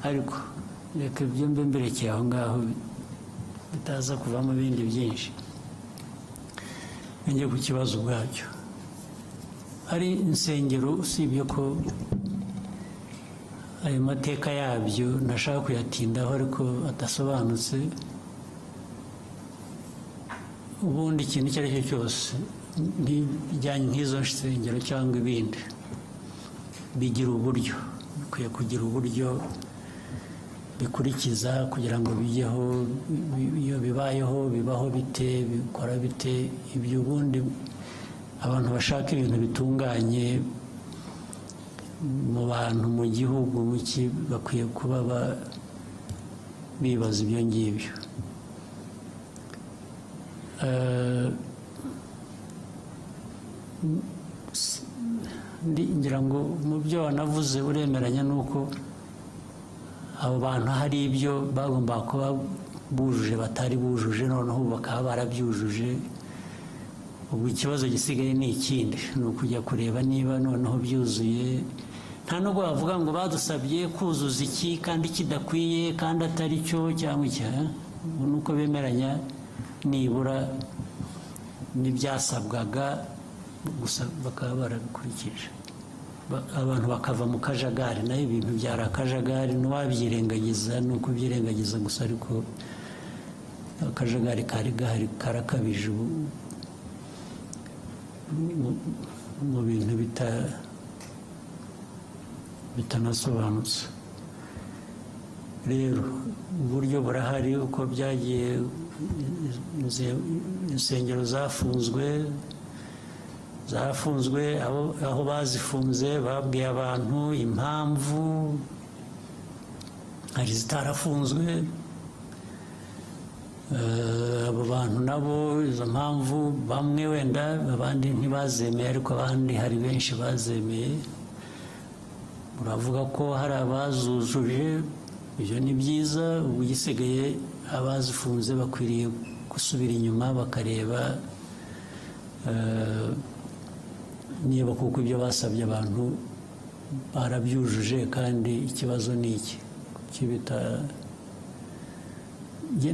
Ariko reka ibyo mbe mberekeye aho ngaho bitaza kuvamo ibindi byinshi. Njye ku kibazo ubwacyo, ari insengero, usibye ko ayo mateka yabyo ntashaka kuyatindaho ariko adasobanutse. Ubundi ikintu icyo ari cyo cyose bijyanye nk'izo nsengero cyangwa ibindi bigira uburyo, bikwiye kugira uburyo bikurikiza kugira ngo bijyeho. Iyo bibayeho bibaho bite, bikora bite, ibyo ubundi abantu bashaka ibintu bitunganye mu bantu mu gihugu bakwiye kuba bibaza ibyo ngibyo. Ngira ngo mu byo wanavuze uremeranya n'uko abo bantu hari ibyo bagomba kuba bujuje batari bujuje, noneho bakaba barabyujuje. Ubu ikibazo gisigaye ni ikindi, ni ukujya kureba niba noneho byuzuye. Nta nubwo bavuga ngo badusabye kuzuza iki kandi kidakwiye kandi atari cyo cyangwa iki. Nuko bemeranya nibura n'ibyasabwaga gusa bakaba barabikurikije, abantu bakava mu kajagari. Nayo ibintu byari akajagari, ntiwabyirengagiza, ni ukubyirengagiza gusa, ariko akajagari kari gahari karakabije mu bintu bitanasobanutse. Rero uburyo burahari uko byagiye. Insengero zafunzwe, aho bazifunze babwiye abantu impamvu, hari zitarafunzwe. Abo bantu nabo izo mpamvu bamwe wenda abandi ntibazemeye, ariko abandi hari benshi bazemeye. Muravuga ko hari abazujuje, ibyo ni byiza. ubu gisigaye abazifunze bakwiriye gusubira inyuma bakareba niba kuko ibyo basabye abantu barabyujuje kandi ikibazo ni iki kibita.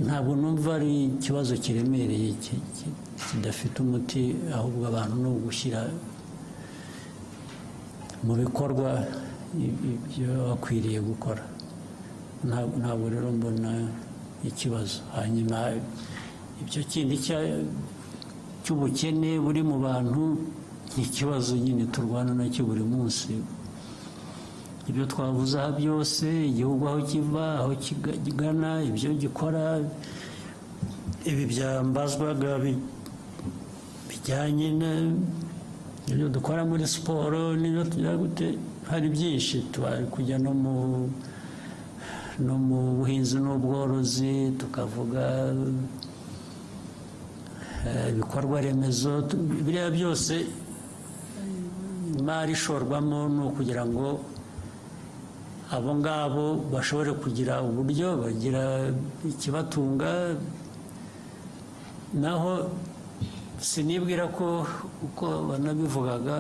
Ntabwo numva ari ikibazo kiremereye kidafite umuti, ahubwo abantu ni ugushyira mu bikorwa ibyo bakwiriye gukora. Ntabwo rero mbona ikibazo. Hanyuma ibyo kindi cy'ubukene buri mu bantu ni ikibazo nyine turwana nacyo buri munsi. Ibyo twavuze aha byose, igihugu aho kiva, aho kigana, ibyo gikora, ibi byambazwaga bijyanye n'ibyo dukora muri siporo, n'ibyo tugira gute, hari byinshi. Twari kujya no mu buhinzi n'ubworozi, tukavuga ibikorwa remezo. Biriya byose imari ishorwamo ni ukugira ngo abo ngabo bashobore kugira uburyo bagira ikibatunga. Naho sinibwira ko uko banabivugaga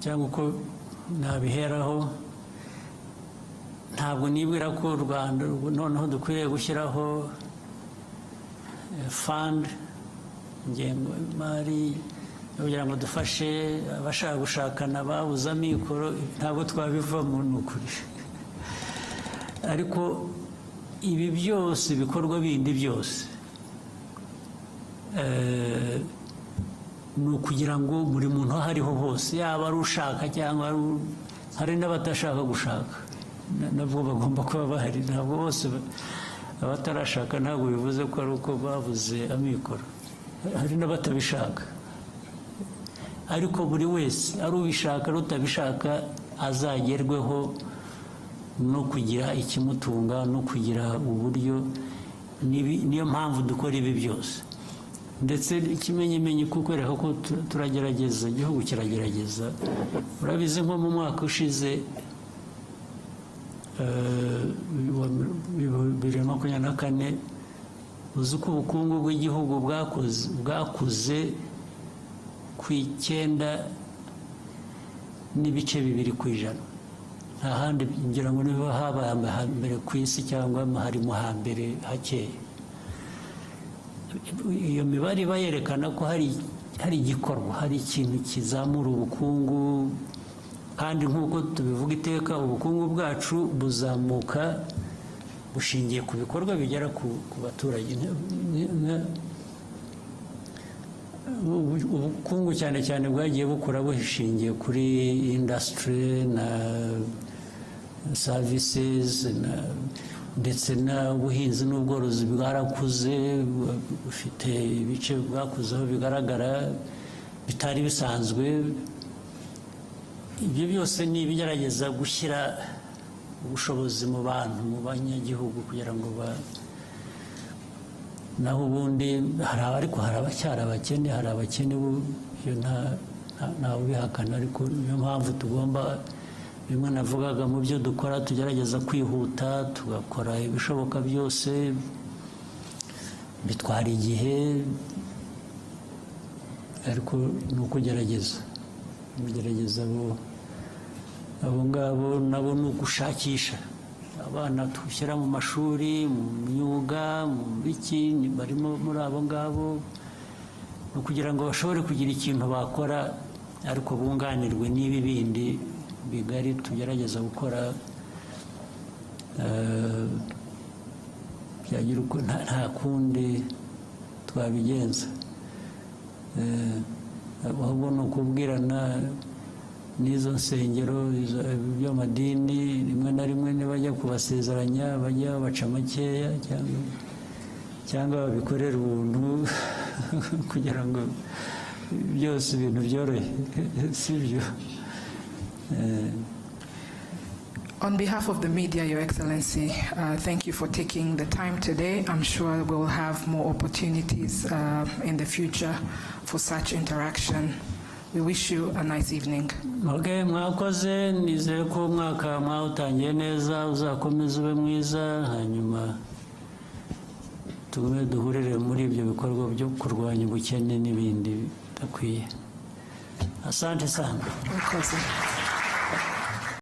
cyangwa uko nabiheraho, ntabwo nibwira ko u Rwanda noneho dukwiriye gushyiraho fund, ingengo y'imari kugira ngo dufashe abashaka gushakana babuze amikoro. Ntabwo twabivamo, ni ukuri. Ariko ibi byose, ibikorwa bindi byose, ni ukugira ngo buri muntu aho ariho hose, yaba ari ushaka cyangwa hari n'abatashaka gushaka, nabwo bagomba kuba bahari. Ntabwo bose abatarashaka, ntabwo bivuze ko ari uko babuze amikoro, hari n'abatabishaka. Ariko buri wese, ari ubishaka ari utabishaka, azagerweho no kugira ikimutunga, no kugira uburyo. Niyo mpamvu dukora ibi byose. Ndetse ikimenyimenyi kukwereka ko turagerageza, igihugu kiragerageza. Urabizi nko mu mwaka ushize 2024, uzi ko ubukungu bw'igihugu bwakuze ku 9.2%. Nta handi ngira ngo niba habaye hambere ku isi cyangwa harimo hambere hakeye. Iyo mibare iba yerekana ko hari igikorwa, hari ikintu kizamura ubukungu. Kandi nk'uko tubivuga iteka, ubukungu bwacu buzamuka bushingiye ku bikorwa bigera ku baturage. Ubukungu cyane cyane bwagiye bukura bushingiye kuri industry na services, ndetse n'ubuhinzi n'ubworozi bwarakuze, bufite ibice bwakuzeho bigaragara bitari bisanzwe. Ibyo byose ni ibigerageza gushyira ubushobozi mu bantu, mu banyagihugu, kugira ngo naho ubundi ariko hari abacyari abakene, hari abakene, ntawe ubihakana. Ariko niyo mpamvu tugomba, bimwe navugaga, mu byo dukora tugerageza kwihuta, tugakora ibishoboka byose. Bitwara igihe, ariko ni ukugerageza. Abo ngabo nabo ni ugushakisha abana dushyira mu mashuri, mu myuga, mu biki, barimo muri abo ngabo, ni ukugira ngo bashobore kugira ikintu bakora, ariko bunganirwe n'ibi bindi bigari tugerageza gukora. Byagira uko nta kundi twabigenza. Ahubwo ni ukubwirana n'izo nsengero by'amadini, rimwe na rimwe ntibajya kubasezeranya, bajya babaca makeya cyangwa babikorera ubuntu kugira ngo byose ibintu byorohe, sibyo? On behalf of the media, Your Excellency, thank you for taking the time today. I'm sure we'll have more opportunities in the future for such interaction We wish you a nice evening. Okay, mwakoze nizeye ko umwaka mwawutangiye neza uzakomeza ube mwiza hanyuma tugume duhurire muri ibyo bikorwa byo kurwanya ubukene n'ibindi bidakwiye. Asante sana. Mwakoze.